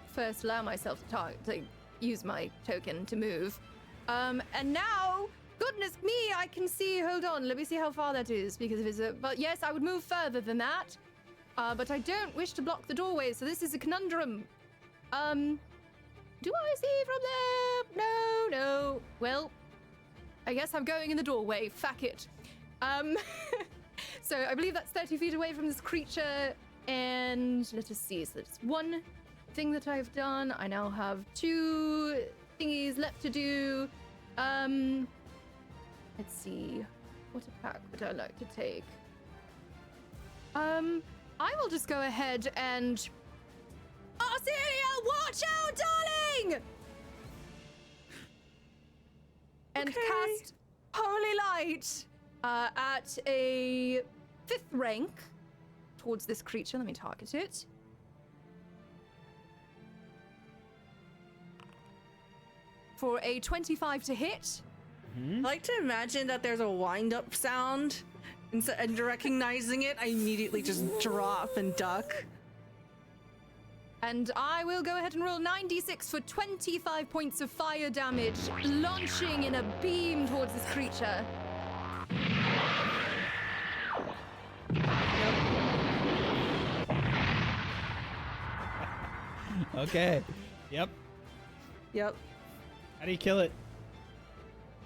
first allow myself to use my token to move. And now, goodness me, I can see, hold on, let me see how far that is, because if it's but yes, I would move further than that. But I don't wish to block the doorway, so this is a conundrum. Do I see from there? No. Well, I guess I'm going in the doorway. Fuck it. So I believe that's 30 feet away from this creature. And let us see. So that's one thing that I've done. I now have 2 thingies left to do. Let's see. What attack would I like to take? I will just go ahead and... Arcelia, watch out, darling! And cast Holy Light at a 5th rank towards this creature. Let me target it. For a 25 to hit. I like to imagine that there's a wind-up sound, and recognizing it, I immediately just drop and duck. And I will go ahead and roll 9d6 for 25 points of fire damage, launching in a beam towards this creature. Okay. Yep. Yep. How do you kill it?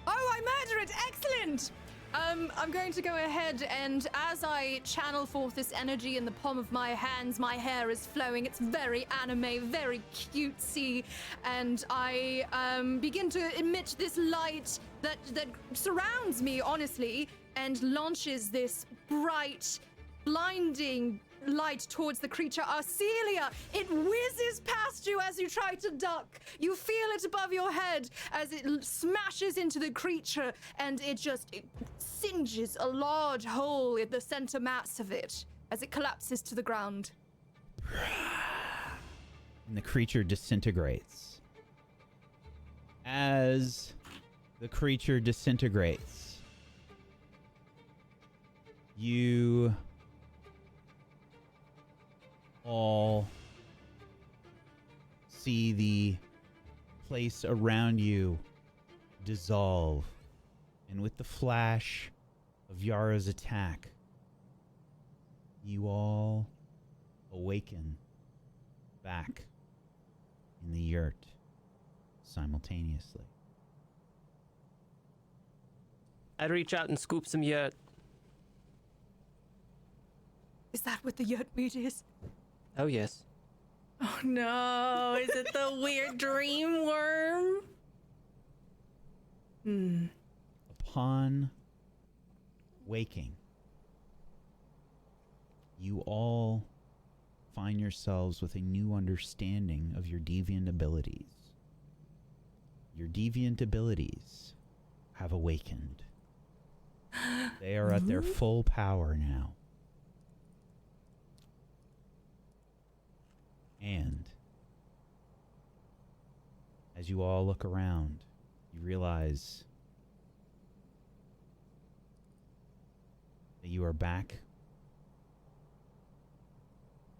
Oh, I murder it! Excellent! I'm going to go ahead and as I channel forth this energy in the palm of my hands, my hair is flowing. It's very anime, very cutesy, and I begin to emit this light that surrounds me, honestly, and launches this bright, blinding light towards the creature. Arcelia, it whizzes past you as you try to duck. You feel it above your head as it smashes into the creature, and it singes a large hole in the center mass of it as it collapses to the ground. And the creature disintegrates. As the creature disintegrates, you all see the place around you dissolve, and with the flash of Yara's attack, you all awaken back in the yurt simultaneously. I reach out and scoop some yurt. Is that what the yurt meat is? Oh, yes. Oh no, is it the weird dream worm? Upon waking, you all find yourselves with a new understanding of your deviant abilities. Your deviant abilities have awakened. They are at their full power now. And as you all look around, you realize that you are back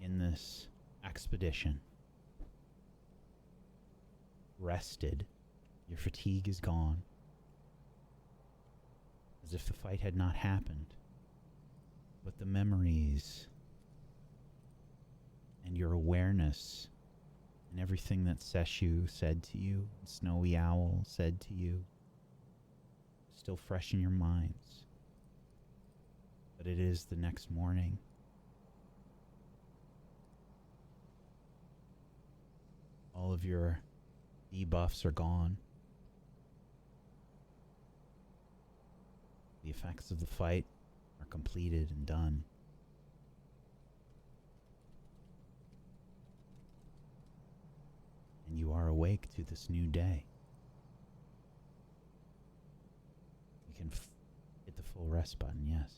in this expedition. Rested. Your fatigue is gone. As if the fight had not happened. But the memories and your awareness and everything that Seshu said to you, and Snowy Owl said to you, still fresh in your minds. But it is the next morning. All of your debuffs are gone. The effects of the fight are completed and done. And you are awake to this new day. You can hit the full rest button, yes.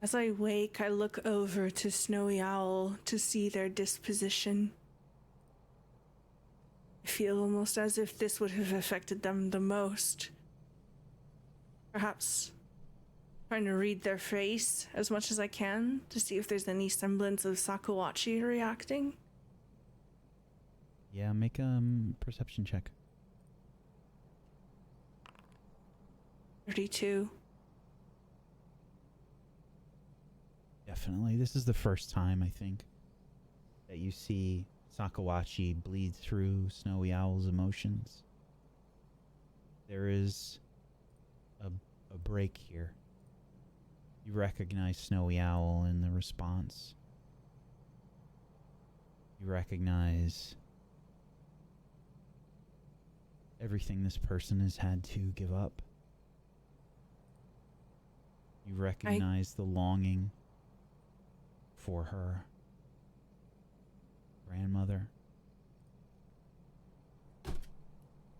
As I wake, I look over to Snowy Owl to see their disposition. I feel almost as if this would have affected them the most. Perhaps trying to read their face as much as I can to see if there's any semblance of Sakawachi reacting. Yeah, make a perception check. 32. Definitely. This is the first time, I think, that you see Sakawachi bleed through Snowy Owl's emotions. There is a break here. You recognize Snowy Owl in the response. You recognize everything this person has had to give up. You recognize the longing for her grandmother.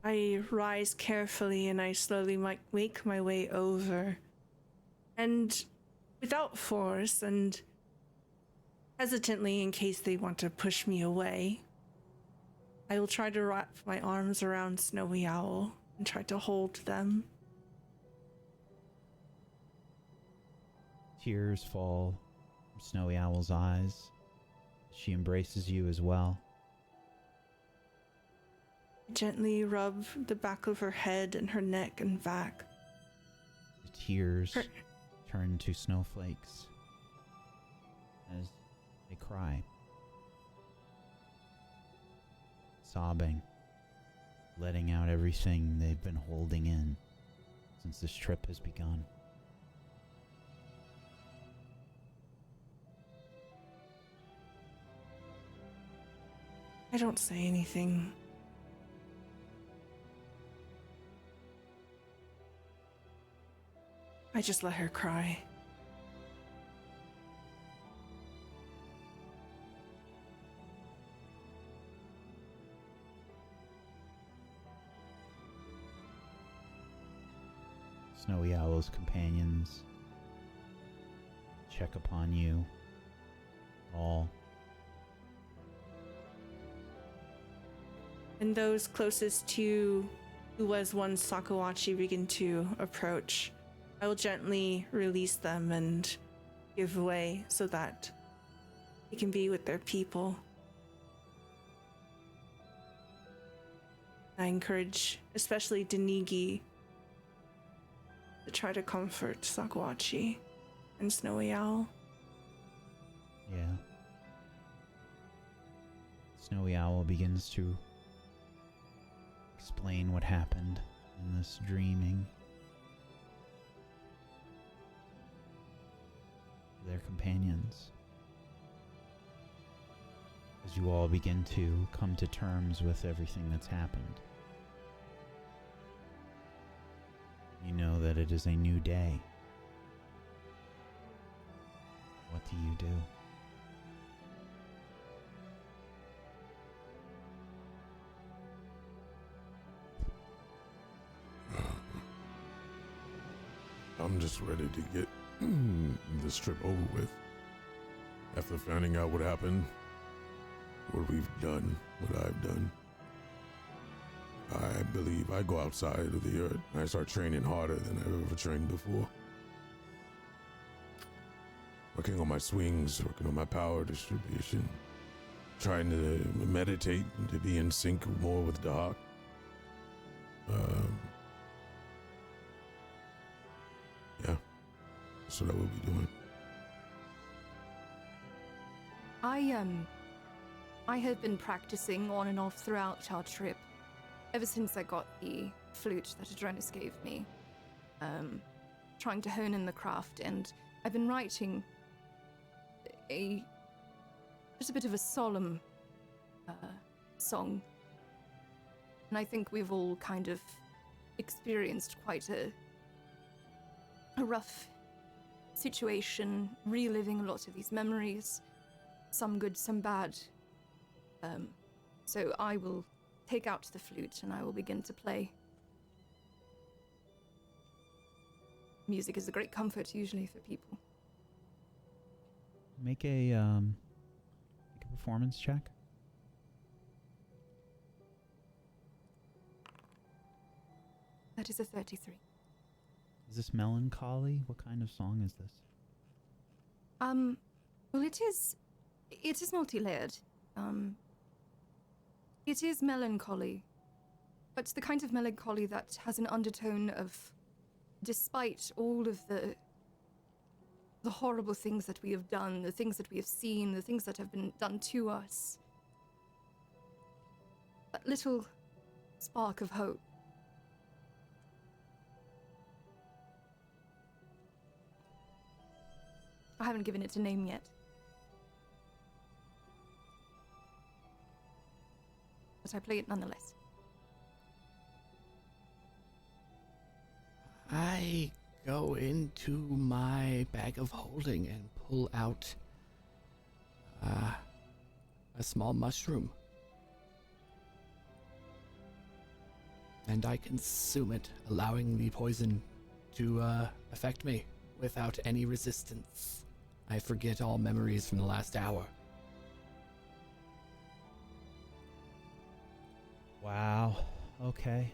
I rise carefully and I slowly make my way over. And without force and hesitantly in case they want to push me away, I will try to wrap my arms around Snowy Owl and try to hold them. Tears fall from Snowy Owl's eyes She embraces you as well. Gently rub the back of her head and her neck and back. The tears turn to snowflakes as they cry, sobbing, letting out everything they've been holding in since this trip has begun. I don't say anything. I just let her cry. Snowy Owl's companions check upon you all. And those closest to who was once Sakawachi begin to approach. I will gently release them and give way so that they can be with their people. I encourage, especially Denigi, to try to comfort Sakawachi and Snowy Owl. Yeah. Snowy Owl begins to explain what happened in this dreaming to their companions. As you all begin to come to terms with everything that's happened. You know that it is a new day. What do you do? I'm just ready to get this trip over with. After finding out what happened, what we've done, what I've done, I believe I go outside of the yurt and I start training harder than I've ever trained before. Working on my swings, working on my power distribution, trying to meditate and to be in sync more with Doc. Yeah, that's what I will be doing. I have been practicing on and off throughout our trip, ever since I got the flute that Adrenis gave me, trying to hone in the craft, and I've been writing just a bit of a solemn song, and I think we've all kind of experienced quite a rough situation, reliving a lot of these memories, some good, some bad. So I will take out the flute and I will begin to play. Music is a great comfort usually for people. Make a performance check. That is a 33. Is this melancholy? What kind of song is this? Well, it is multi-layered. It is melancholy, but the kind of melancholy that has an undertone of, despite all of the horrible things that we have done, the things that we have seen, the things that have been done to us, that little spark of hope. I haven't given it a name yet. But I play it nonetheless. I go into my bag of holding and pull out a small mushroom. And I consume it, allowing the poison to affect me without any resistance. I forget all memories from the last hour. Wow. Okay.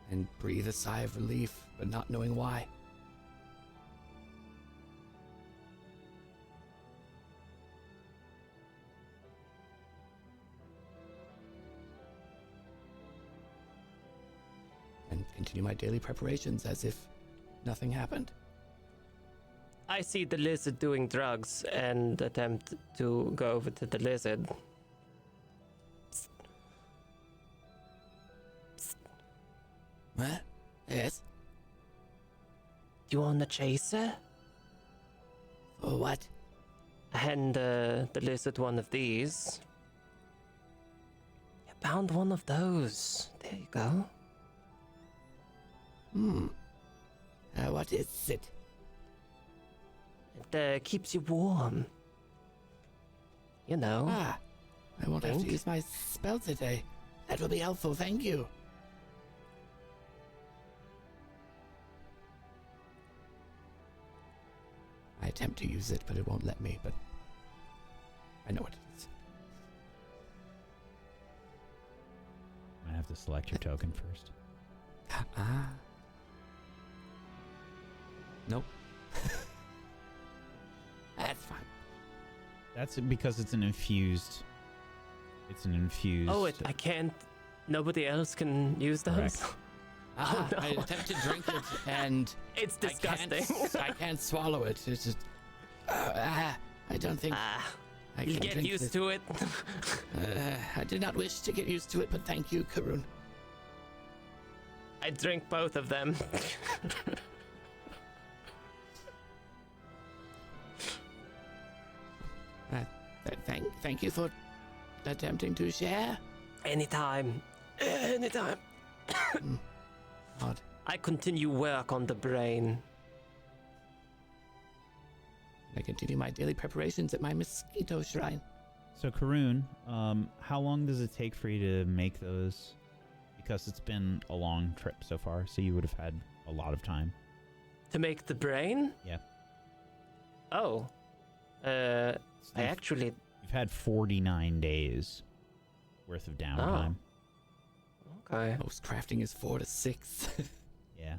And breathe a sigh of relief, but not knowing why. continue my daily preparations as if nothing happened. I see the lizard doing drugs and attempt to go over to the lizard. What? Yes? Do you want a chaser? For what? I hand the lizard one of these. You found one of those. There you go. What is it? It keeps you warm. You know. I won't have to Think? use my spell today. That will be helpful, thank you. I attempt to use it, but it won't let me, but I know what it is. Might have to select your token first. Nope. That's fine. That's because it's an infused. It's an infused. Oh, I can't. Nobody else can use those. Correct. Oh, no. I attempt to drink it, and It's disgusting. I can't swallow it. It's just. I don't think. I You'll can get drink used this. to it. I did not wish to get used to it, but thank you, Karun. I drink both of them. Thank you for attempting to share. Anytime. Anytime. Odd. I continue work on the brain. I continue my daily preparations at my mosquito shrine. So, Karun, how long does it take for you to make those? Because it's been a long trip so far, so you would have had a lot of time. To make the brain? Yeah. Oh. I actually... You've had 49 days worth of downtime. Okay. Most crafting is 4 to 6. Yeah.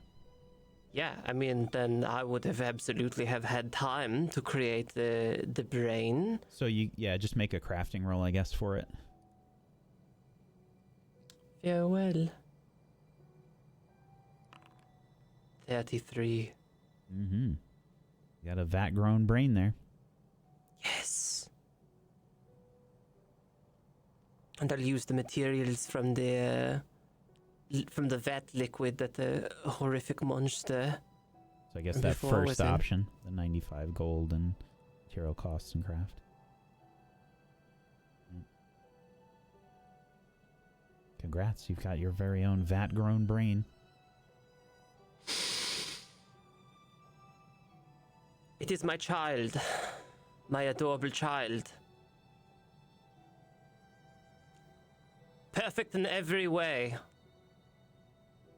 Yeah, I mean, then I would have absolutely have had time to create the brain. So just make a crafting roll, I guess, for it. Farewell. 33. Mm-hmm. You got a vat-grown brain there. Yes. And I'll use the materials from the vat liquid that the horrific monster. So I guess And that before was first in- option, the 95 gold and material costs and craft. Congrats, you've got your very own vat-grown brain. It is my child. My adorable child. Perfect in every way.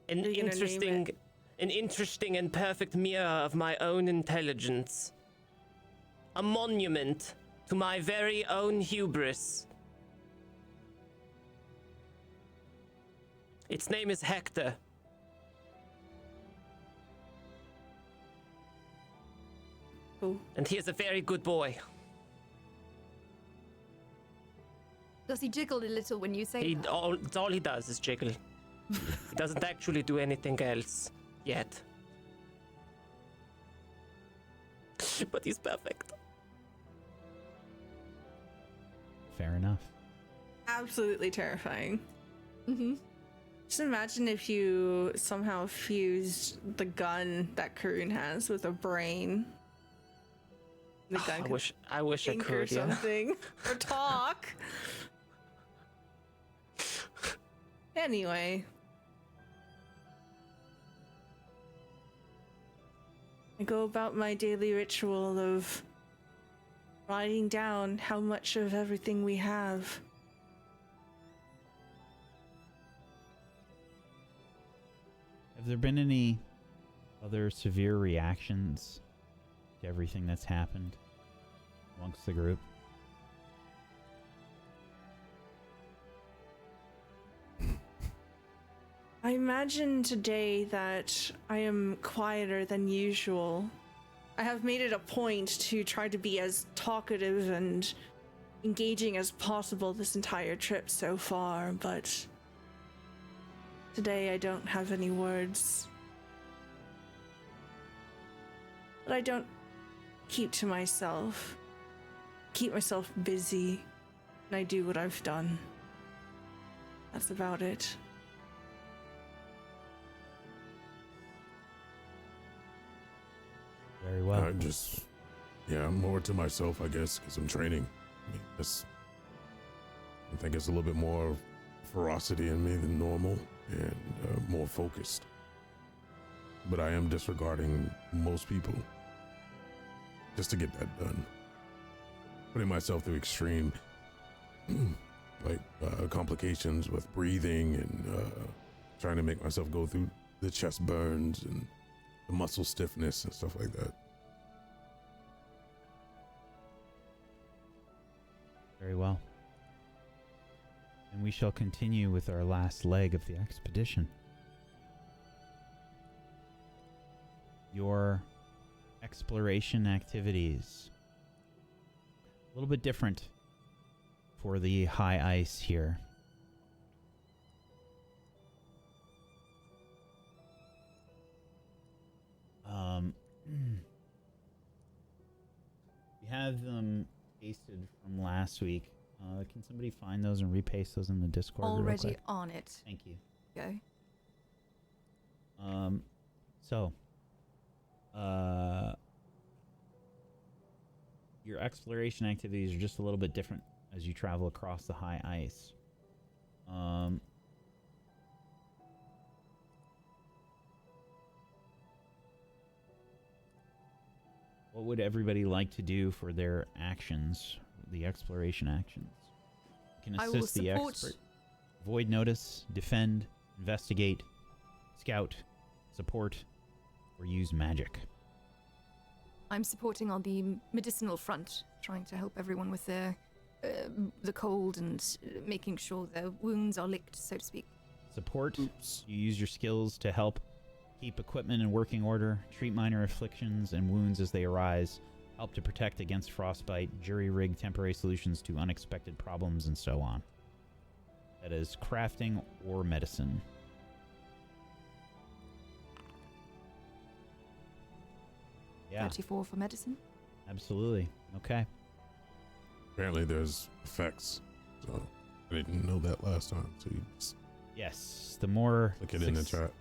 An Are you gonna name interesting and perfect mirror of my own intelligence. A monument to my very own hubris. Its name is Hector. Cool. And he is a very good boy. Does he jiggle a little when you say that? All he does is jiggle. He doesn't actually do anything else yet. But he's perfect. Fair enough. Absolutely terrifying. Mm-hmm. Just imagine if you somehow fused the gun that Karun has with a brain. The gun could I wish I think or could, yeah. something. Or talk. Anyway. I go about my daily ritual of writing down how much of everything we have. Have there been any other severe reactions to everything that's happened amongst the group? I imagine today that I am quieter than usual. I have made it a point to try to be as talkative and engaging as possible this entire trip so far, but Today I don't have any words. But I don't keep to myself. Keep myself busy. And I do what I've done. That's about it. Very well. I'm just, I'm more to myself, I guess, because I'm training. I think it's a little bit more ferocity in me than normal and more focused. But I am disregarding most people just to get that done. Putting myself through extreme, complications with breathing and trying to make myself go through the chest burns and the muscle stiffness and stuff like that. Very well. And we shall continue with our last leg of the expedition. Your exploration activities. A little bit different for the high ice here. We have them pasted from last week. Can somebody find those and repaste those in the Discord? real Already quick? on it. Thank you. Go. Your exploration activities are just a little bit different as you travel across the high ice. What would everybody like to do for their actions, the exploration actions? You can I will assist the support- expert. Void notice, defend, investigate, scout, support, or use magic. I'm supporting on the medicinal front, trying to help everyone with their the cold and making sure their wounds are licked, so to speak. Support, you use your skills to help keep equipment in working order, treat minor afflictions and wounds as they arise, help to protect against frostbite, jury-rig temporary solutions to unexpected problems, and so on. That is crafting or medicine. Yeah, 34 for medicine. absolutely. Okay. Apparently there's effects, so I didn't know that last time. So you just Yes, the more click it in the chat.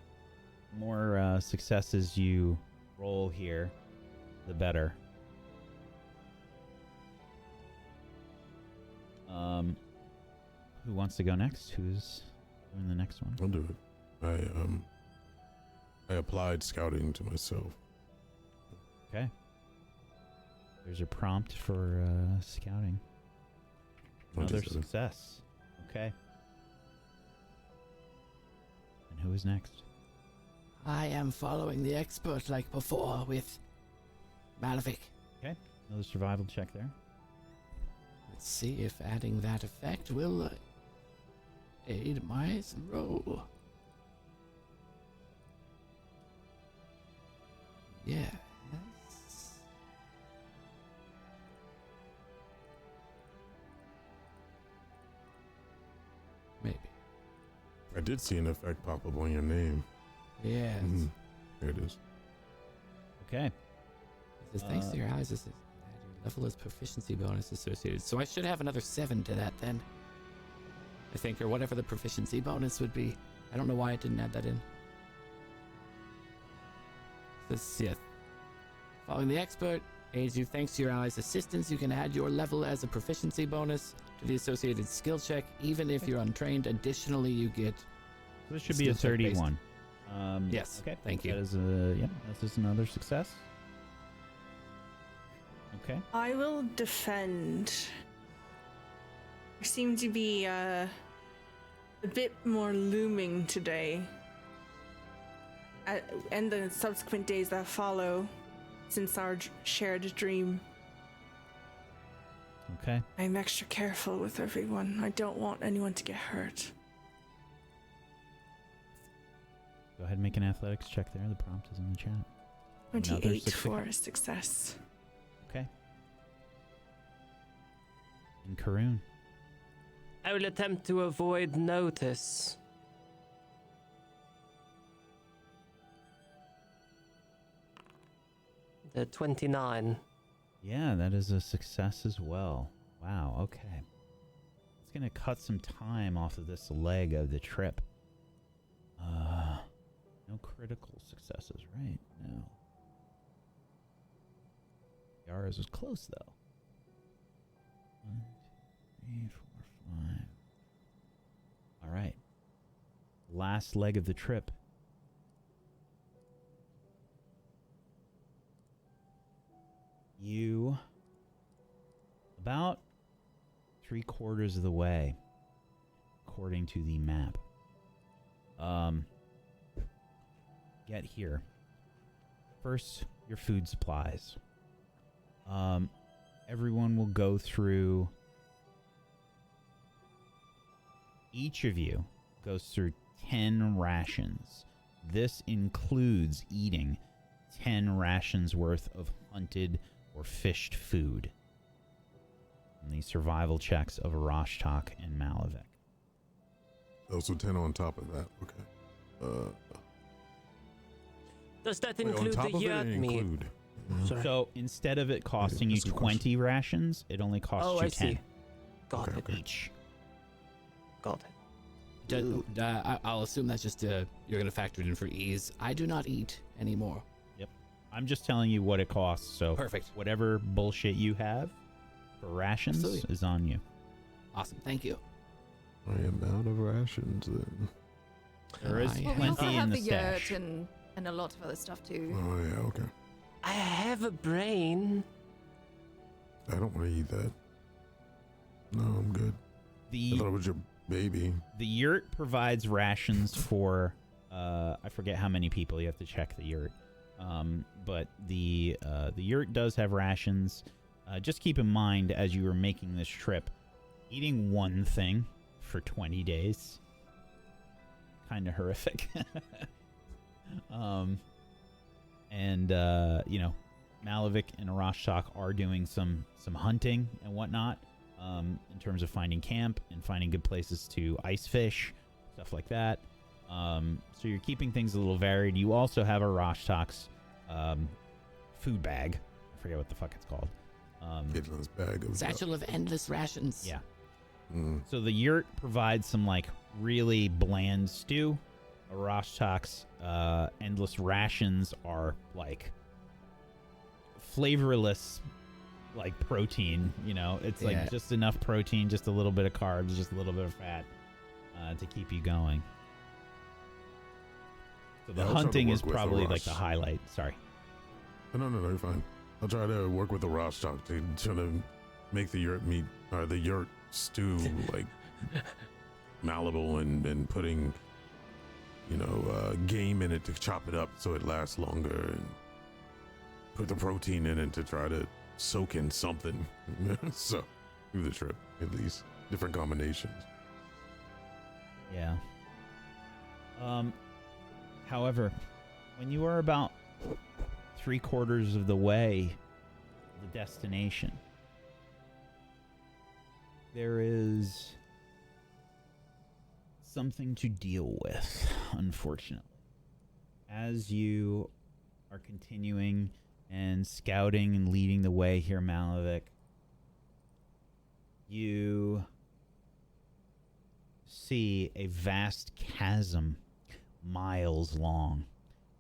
more successes you roll here, the better. Who wants to go next? Who's doing the next one? I'll do it. I applied scouting to myself. Okay. There's a prompt for scouting. Another 27. success. Okay. And who is next? I am following the expert like before with Malevich. Okay. Another survival check there. Let's see if adding that effect will aid my roll. Yes. Maybe. I did see an effect pop up on your name. Yes. There it is. Okay. It says, thanks to your eyes, this is your level is proficiency bonus associated. So I should have another 7 to that then. I think, or whatever the proficiency bonus would be. I don't know why it didn't add that in. This, yeah. Following the expert aids you thanks to your allies' assistance. You can add your level as a proficiency bonus to the associated skill check, even if you're untrained. Additionally, you get. So this should be a skill check based. 31. Yes. Okay. Thank you. That is a that's just another success. Okay. I will defend. There seem to be a bit more looming today. And the subsequent days that follow since our shared dream. Okay. I'm extra careful with everyone. I don't want anyone to get hurt. Go ahead and make an athletics check there. The prompt is in the chat. Another 28 success. for a success. Okay. And Karoon. I will attempt to avoid notice. 29. Yeah, that is a success as well. Wow, okay. It's gonna cut some time off of this leg of the trip. No critical successes, right? No. Yara's was close, though. 1, 2, 3, 4, 5. All right. Last leg of the trip. You, about 3/4 of the way, according to the map, get here. First, your food supplies. Everyone will go through. Each of you goes through 10 rations. This includes eating 10 rations worth of hunted or fished food. And the survival checks of Arashtak and Malavik. Also 10 on top of that. Okay. Does that Wait, on include top the of it, yurt meat? include. Sorry. So instead of it costing you That's a good 20 rations, it only costs Oh, you I 10 see. Got Okay, it. okay. each. Got it. I'll assume that's just you're gonna factor it in for ease. I do not eat anymore. I'm just telling you what it costs. So Perfect. whatever bullshit you have for rations Absolutely. is on you. Awesome. Thank you. I am out of rations then. There is I Well, we also plenty have in the the stash. yurt and a lot of other stuff too. Oh, yeah, okay. I have a brain. I don't want to eat that. No, I'm good. I thought it was your baby. The yurt provides rations for I forget how many people. You have to check the yurt. But the yurt does have rations. Just keep in mind as you are making this trip, eating one thing for 20 days, kind of horrific. You know, Malavik and Arashtak are doing some hunting and whatnot, in terms of finding camp and finding good places to ice fish, stuff like that. So you're keeping things a little varied. You also have Arashtak's food bag. I forget what the fuck it's called. Kidman's bag of Satchel of endless rations. Yeah. Mm. So the yurt provides some like really bland stew. Arashtak's endless rations are like flavorless, like protein. You know, it's Yeah. like just enough protein, just a little bit of carbs, just a little bit of fat to keep you going. So the Yeah, I'll try to hunting work is with probably Arash. like the highlight. Sorry. No, you're fine. I'll try to work with the Rostock to try to make the yurt meat, or the yurt stew, like malleable and putting, you know, game in it to chop it up so it lasts longer, and put the protein in it to try to soak in something. So, through the trip, at least. Different combinations. Yeah. However, when you are about 3/4 of the way to the destination, there is something to deal with, unfortunately. As you are continuing and scouting and leading the way here, Malavik, you see a vast chasm miles long,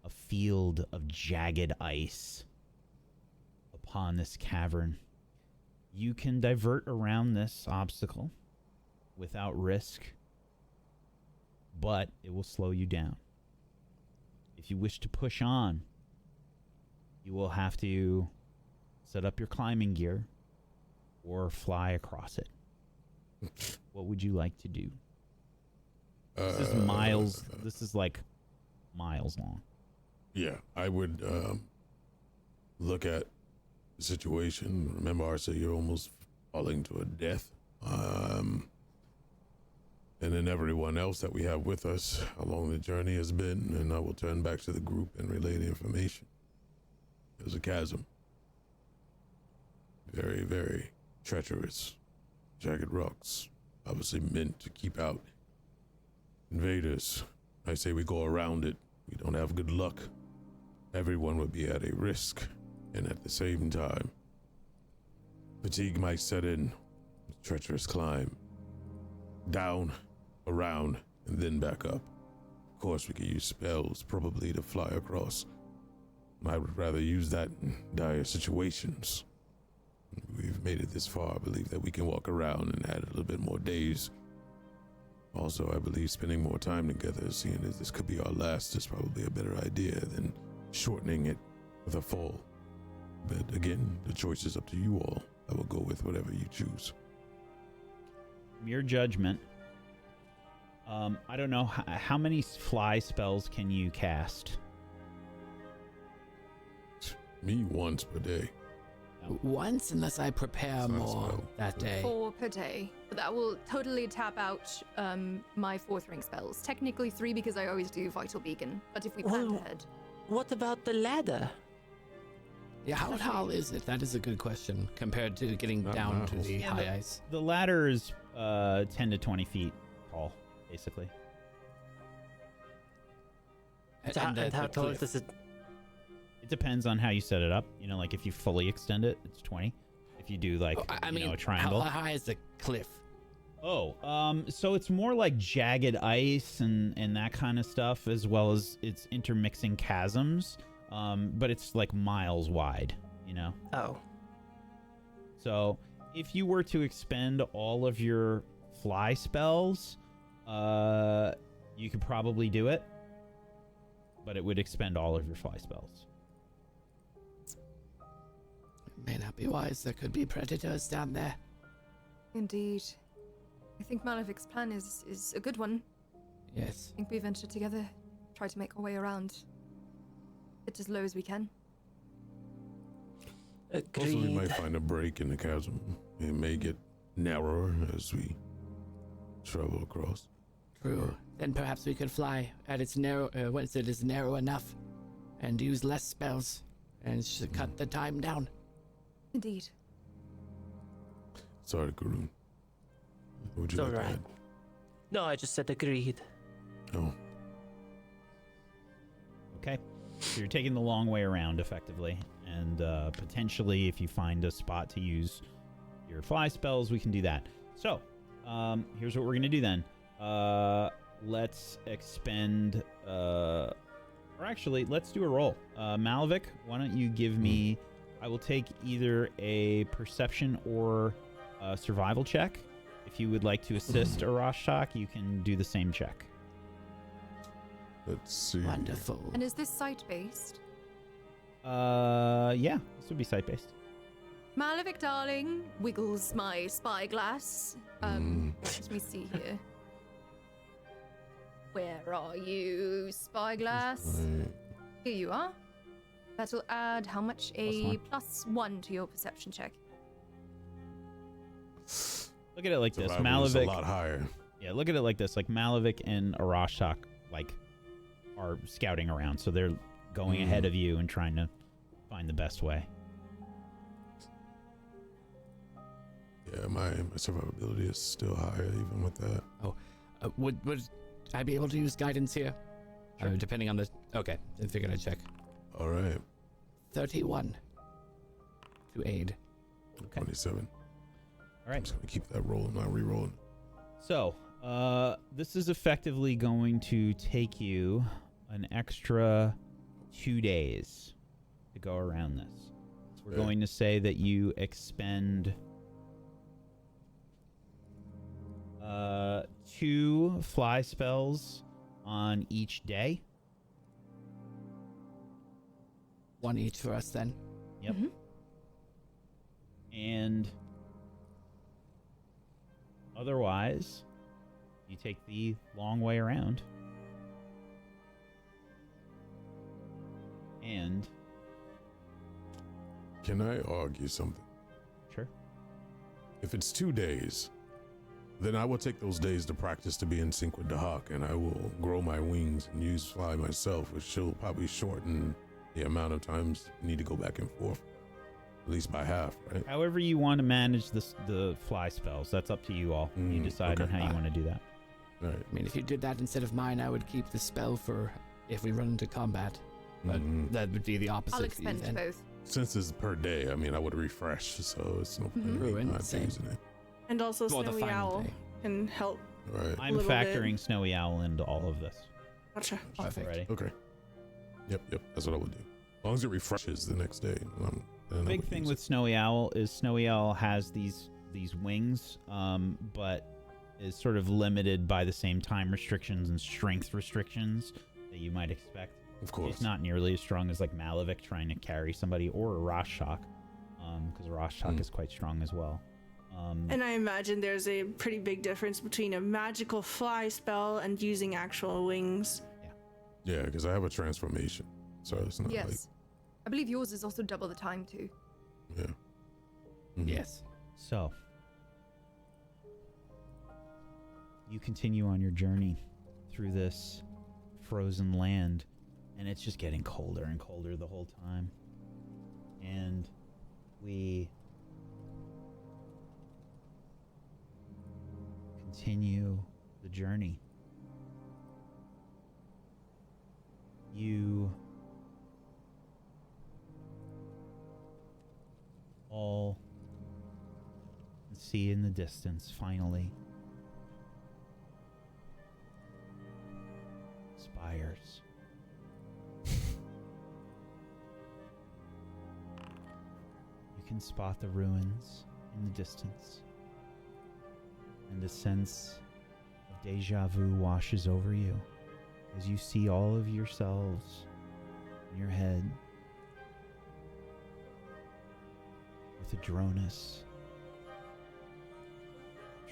a field of jagged ice upon this cavern. You can divert around this obstacle without risk, but it will slow you down. If you wish to push on, you will have to set up your climbing gear or fly across it. What would you like to do? This is miles. This is like miles long. Yeah, I would look at the situation. Remember, Arsa, you're almost falling to a death. And then everyone else that we have with us, how long the journey has been, and I will turn back to the group and relay the information. There's a chasm. Very, very treacherous. Jagged rocks, obviously meant to keep out invaders. I say we go around it. We don't have good luck. Everyone would be at a risk. And at the same time, fatigue might set in. Treacherous climb. Down, around, and then back up. Of course, we could use spells, probably to fly across. I would rather use that in dire situations. We've made it this far. I believe that we can walk around and add a little bit more days. Also, I believe spending more time together, seeing as this could be our last, is probably a better idea than shortening it with a fall. But again, the choice is up to you all. I will go with whatever you choose. Your judgment. I don't know how many fly spells can you cast? Me once per day. Once, unless I prepare more that day. 4 per day. But that will totally tap out my 4th ring spells. Technically 3 because I always do Vital Beacon. But if we plan ahead. What about the ladder? Yeah, how tall is it? That is a good question compared to getting down to the high ice. The ladder is 10 to 20 feet tall, basically. And how tall does it? It depends on how you set it up. You know, like if you fully extend it, it's 20. If you do like a triangle. How high is the cliff? So it's more like jagged ice and that kind of stuff, as well as it's intermixing chasms. But it's like miles wide, you know? Oh. So if you were to expend all of your fly spells, you could probably do it, but it would expend all of your fly spells. May not be wise. There could be predators down there. Indeed. I think Malavic's plan is a good one. Yes. I think we venture together, try to make our way around. Get as low as we can. Agreed. Also, we might find a break in the chasm. It may get narrower as we travel across. True. Then perhaps we could fly at its narrow, once it is narrow enough, and use less spells, and cut the time down. Indeed. Sorry, Guru. What would you It's like to alright. add? No, I just said agreed. Oh. Okay. So you're taking the long way around, effectively. And potentially, if you find a spot to use your fly spells, we can do that. So, here's what we're going to do then. Let's expend... or actually, let's do a roll. Malvik, why don't you give me... I will take either a perception or a survival check. If you would like to assist Arashak, you can do the same check. Let's see. Wonderful. And is this site-based? Yeah, this would be site-based. Malavik, darling, wiggles my spyglass. Let me see here. Where are you, spyglass? Here you are. That'll add how much? A +1 to your perception check. Look at it like this. Survival is a Malavik. lot higher. Yeah, look at it like this. Like Malavik and Arashak, like, are scouting around, so they're going ahead of you and trying to find the best way. Yeah, my survivability is still higher even with that. Would I be able to use guidance here? Sure. Depending on the... Okay, I figured I'd check. All right. 31 to aid. Okay. 27. All right. I'm just going to keep that rolling, not re-rolling. So, this is effectively going to take you an extra 2 days to go around this. We're going to say that you expend 2 fly spells on each day. 1 each for us then. Yep. And otherwise, you take the long way around. And Can I argue something? sure. If it's 2 days, then I will take those days to practice to be in sync with the hawk, and I will grow my wings and use fly myself, which will probably shorten the amount of times you need to go back and forth, at least by half, right? However you want to manage the fly spells, that's up to you all. You decide on okay. how you want to do that. All right. I mean, if you did that instead of mine, I would keep the spell for if we run into combat. But that would be the opposite I'll for you expend then. both. since it's per day, I mean, I would refresh, so it's no point Ruin, not same. using it. And also For the Snowy final Owl day. can help. Right. I'm little bit. factoring Snowy Owl into all of this Gotcha. Perfect. already. Okay. Yep. That's what I would do. As long as it refreshes the next day. Then I Big would thing use with Snowy Owl is Snowy Owl has these wings, but is sort of limited by the same time restrictions and strength restrictions that you might expect. it. Of course. It's not nearly as strong as like Malavik trying to carry somebody, or a Rorschach, because Rorschach is quite strong as well. And I imagine there's a pretty big difference between a magical fly spell and using actual wings. Yeah, because I have a transformation, so it's not Yes. I believe yours is also double the time too. like Mhm. Yes. So, you continue on your journey through this frozen land, and it's just getting colder and colder the whole time. And we continue the journey. You all can see in the distance, finally, spires. You can spot the ruins in the distance, and a sense of deja vu washes over you as you see all of yourselves in your head with a Dronus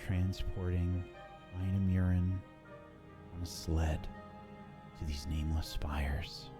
transporting Inamurin on a sled to these nameless spires.